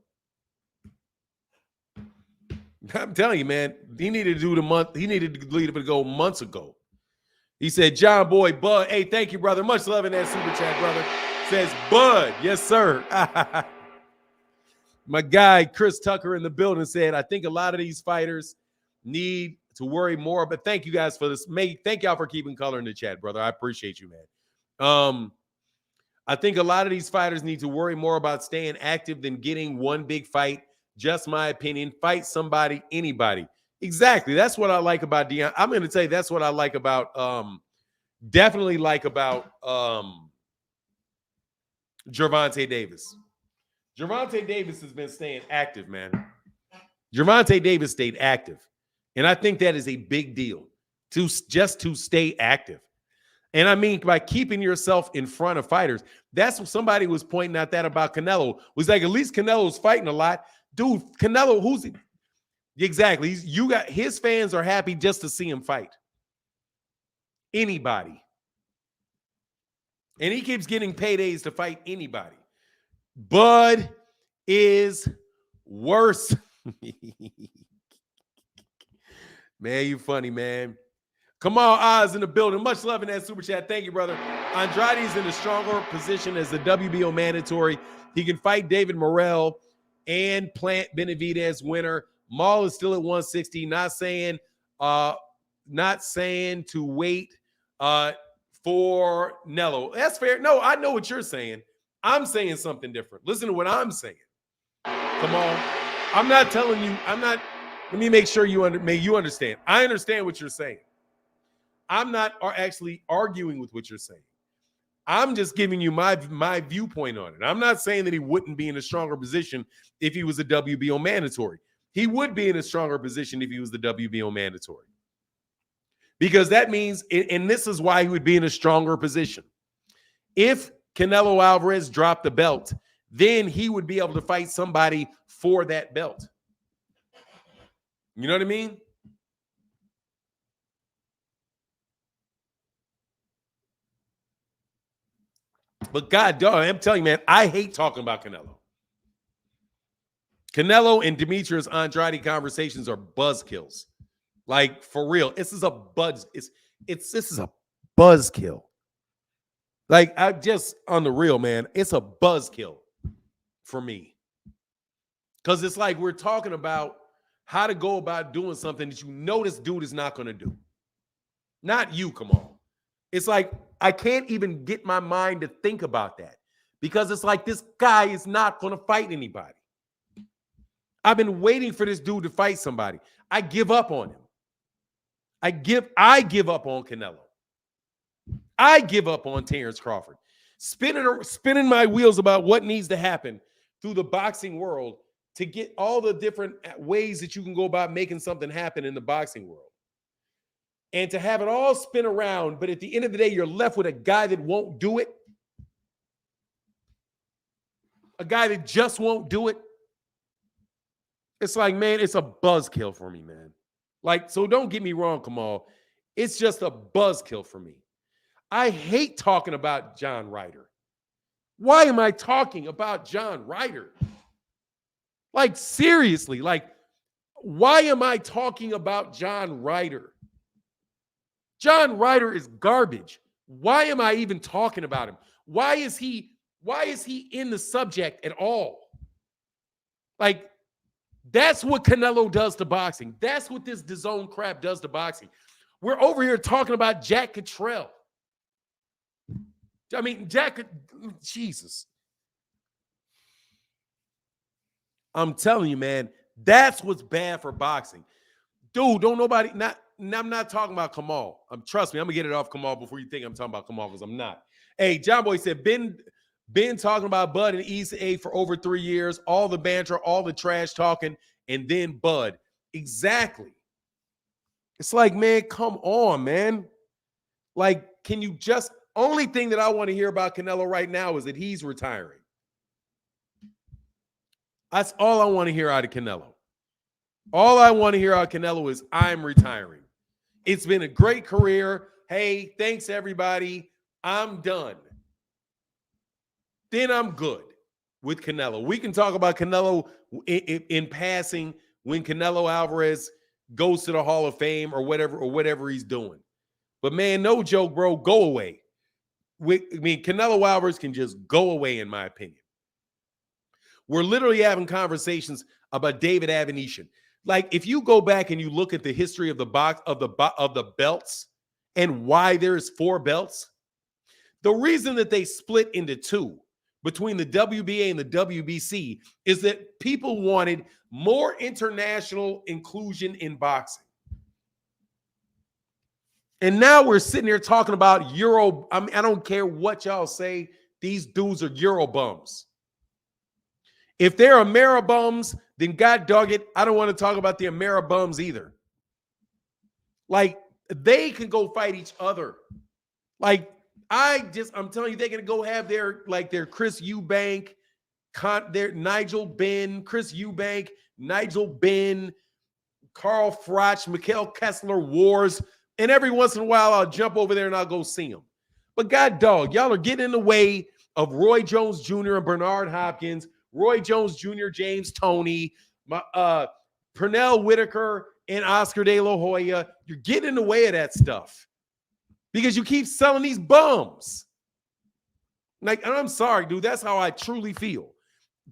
I'm telling you, man, he needed to leave it go months ago. He said, John Boy, Bud. Hey, thank you, brother. Much love in that super chat, brother. Says, Bud. Yes, sir. My guy, Chris Tucker in the building said, I think a lot of these fighters need to worry more. But thank you guys for this. Thank y'all for keeping color in the chat, brother. I appreciate you, man. I think a lot of these fighters need to worry more about staying active than getting one big fight. Just my opinion. Fight somebody, anybody. Exactly. That's what I like about Deion. I'm going to tell you that's what I like about definitely like about Gervonta Davis. Gervonta Davis has been staying active, man. Gervonta Davis stayed active. And I think that is a big deal to stay active. And I mean, by keeping yourself in front of fighters, that's what somebody was pointing out that about Canelo. Was like, at least Canelo's fighting a lot. Dude, Canelo, who's he? Exactly. His fans are happy just to see him fight. Anybody. And he keeps getting paydays to fight anybody. Bud is worse. Man, you funny, man. Come on, Oz in the building. Much love in that super chat. Thank you, brother. Andrade is in a stronger position as the WBO mandatory. He can fight David Morrell and Plant Benavidez winner. Maul is still at 160. Not saying to wait for Nello. That's fair. No, I know what you're saying. I'm saying something different. Listen to what I'm saying. Come on. I'm not telling you. Let me make sure you understand. I understand what you're saying. I'm not actually arguing with what you're saying. I'm just giving you my viewpoint on it. I'm not saying that he wouldn't be in a stronger position if he was a WBO mandatory. He would be in a stronger position if he was the WBO mandatory. Because that means, and this is why he would be in a stronger position. If Canelo Alvarez dropped the belt, then he would be able to fight somebody for that belt. You know what I mean? But God, dog, I'm telling you, man, I hate talking about Canelo. Canelo and Demetrius Andrade conversations are buzzkills. Like, for real. This is a buzzkill. Like, I'm just on the real, man. It's a buzzkill for me. Because it's like we're talking about how to go about doing something that you know this dude is not going to do. Not you, come on. It's like I can't even get my mind to think about that because it's like this guy is not going to fight anybody. I've been waiting for this dude to fight somebody. I give up on him. I give up on Canelo. I give up on Terrence Crawford. Spinning my wheels about what needs to happen through the boxing world to get all the different ways that you can go about making something happen in the boxing world. And to have it all spin around, but at the end of the day, you're left with a guy that won't do it. A guy that just won't do it. It's like, man, it's a buzzkill for me, man. Like, so don't get me wrong, Kamal. It's just a buzzkill for me. I hate talking about John Ryder. Why am I talking about John Ryder? Like, seriously, like, why am I talking about John Ryder? John Ryder is garbage. Why am I even talking about him? Why is he in the subject at all? Like, that's what Canelo does to boxing. That's what this DAZN crap does to boxing. We're over here talking about Jack Cottrell. I mean, Jesus. I'm telling you, man, that's what's bad for boxing. Dude, don't nobody, I'm not talking about Kamal. Trust me, I'm gonna get it off Kamal before you think I'm talking about Kamal, because I'm not. Hey, John Boy said, been talking about Bud and East A for over 3 years, all the banter, all the trash talking, and then Bud. Exactly. It's like, man, come on, man. Like, can you just, only thing that I want to hear about Canelo right now is that he's retiring. That's all I want to hear out of Canelo. All I want to hear out of Canelo is I'm retiring. It's been a great career. Hey, thanks everybody. I'm done. Then I'm good with Canelo. We can talk about Canelo in passing when Canelo Alvarez goes to the Hall of Fame or whatever he's doing. But man, no joke, bro, go away. Canelo Alvarez can just go away, in my opinion. We're literally having conversations about David Avenishan. Like, if you go back and you look at the history of the belts and why there's 4 belts, the reason that they split into 2 between the WBA and the WBC is that people wanted more international inclusion in boxing. And now we're sitting here talking about Euro. I mean, I don't care what y'all say. These dudes are Euro bums. If they're Ameribums, then God dog it, I don't want to talk about the Ameribums either. Like, they can go fight each other. Like, I'm telling you, they're going to go have their Chris Eubank, their Nigel Benn, Chris Eubank, Nigel Benn, Carl Froch, Mikhail Kessler wars. And every once in a while, I'll jump over there and I'll go see them. But God dog, y'all are getting in the way of Roy Jones Jr. and Bernard Hopkins, Roy Jones Jr., James Toney, Pernell Whitaker, and Oscar De La Hoya. You're getting in the way of that stuff because you keep selling these bums. Like, and I'm sorry, dude. That's how I truly feel.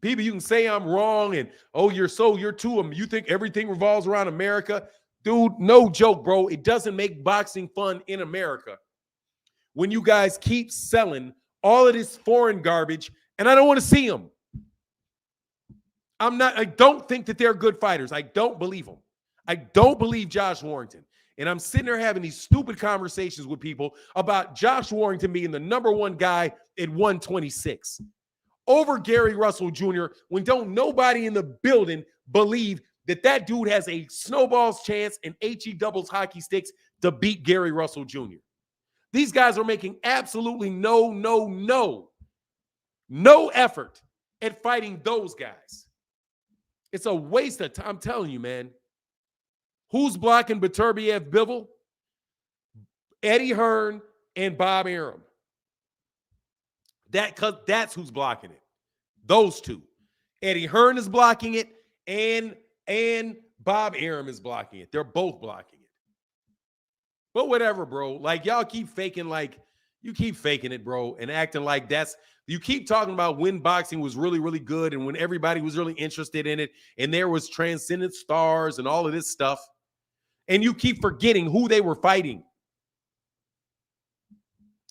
People, you can say I'm wrong and, oh, you're too, you think everything revolves around America. Dude, no joke, bro. It doesn't make boxing fun in America when you guys keep selling all of this foreign garbage, and I don't want to see them. I don't think that they're good fighters. I don't believe them. I don't believe Josh Warrington. And I'm sitting there having these stupid conversations with people about Josh Warrington being the #1 guy at 126 over Gary Russell Jr. when don't nobody in the building believe that dude has a snowball's chance and HE doubles hockey sticks to beat Gary Russell Jr. These guys are making absolutely no effort at fighting those guys. It's a waste of time. I'm telling you, man. Who's blocking Beterbiev Bivol? Eddie Hearn and Bob Arum. That's who's blocking it. Those two. Eddie Hearn is blocking it, and Bob Arum is blocking it. They're both blocking it. But whatever, bro. Like, y'all keep faking, like, you keep faking it, bro, and acting like you keep talking about when boxing was really, really good and when everybody was really interested in it and there was transcendent stars and all of this stuff. And you keep forgetting who they were fighting,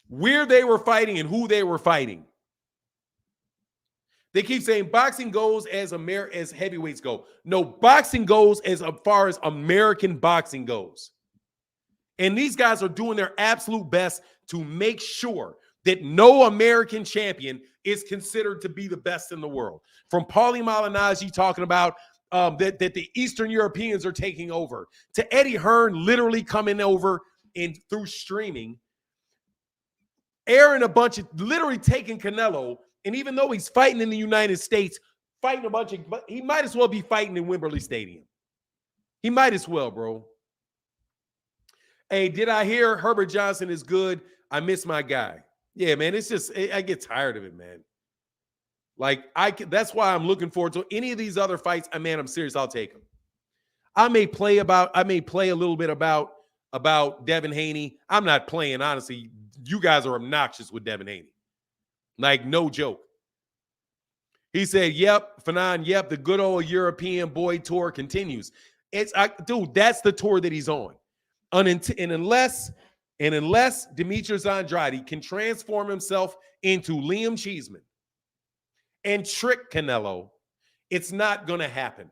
where they were fighting, and who they were fighting. They keep saying boxing goes as heavyweights go. No, boxing goes as far as American boxing goes. And these guys are doing their absolute best to make sure that no American champion is considered to be the best in the world. From Paulie Malignaggi talking about that the Eastern Europeans are taking over, to Eddie Hearn literally coming over and through streaming, airing a bunch of, literally taking Canelo, and even though he's fighting in the United States, fighting a bunch of, he might as well be fighting in Wembley Stadium. He might as well, bro. Hey, did I hear Herbert Johnson is good? I miss my guy. Yeah, man, it's just, I get tired of it, man. Like, that's why I'm looking forward to any of these other fights. Man, I'm serious. I'll take them. I may play a little bit about Devin Haney. I'm not playing, honestly. You guys are obnoxious with Devin Haney. Like, no joke. He said, yep, Fanon, yep, the good old European boy tour continues. Dude, that's the tour that he's on. And unless Demetrius Andrade can transform himself into Liam Cheeseman and trick Canelo, it's not going to happen.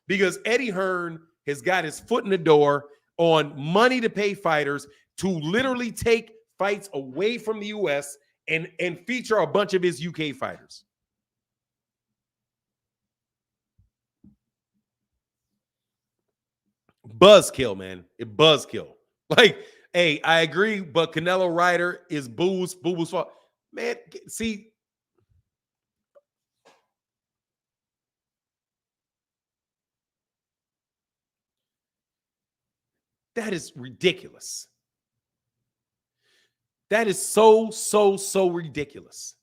Because Eddie Hearn has got his foot in the door on money to pay fighters to literally take fights away from the U.S. and feature a bunch of his UK fighters. Buzzkill, man. It buzzkill. Like, hey, I agree, but Canelo Ryder is Boo's fault. Man, see, that is ridiculous. That is so ridiculous.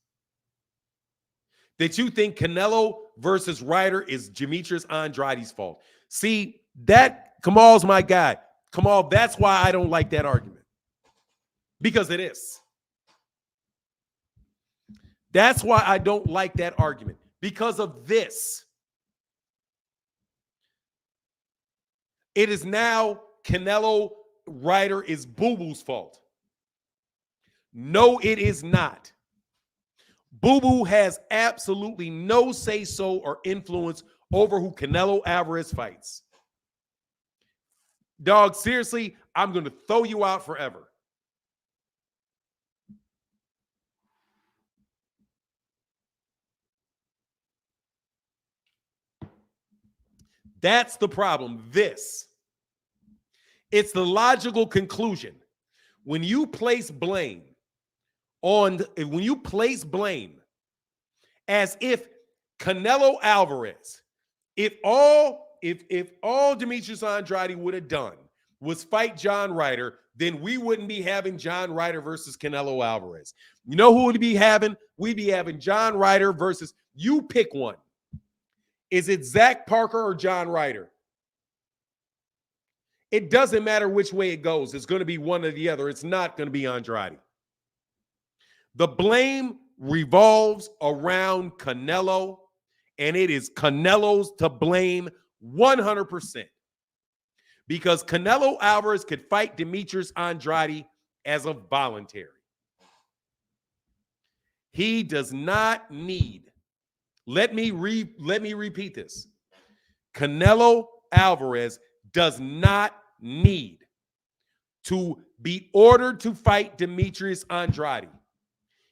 That you think Canelo versus Ryder is Demetrius Andrade's fault. See, that Kamal's my guy. Kamal, that's why I don't like that argument. Because it is. That's why I don't like that argument. Because of this. It is now Canelo Ryder is Boo-Boo's fault. No, it is not. Boo-Boo has absolutely no say-so or influence over who Canelo Alvarez fights. Dog, seriously, I'm going to throw you out forever. That's the problem. It's the logical conclusion. When you place blame as if Canelo Alvarez, if all Demetrius Andrade would have done was fight John Ryder, then we wouldn't be having John Ryder versus Canelo Alvarez. You know who would be having? We'd be having John Ryder versus, you pick one. Is it Zach Parker or John Ryder? It doesn't matter which way it goes. It's going to be one or the other. It's not going to be Andrade. The blame revolves around Canelo, and it is Canelo's to blame 100%. Because Canelo Alvarez could fight Demetrius Andrade as a voluntary. He does not need, let me repeat this. Canelo Alvarez does not need to be ordered to fight Demetrius Andrade.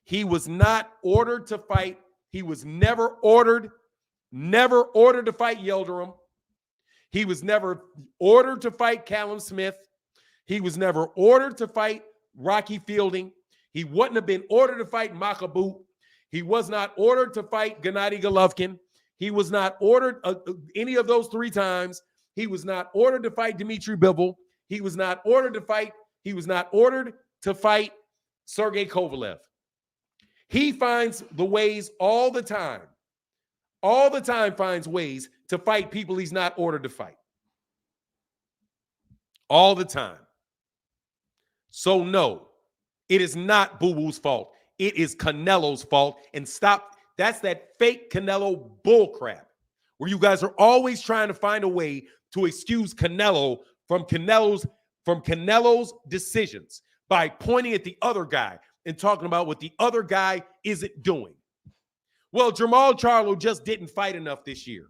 He was not ordered to fight. He was never ordered to fight Yildirim. He was never ordered to fight Callum Smith. He was never ordered to fight Rocky Fielding. He wouldn't have been ordered to fight Makabu. He was not ordered to fight Gennady Golovkin. He was not ordered any of those three times. He was not ordered to fight Dmitry Bivol. He was not ordered to fight Sergey Kovalev. He finds the ways all the time finds ways to fight people he's not ordered to fight. All the time. So no, it is not Boo-Boo's fault. It is Canelo's fault. And stop. That's that fake Canelo bullcrap where you guys are always trying to find a way to excuse Canelo from Canelo's decisions by pointing at the other guy and talking about what the other guy isn't doing. Well, Jamal Charlo just didn't fight enough this year.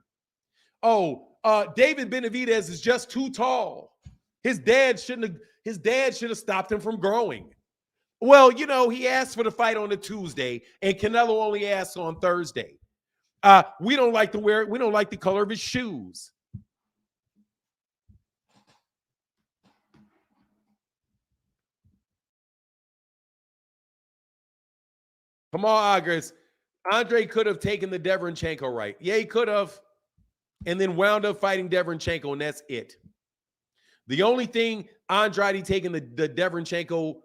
Oh, David Benavidez is just too tall. His dad should have stopped him from growing. Well, you know, he asked for the fight on a Tuesday, and Canelo only asked on Thursday. We don't like the color of his shoes. Come on, Agres. Andre could have taken the Deverenchenko right. Yeah, he could have. And then wound up fighting Deverenchenko, and that's it. The only thing Andrade taking the Deverenchenko,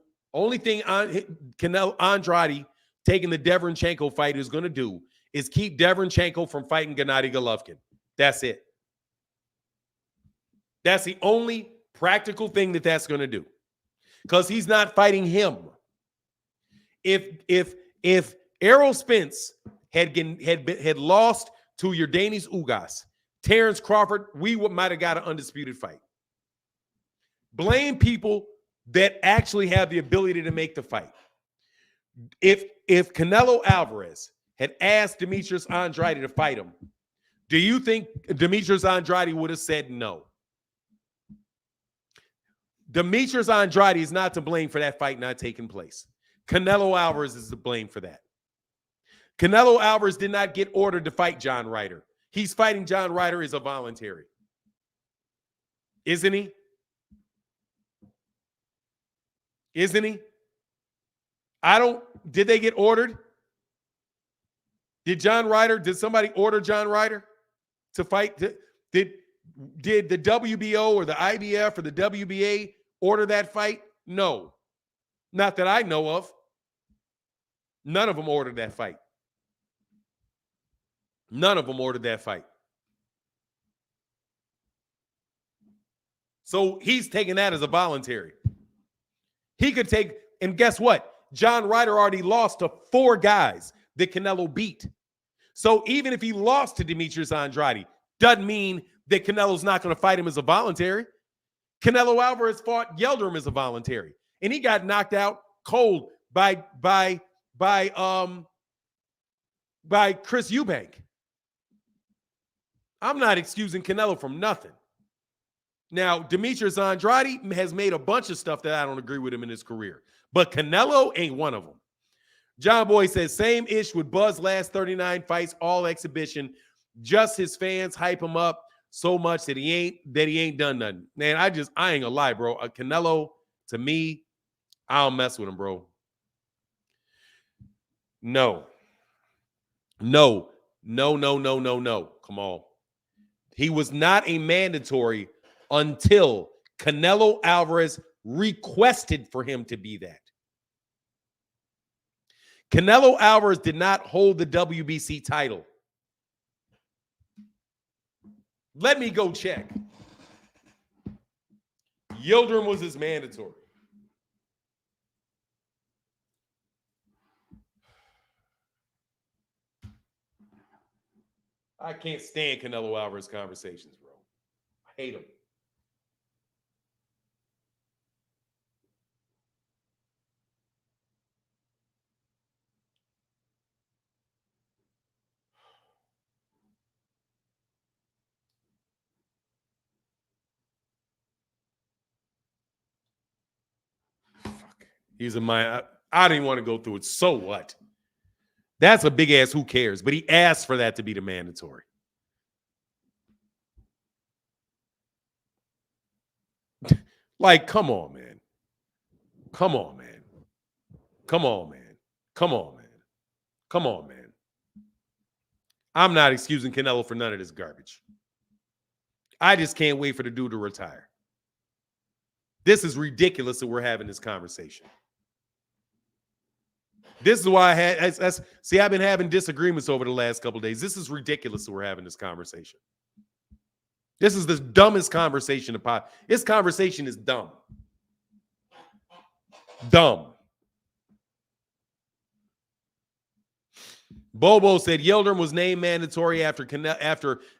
Andrade taking the Deverenchenko fight is going to do is keep Deverenchenko from fighting Gennady Golovkin. That's it. That's the only practical thing that's going to do. Because he's not fighting him. If Errol Spence had lost to Yordanis Ugas, Terrence Crawford, we might have got an undisputed fight. Blame people that actually have the ability to make the fight. If Canelo Alvarez had asked Demetrius Andrade to fight him, do you think Demetrius Andrade would have said no? Demetrius Andrade is not to blame for that fight not taking place. Canelo Alvarez is to blame for that. Canelo Alvarez did not get ordered to fight John Ryder. He's fighting John Ryder as a voluntary. Isn't he? Isn't he? Did they get ordered? Did somebody order John Ryder to fight? Did the WBO or the IBF or the WBA order that fight? No. Not that I know of. None of them ordered that fight. None of them ordered that fight. So he's taking that as a voluntary. He could take, and guess what? John Ryder already lost to 4 guys that Canelo beat. So even if he lost to Demetrius Andrade, doesn't mean that Canelo's not going to fight him as a voluntary. Canelo Alvarez fought Yildirim as a voluntary, and he got knocked out cold by Chris Eubank. I'm not excusing Canelo from nothing. Now, Demetrius Andrade has made a bunch of stuff that I don't agree with him in his career, but Canelo ain't one of them. John Boy says, same ish with Buzz last 39 fights, all exhibition. Just his fans hype him up so much that he ain't done nothing. Man, I ain't gonna lie, bro. Canelo, to me, I don't mess with him, bro. No. Come on. He was not a mandatory until Canelo Alvarez requested for him to be that. Canelo Alvarez did not hold the WBC title. Let me go check. Yildirim was his mandatory. I can't stand Canelo Alvarez conversations, bro. I hate them. He's in my, I didn't want to go through it. So what? That's a big ass who cares, but he asked for that to be the mandatory. Like, come on, man. Come on, man. Come on, man. Come on, man. Come on, man. I'm not excusing Canelo for none of this garbage. I just can't wait for the dude to retire. This is ridiculous that we're having this conversation. This is why I've been having disagreements over the last couple of days. This is ridiculous that we're having this conversation. This is the dumbest conversation. This conversation is dumb. Dumb. Bobo said Yildirim was named mandatory after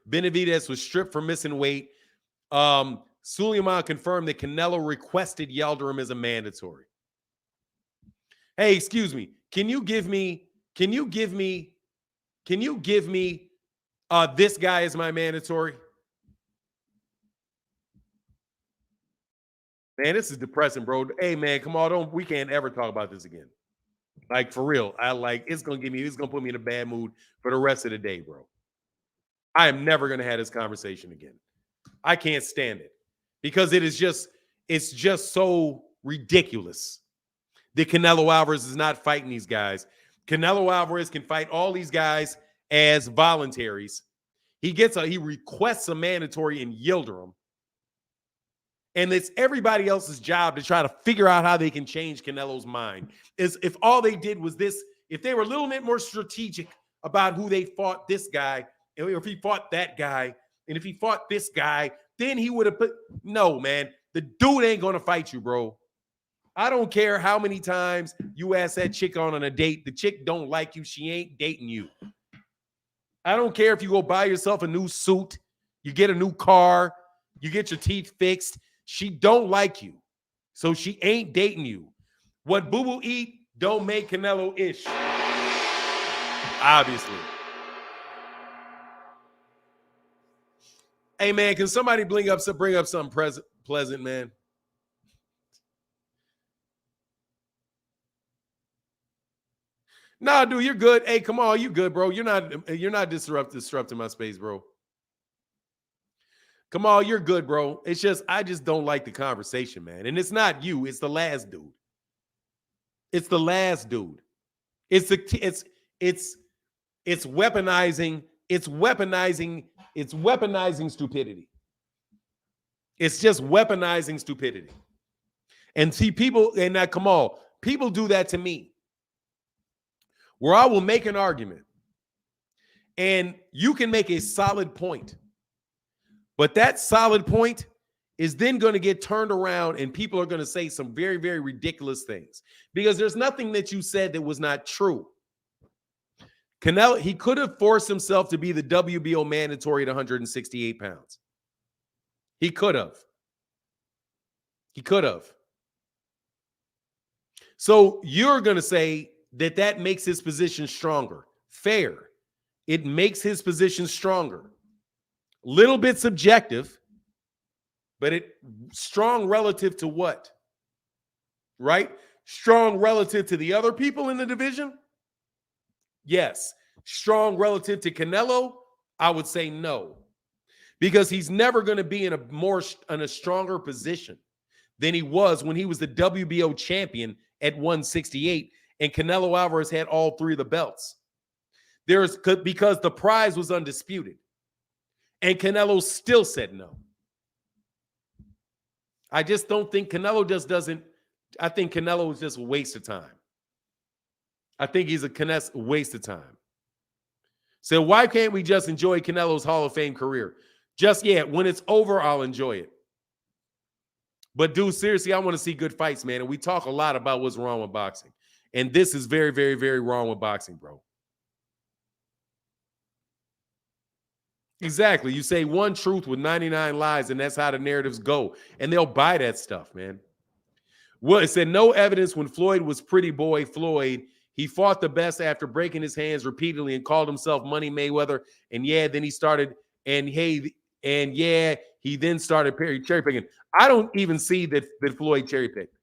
Benavidez was stripped for missing weight. Suleiman confirmed that Canelo requested Yildirim as a mandatory. Hey, excuse me. Can you give me this guy as my mandatory? Man, this is depressing, bro. Hey, man, come on. We can't ever talk about this again. Like, for real. It's going to put me in a bad mood for the rest of the day, bro. I am never going to have this conversation again. I can't stand it because it's just so ridiculous that Canelo Alvarez is not fighting these guys. Canelo Alvarez can fight all these guys as voluntaries. He requests a mandatory in Yildirim. And it's everybody else's job to try to figure out how they can change Canelo's mind. If all they did was this, if they were a little bit more strategic about who they fought this guy, or if he fought that guy, and if he fought this guy, then he would have put, no, man, the dude ain't going to fight you, bro. I don't care how many times you ask that chick on a date. The chick don't like you. She ain't dating you. I don't care if you go buy yourself a new suit, you get a new car, you get your teeth fixed. She don't like you. So she ain't dating you. What Boo Boo eat don't make Canelo ish. Obviously. Hey, man, can somebody bring up something pleasant, man? Nah, dude, you're good. Hey, come on, you good, bro. You're not disrupting my space, bro. Come on, you're good, bro. It's just I just don't like the conversation, man. And it's not you, it's the last dude. It's the last dude. It's weaponizing stupidity. It's just weaponizing stupidity. And see, people, and now come on, people do that to me. Where I will make an argument and you can make a solid point. But that solid point is then going to get turned around and people are going to say some very, very ridiculous things because there's nothing that you said that was not true. Canelo, he could have forced himself to be the WBO mandatory at 168 pounds. He could have. He could have. So you're going to say that that makes his position stronger. Fair. It makes his position stronger. Little bit subjective, but it strong relative to what? Right? Strong relative to the other people in the division? Yes. Strong relative to Canelo? I would say no. Because he's never going to be in a stronger position than he was when he was the WBO champion at 168 and Canelo Alvarez had all three of the belts. Because the prize was undisputed. And Canelo still said no. I just don't think Canelo just doesn't. I think Canelo is just a waste of time. I think he's a waste of time. So why can't we just enjoy Canelo's Hall of Fame career? Just yet, when it's over, I'll enjoy it. But dude, seriously, I want to see good fights, man. And we talk a lot about what's wrong with boxing. And this is very, very, very wrong with boxing, bro. Exactly. You say one truth with 99 lies, and that's how the narratives go. And they'll buy that stuff, man. Well, it said no evidence when Floyd was pretty boy Floyd. He fought the best after breaking his hands repeatedly and called himself Money Mayweather. And yeah, then he started, he then started cherry picking. I don't even see that Floyd cherry picked.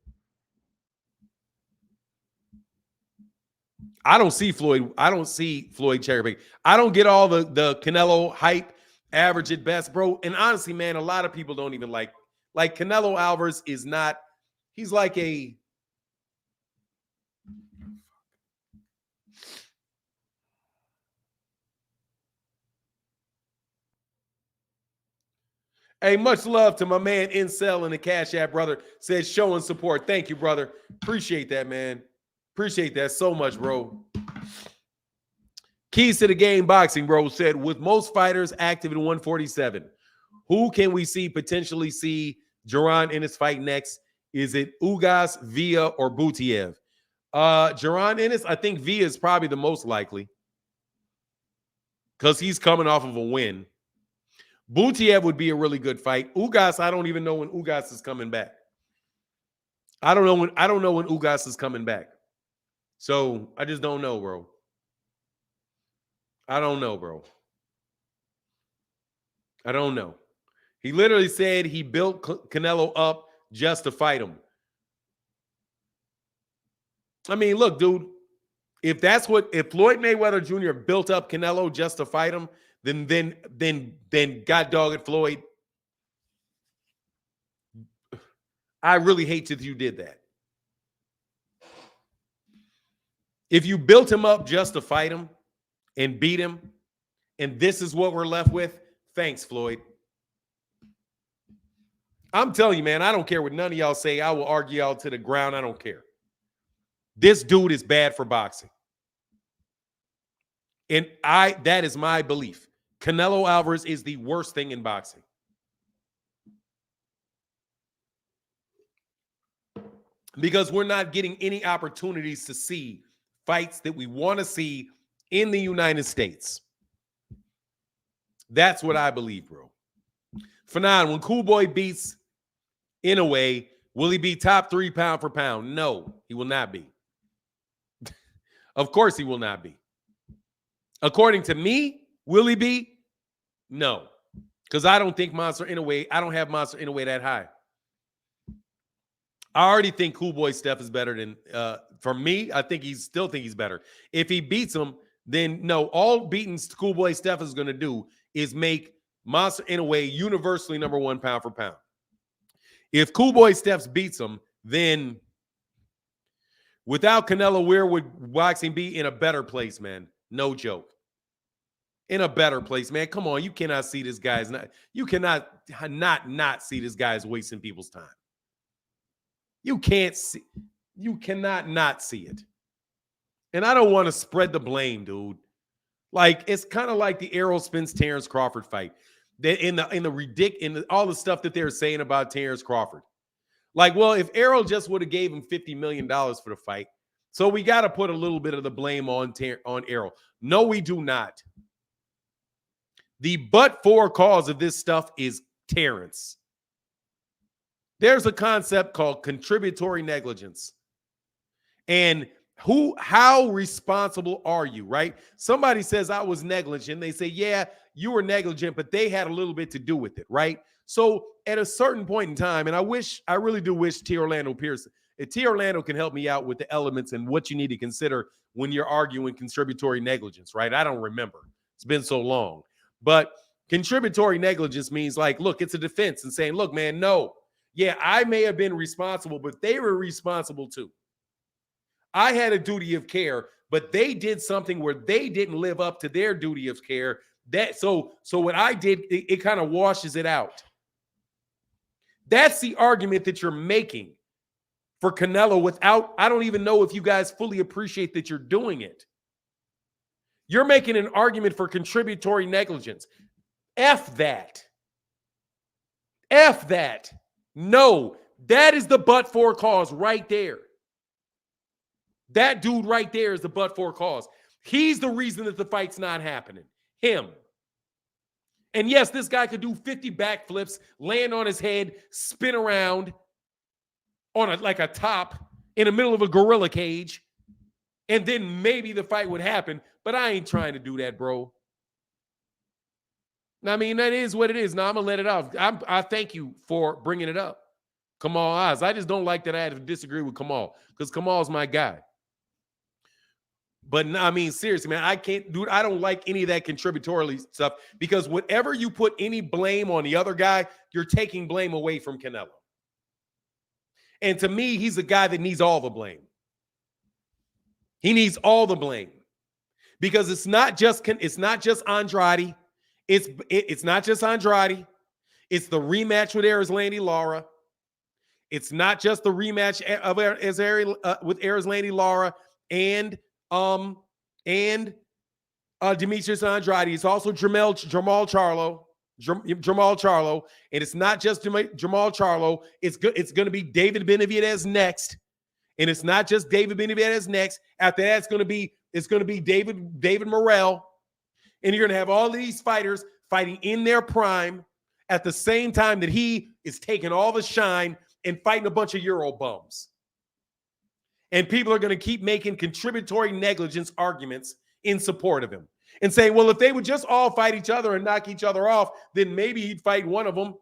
I don't see Floyd cherry picking. I don't get all the Canelo hype, average at best, bro. And honestly, man, a lot of people don't even like Canelo Alvarez is not, he's like a, hey, much love to my man Incel in the Cash App, brother. Says showing support. Thank you, brother. Appreciate that, man. Appreciate that so much, bro. Keys to the Game Boxing, bro, said with most fighters active in 147, who can we potentially see Jaron Ennis fight next? Is it Ugas, Villa, or Butiev? Jaron Ennis, I think Villa is probably the most likely because he's coming off of a win. Butiev would be a really good fight. Ugas, I don't even know when Ugas is coming back. I don't know when Ugas is coming back. So I just don't know, bro. I don't know, bro. I don't know. He literally said he built Canelo up just to fight him. I mean, look, dude, if Floyd Mayweather Jr. built up Canelo just to fight him, then God dog it, Floyd. I really hate that you did that. If you built him up just to fight him and beat him, and this is what we're left with, thanks, Floyd. I'm telling you, man, I don't care what none of y'all say. I will argue y'all to the ground. I don't care. This dude is bad for boxing. And that is my belief. Canelo Alvarez is the worst thing in boxing. Because we're not getting any opportunities to see fights that we want to see in the United States. That's what I believe, bro. Fanon, when Cool Boy beats Inoue, will he be top 3 pound for pound? No, he will not be. Of course he will not be. According to me, will he be? No. Because I don't think I don't have Monster Inoue that high. I already think Cool Boy Steph is better than, for me, I think still think he's better. If he beats him, then no, all beating Cool Boy Steph is going to do is make Monster Inoue universally #1 pound for pound. If Cool Boy Steph beats him, then without Canelo, where would boxing be? In a better place, man. No joke. In a better place, man. Come on, you cannot see this guy's you cannot not see this guy's wasting people's time. You cannot not see it. And I don't want to spread the blame, dude. Like, it's kind of like the Errol Spence Terrence Crawford fight. In all the stuff that they're saying about Terrence Crawford. Like, well, if Errol just would have gave him $50 million for the fight, so we got to put a little bit of the blame on Errol. No, we do not. The but-for cause of this stuff is Terrence. There's a concept called contributory negligence. And how responsible are you, right? Somebody says I was negligent. They say, yeah, you were negligent, but they had a little bit to do with it, right? So at a certain point in time, and I really do wish T. Orlando Pearson, if T. Orlando can help me out with the elements and what you need to consider when you're arguing contributory negligence, right? I don't remember. It's been so long. But contributory negligence means, like, look, it's a defense and saying, look, man, no. Yeah, I may have been responsible, but they were responsible too. I had a duty of care, but they did something where they didn't live up to their duty of care. So what I did, it kind of washes it out. That's the argument that you're making for Canelo without, I don't even know if you guys fully appreciate that you're doing it. You're making an argument for contributory negligence. F that. F that. No, that is the but-for cause right there. That dude right there is the but-for cause. He's the reason that the fight's not happening. Him. And yes, this guy could do 50 backflips, land on his head, spin around on like a top in the middle of a gorilla cage, and then maybe the fight would happen. But I ain't trying to do that, bro. I mean, that is what it is. Now I'm going to let it off. I thank you for bringing it up. Kamal Oz. I just don't like that I had to disagree with Kamal because Kamal's my guy. But no, I mean, seriously, man, I can't, dude, I don't like any of that contributory stuff because whenever you put any blame on the other guy, you're taking blame away from Canelo. And to me, he's a guy that needs all the blame. He needs all the blame because it's not just Andrade. It's not just Andrade. It's the rematch with Erislandy Lara. It's not just the rematch with Erislandy Lara and Demetrius Andrade. It's also Jamal Charlo, and it's not just Jamal Charlo. It's going to be David Benavidez next, and it's not just David Benavidez next. After that, it's going to be David Morrell, and you're going to have all these fighters fighting in their prime at the same time that he is taking all the shine and fighting a bunch of Euro bums. And people are going to keep making contributory negligence arguments in support of him and saying, well, if they would just all fight each other and knock each other off, then maybe he'd fight one of them.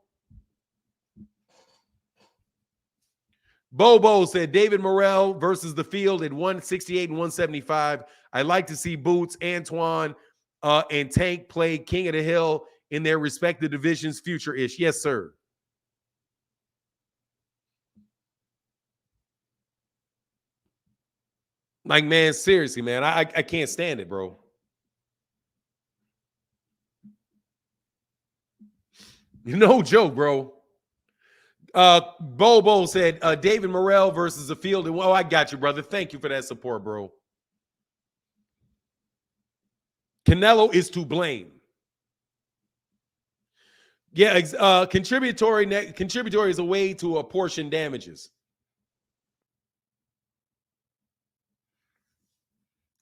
Bobo said David Morrell versus the field at 168 and 175. I'd like to see Boots, Antoine, and Tank play King of the Hill in their respective divisions future-ish. Yes, sir. Like, man, seriously, man, I can't stand it, bro. No joke, bro. Bobo said David Morrell versus the field. Oh, I got you, brother. Thank you for that support, bro. Canelo is to blame. Yeah, contributory is a way to apportion damages.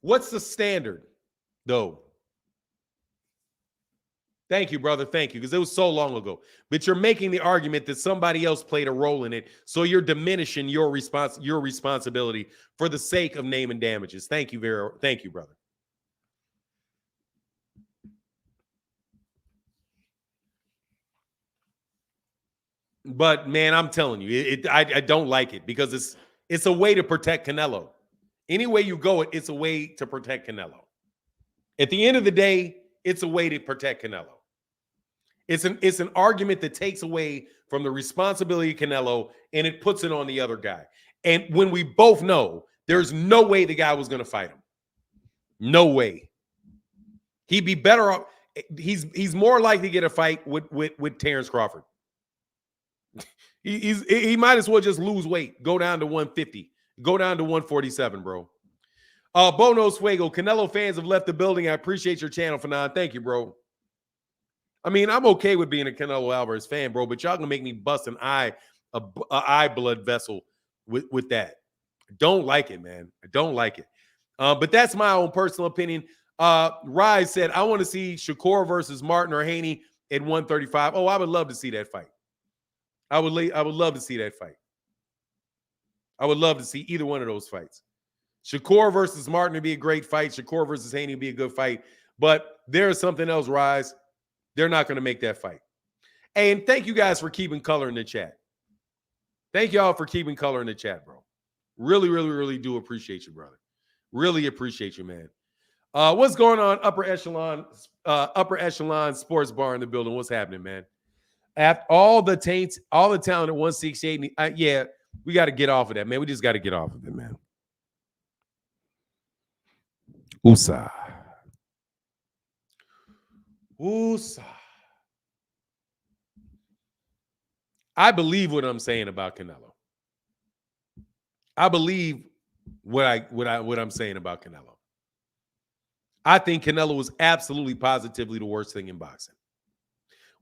What's the standard, though? Thank you, brother. Thank you, because it was so long ago. But you're making the argument that somebody else played a role in it, so you're diminishing your responsibility for the sake of name and damages. Thank you, thank you, brother. But man, I'm telling you, I don't like it because it's a way to protect Canelo. Any way you go, it's a way to protect Canelo. At the end of the day, it's a way to protect Canelo. It's an argument that takes away from the responsibility of Canelo and it puts it on the other guy. And when we both know there's no way the guy was going to fight him. No way. He'd be better off. He's more likely to get a fight with Terrence Crawford. He might as well just lose weight. Go down to 150. Go down to 147, bro. Bono Fuego, Canelo fans have left the building. I appreciate your channel, Fanon. Thank you, bro. I mean, I'm okay with being a Canelo Alvarez fan, bro, but y'all gonna make me bust an eye blood vessel with that. I don't like it, man. I don't like it. But that's my own personal opinion. Rise said, I want to see Shakur versus Martin or Haney at 135. Oh, I would love to see that fight. I would love to see that fight. I would love to see either one of those fights. Shakur versus Martin would be a great fight. Shakur versus Haney would be a good fight. But there is something else, Rise. They're not going to make that fight. And thank you guys for keeping color in the chat. Thank y'all for keeping color in the chat, bro. Really, really, really do appreciate you, brother. Really appreciate you, man. What's going on? Upper echelon sports bar in the building. What's happening, man? After all the talent at 168. Yeah, we got to get off of that, man. We just got to get off of it, man. Usa. I believe what I'm saying about Canelo. I believe what I'm saying about Canelo. I think Canelo is absolutely positively the worst thing in boxing.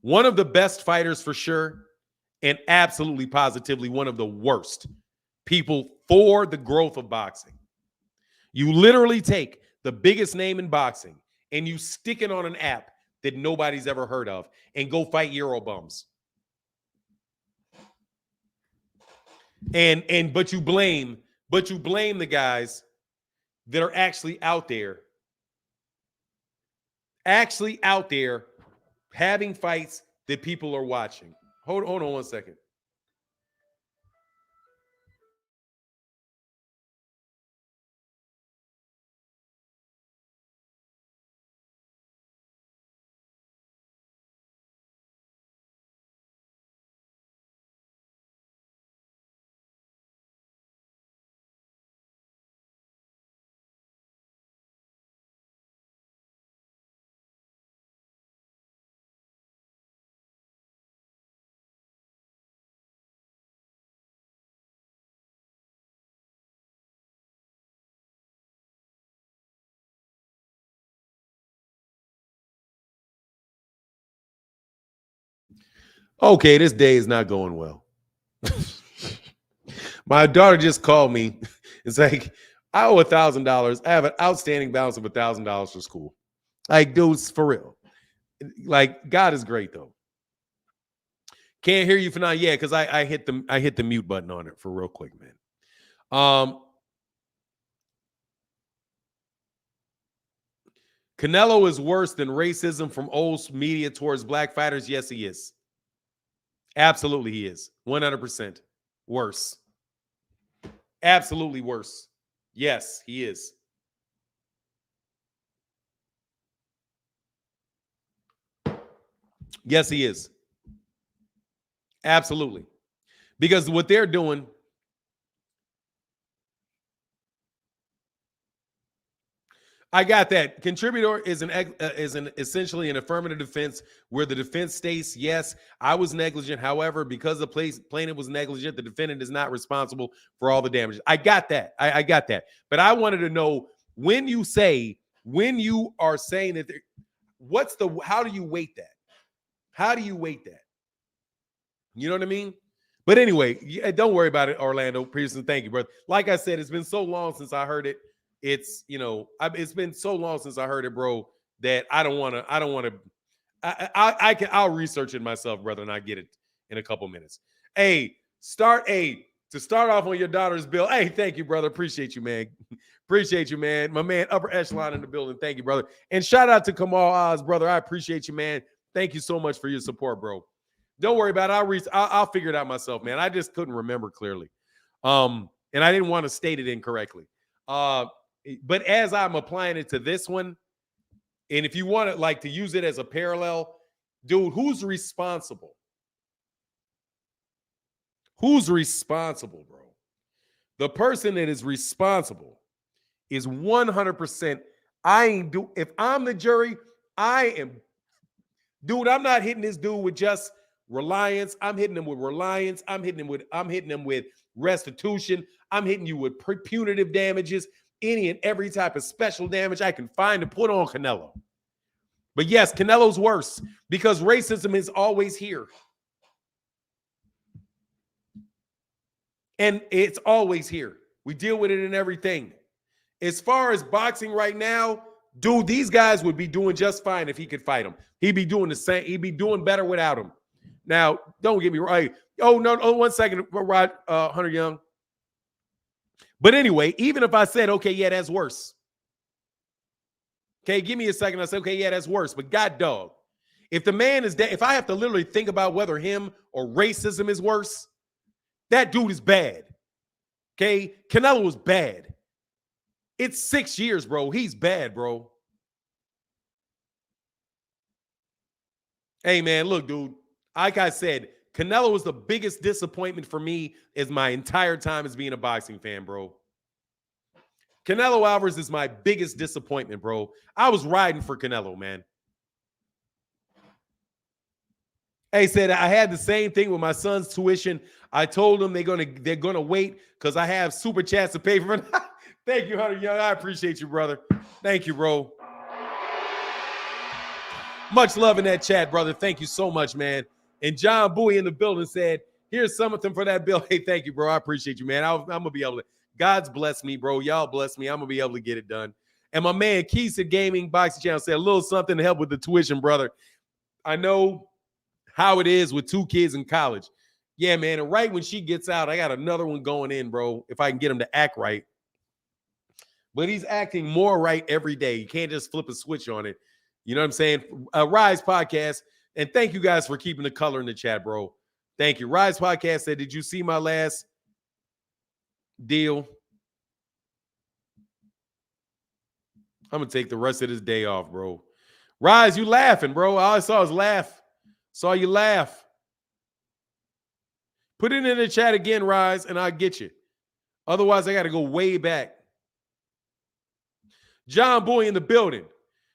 One of the best fighters for sure, and absolutely positively one of the worst people for the growth of boxing. You literally take the biggest name in boxing and you stick it on an app that nobody's ever heard of and go fight Euro bums. But you blame the guys that are actually out there having fights that people are watching. Hold on one second. Okay, this day is not going well. My daughter just called me. It's like, I owe $1,000. I have an outstanding balance of $1,000 for school. Like, dudes, for real. Like, God is great though. Can't hear you for now. Yeah, because I hit the mute button on it for real quick, man. Canelo is worse than racism from old media towards black fighters. Yes, he is. Absolutely, he is. 100% worse. Absolutely worse. Yes, he is. Yes, he is. Absolutely. Because what they're doing, I got that. Contributor is essentially an affirmative defense where the defense states, yes, I was negligent. However, because the plaintiff was negligent, the defendant is not responsible for all the damages. I got that. I got that. But I wanted to know when you are saying that, how do you weight that? How do you weight that? You know what I mean? But anyway, don't worry about it, Orlando Pearson. Thank you, brother. Like I said, it's been so long since I heard it. It's been so long since I heard it, bro, that I'll research it myself, brother, and I get it in a couple minutes. To start off on your daughter's bill. Hey, thank you, brother. Appreciate you, man. Appreciate you, man. My man, upper echelon in the building. Thank you, brother. And shout out to Kamal Oz, brother. I appreciate you, man. Thank you so much for your support, bro. Don't worry about it. I'll figure it out myself, man. I just couldn't remember clearly. And I didn't want to state it incorrectly. But as I'm applying it to this one, and if you want to like to use it as a parallel, dude, who's responsible? Who's responsible, bro? The person that is responsible is 100%. If I'm the jury, dude, I'm not hitting this dude with just reliance. I'm hitting him with reliance. I'm hitting him with restitution. I'm hitting you with punitive damages, any and every type of special damage I can find to put on Canelo. But yes, Canelo's worse because racism is always here. And it's always here. We deal with it in everything. As far as boxing right now, dude, these guys would be doing just fine if he could fight them. He'd be doing the same. He'd be doing better without him. Now, don't get me right. Oh, no, 1 second, Rod, Hunter Young. But anyway, even if I said, okay, yeah, that's worse. Okay, give me a second. I say, okay, yeah, that's worse. But God dog, if the man is dead, if I have to literally think about whether him or racism is worse, that dude is bad. Okay, Canelo is bad. It's 6 years, bro. He's bad, bro. Hey, man, look, dude. Like I said, Canelo was the biggest disappointment for me as my entire time as being a boxing fan, bro. Canelo Alvarez is my biggest disappointment, bro. I was riding for Canelo, man. Hey, said I had the same thing with my son's tuition. I told them they're gonna wait because I have super chats to pay for. Thank you, Hunter Young. I appreciate you, brother. Thank you, bro. Much love in that chat, brother. Thank you so much, man. And John Bowie in the building said, here's something for that bill. Hey, thank you, bro. I appreciate you, man. I'm going to be able to. God's blessed me, bro. Y'all bless me. I'm going to be able to get it done. And my man, Keisa Gaming Boxing Channel said a little something to help with the tuition, brother. I know how it is with 2 kids in college. Yeah, man. And right when she gets out, I got another one going in, bro, if I can get him to act right. But he's acting more right every day. You can't just flip a switch on it. You know what I'm saying? Rise Podcast. And thank you guys for keeping the color in the chat, bro. Thank you. Rise Podcast said, did you see my last deal? I'm going to take the rest of this day off, bro. Rise, you laughing, bro. All I saw was laugh. Saw you laugh. Put it in the chat again, Rise, and I'll get you. Otherwise, I got to go way back. John Boy in the building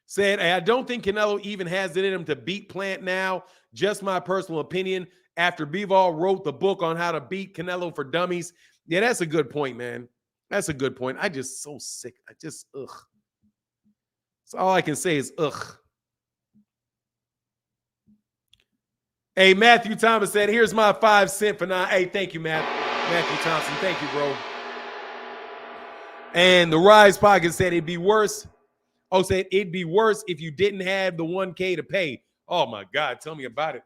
said, I don't think Canelo even has it in him to beat Plant now. Just my personal opinion. After Bivol wrote the book on how to beat Canelo for dummies. Yeah, that's a good point, man. That's a good point. I just so sick. I just, ugh. That's all I can say is, ugh. Hey, Matthew Thomas said, here's my 5 cents for now. Hey, thank you, Matthew Thompson. Thank you, bro. And the Rise Pocket said it'd be worse. Oh, said it'd be worse if you didn't have the 1K to pay. Oh, my God. Tell me about it.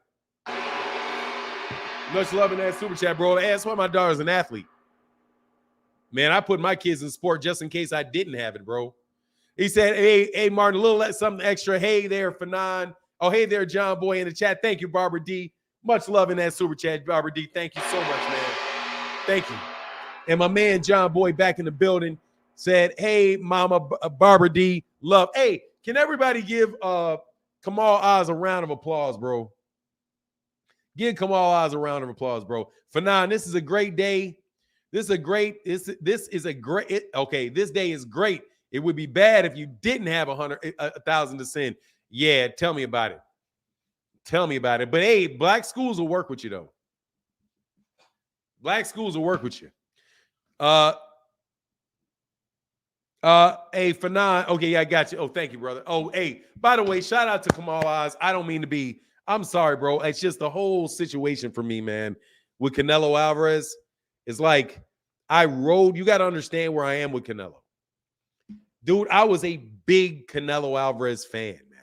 Much love in that super chat, bro. That's why my daughter's an athlete. Man, I put my kids in sport just in case I didn't have it, bro. He said, hey, Martin, a little something extra. Hey there, Fanon. Oh, hey there, John Boy in the chat. Thank you, Barbara D. Much love in that super chat, Barbara D. Thank you so much, man. Thank you. And my man, John Boy, back in the building, said, hey, Mama Barbara D. Love. Hey, can everybody give Kamal Oz a round of applause, bro? Give Kamal Oz a round of applause, bro. Fanon, this is a great day. This is a great, okay, this day is great. It would be bad if you didn't have 1,000 to send. Yeah, tell me about it. Tell me about it. But hey, black schools will work with you, though. Black schools will work with you. Hey, Fanon. Okay, yeah, I got you. Oh, thank you, brother. Oh, hey, by the way, shout out to Kamal Oz. I don't mean to be, I'm sorry, bro. It's just the whole situation for me, man, with Canelo Alvarez. It's like you got to understand where I am with Canelo. Dude, I was a big Canelo Alvarez fan, man.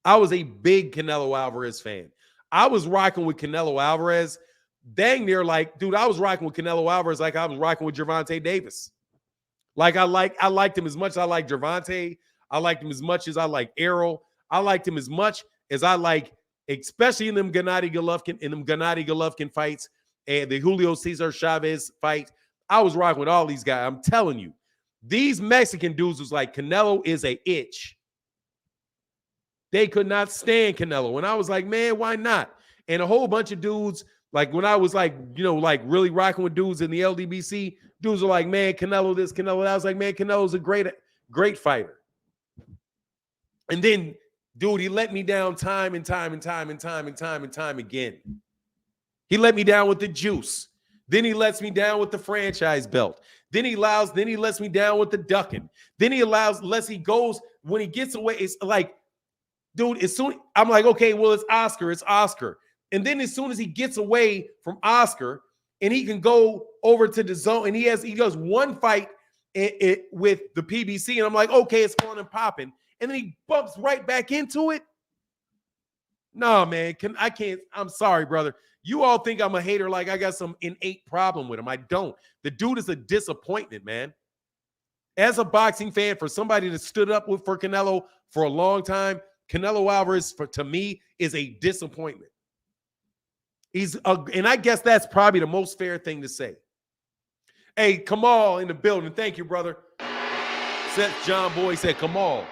I was a big Canelo Alvarez fan. I was rocking with Canelo Alvarez dang near like, dude, I was rocking with Canelo Alvarez like I was rocking with Gervonta Davis. Like I liked him as much as I like Gervonta. I liked him as much as I like Errol. I liked him as much as I like especially in them Gennady Golovkin fights and the Julio Cesar Chavez fight. I was rocking with all these guys. I'm telling you, these Mexican dudes was like, Canelo is a itch. They could not stand Canelo. And I was like, man, why not? And a whole bunch of dudes, like when I was like, like really rocking with dudes in the LDBC, dudes were like, man, Canelo this, Canelo that. I was like, man, Canelo's a great fighter. And then, dude, he let me down time and time again. He let me down with the juice. Then he lets me down with the franchise belt. Then he lets me down with the ducking. Then he goes, when he gets away, it's like, dude, I'm like, okay, well, it's Oscar. And then as soon as he gets away from Oscar and he can go over to the zone and he does one fight with the PBC, and I'm like, okay, it's on and popping. And then he bumps right back into it. No, man, I can't. I'm sorry, brother. You all think I'm a hater, like I got some innate problem with him. I don't. The dude is a disappointment, man. As a boxing fan, for somebody that stood up for Canelo for a long time, Canelo Alvarez, to me, is a disappointment. And I guess that's probably the most fair thing to say. Hey, Kamal in the building. Thank you, brother. Seth John Boy said, Kamal.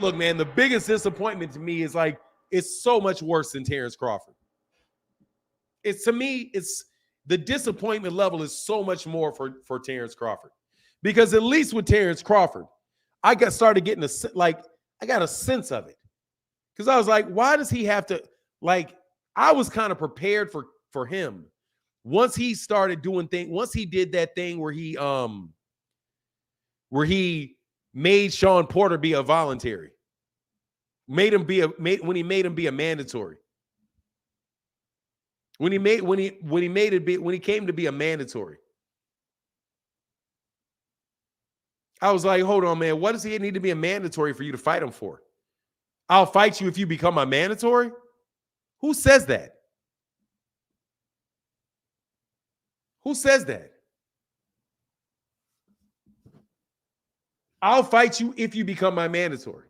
Look, man, the biggest disappointment to me is like, it's so much worse than Terrence Crawford. To me, the disappointment level is so much more for Terrence Crawford. Because at least with Terrence Crawford, I got a sense of it. Because I was like, why does he have to, I was kind of prepared for him. Once he started doing things, once he did that thing where he made Sean Porter be a voluntary. When he made him be a mandatory. When he came to be a mandatory. I was like, hold on, man. What does he need to be a mandatory for you to fight him for? I'll fight you if you become a mandatory? Who says that? Who says that? I'll fight you if you become my mandatory.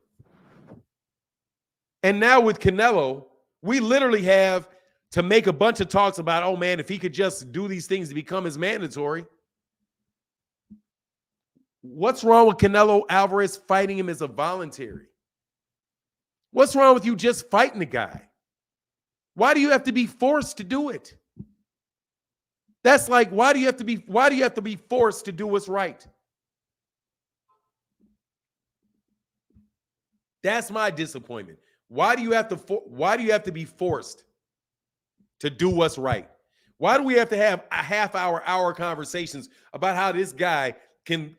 And now with Canelo, we literally have to make a bunch of talks about, oh, man, if he could just do these things to become his mandatory. What's wrong with Canelo Alvarez fighting him as a voluntary? What's wrong with you just fighting the guy? Why do you have to be forced to do it? That's like, why do you have to be forced to do what's right? That's my disappointment. Why do you have to be forced to do what's right? Why do we have to have a hour conversations about how this guy can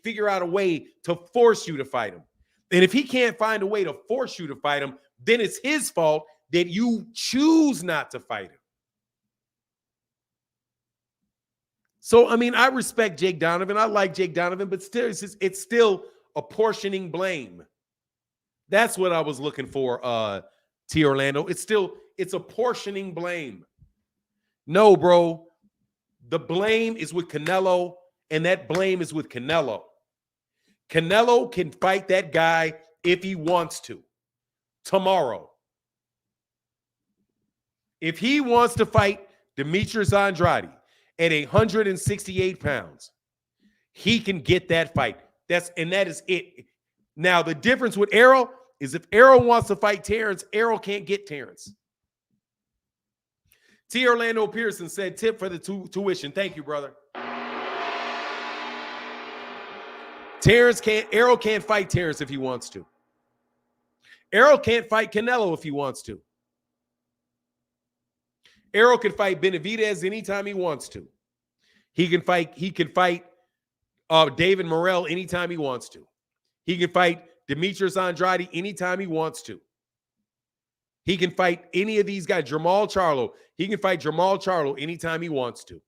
figure out a way to force you to fight him? And if he can't find a way to force you to fight him, then it's his fault that you choose not to fight him. So, I mean, I respect Jake Donovan. I like Jake Donovan, but still, it's still apportioning blame. That's what I was looking for, T. Orlando. It's apportioning blame. No, bro. The blame is with Canelo, and that blame is with Canelo. Canelo can fight that guy if he wants to tomorrow. If he wants to fight Demetrius Andrade at 168 pounds, he can get that fight. That is it. Now, the difference with Errol is if Errol wants to fight Terrence, Errol can't get Terrence. T. Orlando Pearson said, tip for the tuition. Thank you, brother. Errol can't fight Terrence if he wants to. Errol can't fight Canelo if he wants to. Errol can fight Benavidez anytime he wants to. He can fight David Morrell anytime he wants to. He can fight Demetrius Andrade anytime he wants to. He can fight any of these guys. Jamal Charlo. He can fight Jamal Charlo anytime he wants to.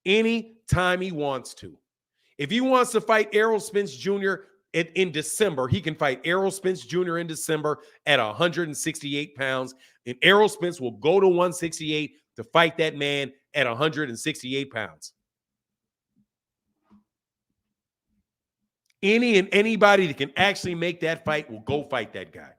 Anytime he wants to. If he wants to fight Errol Spence Jr. in December, he can fight Errol Spence Jr. in December at 168 pounds. And Errol Spence will go to 168 to fight that man at 168 pounds. Anybody that can actually make that fight will go fight that guy.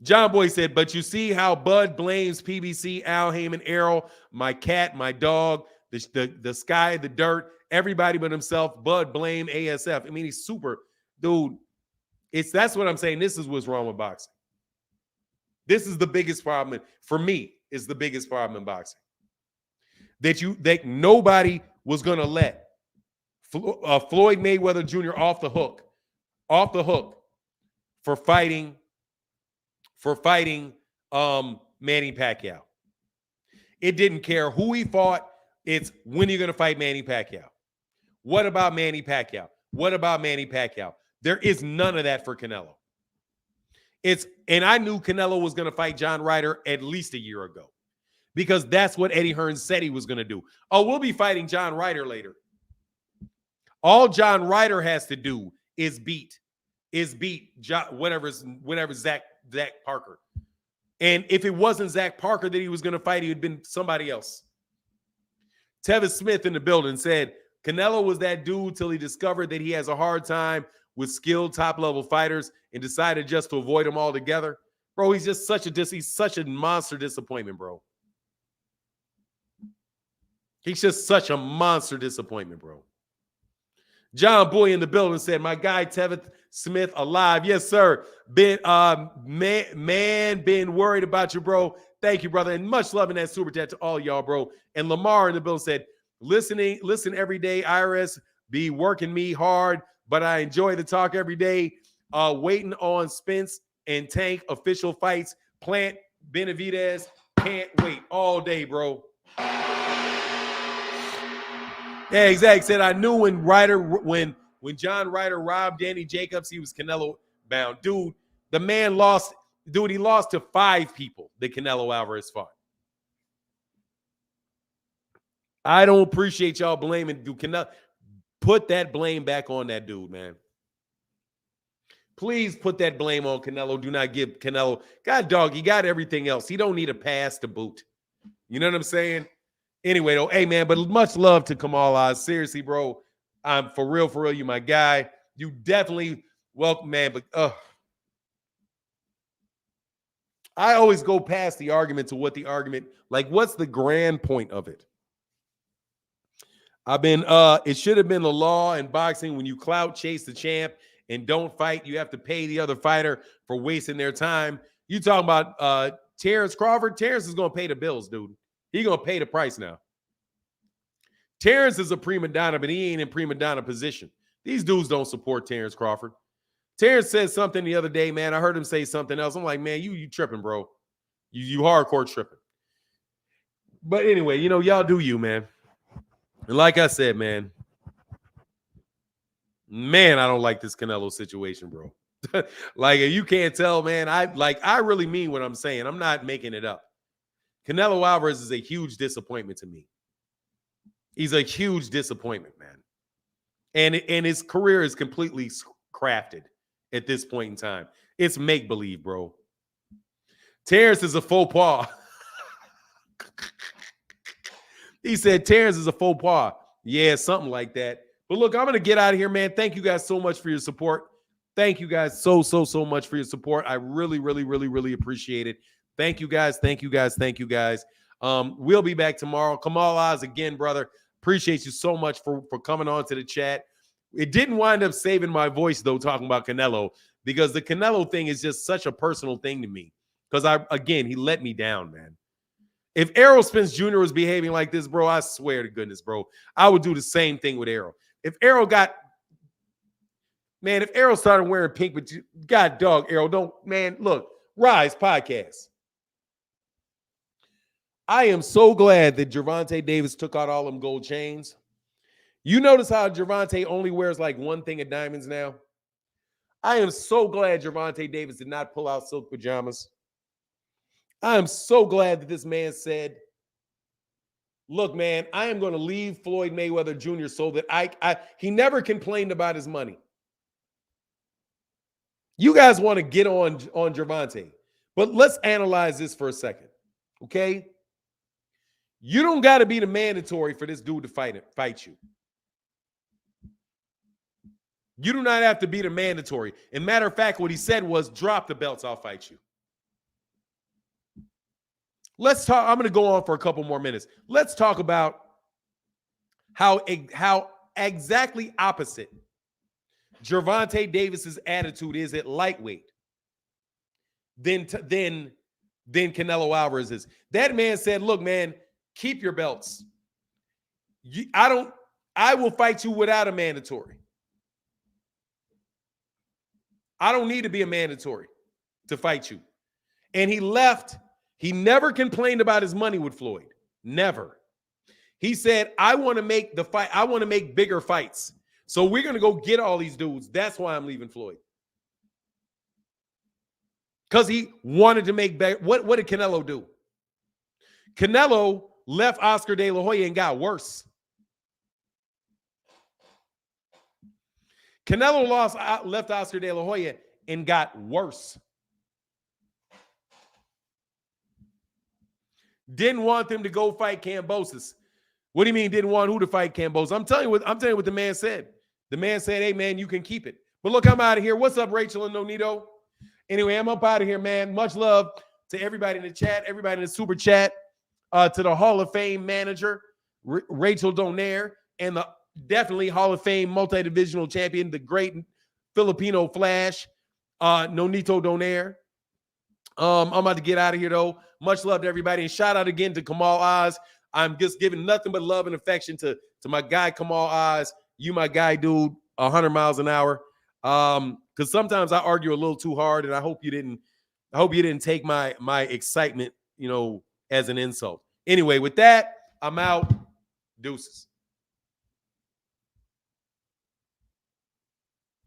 John Boy said, but you see how Bud blames PBC, Al Haymon, Errol, my cat, my dog, the sky, the dirt, everybody but himself. Bud blame ASF. I mean, he's super, dude. That's what I'm saying. This is what's wrong with boxing. This is the biggest problem for me. Is the biggest problem in boxing that nobody was gonna let Floyd Mayweather Jr. off the hook for fighting Manny Pacquiao. It didn't care who he fought. It's when you're gonna fight Manny Pacquiao. What about Manny Pacquiao? What about Manny Pacquiao? There is none of that for Canelo. And I knew Canelo was going to fight John Ryder at least a year ago because that's what Eddie Hearn said he was going to do. Oh, we'll be fighting John Ryder later. All John Ryder has to do is beat whatever Zach Parker. And if it wasn't Zach Parker that he was going to fight, he would have been somebody else. Tevis Smith in the building said, Canelo was that dude till he discovered that he has a hard time with skilled top-level fighters and decided just to avoid them altogether. Bro, he's just he's such a monster disappointment, bro. He's just such a monster disappointment, bro. John Boy in the building said, my guy Tevis Smith alive. Yes, sir. Been been worried about you, bro. Thank you, brother. And much love in that super chat to all y'all, bro. And Lamar in the building said, listen every day, IRS be working me hard, but I enjoy the talk every day. Waiting on Spence and Tank official fights. Plant Benavidez. Can't wait all day, bro. Yeah, exactly. Said I knew when John Ryder robbed Danny Jacobs, he was Canelo bound. Dude, the man lost. Dude, he lost to 5 people that Canelo Alvarez fought. I don't appreciate y'all blaming dude. Canelo. Put that blame back on that dude, man. Please put that blame on Canelo. Do not give Canelo. God, dog, he got everything else. He don't need a pass to boot. You know what I'm saying? Anyway, though, hey, man, but much love to Kamal Oz. Seriously, bro. I'm for real, you my guy. You definitely welcome, man, but I always go past the argument to what the argument, like, what's the grand point of it? It should have been the law in boxing when you clout chase the champ and don't fight, you have to pay the other fighter for wasting their time. You talking about Terrence Crawford? Terrence is going to pay the bills, dude. He's going to pay the price now. Terrence is a prima donna, but he ain't in prima donna position. These dudes don't support Terrence Crawford. Terrence said something the other day, man. I heard him say something else. I'm like, man, you tripping, bro. You hardcore tripping. But anyway, you know, y'all do you, man. And like I said, man, I don't like this Canelo situation, bro. Like, you can't tell, man. I really mean what I'm saying. I'm not making it up. Canelo Alvarez is a huge disappointment to me. He's a huge disappointment, man. And his career is completely crafted at this point in time. It's make-believe, bro. Terrence is a faux pas. He said Terrence is a faux pas. Yeah, something like that. But look, I'm going to get out of here, man. Thank you guys so much for your support. Thank you guys so much for your support. I really appreciate it. Thank you guys. We'll be back tomorrow. Kamal Oz again, brother. Appreciate you so much for coming on to the chat. It didn't wind up saving my voice, though, talking about Canelo, because the Canelo thing is just such a personal thing to me. Because, he let me down, man. If Errol Spence Jr. was behaving like this, bro, I swear to goodness, bro, I would do the same thing with Errol. If Errol started wearing pink, but God, dog, Errol, don't, man, look, Rise Podcast. I am so glad that Gervonta Davis took out all them gold chains. You notice how Gervonta only wears like one thing of diamonds now? I am so glad Gervonta Davis did not pull out silk pajamas. I am so glad that this man said, look, man, I am going to leave Floyd Mayweather Jr. so that he never complained about his money. You guys want to get on Gervonta, but let's analyze this for a second, okay? You don't got to be the mandatory for this dude to fight you. You do not have to be the mandatory. And matter of fact, what he said was, drop the belts, I'll fight you. let's talk. I'm going to go on for a couple more minutes. Let's talk about how exactly opposite Gervonta Davis's attitude is at lightweight than Canelo Alvarez is. That man said, look, man, keep your belts. I will fight you without a mandatory. I don't need to be a mandatory to fight you. And he left. He never complained about his money with Floyd. Never. He said, I want to make the fight. I want to make bigger fights. So we're going to go get all these dudes. That's why I'm leaving Floyd. Because he wanted to make better. What did Canelo do? Canelo left Oscar De La Hoya and got worse. Canelo left Oscar De La Hoya and got worse. Didn't want them to go fight Kambosos. What do you mean didn't want who to fight Kambosos? I'm telling you what the man said. The man said, hey, man, you can keep it. But look, I'm out of here. What's up, Rachel and Nonito? Anyway, I'm up out of here, man. Much love to everybody in the chat, everybody in the super chat, to the Hall of Fame manager, Rachel Donaire, and the definitely Hall of Fame multi-divisional champion, the great Filipino Flash, Nonito Donaire. I'm about to get out of here, though. Much love to everybody. And shout out again to Kamal Oz. I'm just giving nothing but love and affection to my guy, Kamal Oz. You, my guy, dude, 100 miles an hour. Because sometimes I argue a little too hard, and I hope you didn't take my excitement, as an insult. Anyway, with that, I'm out. Deuces.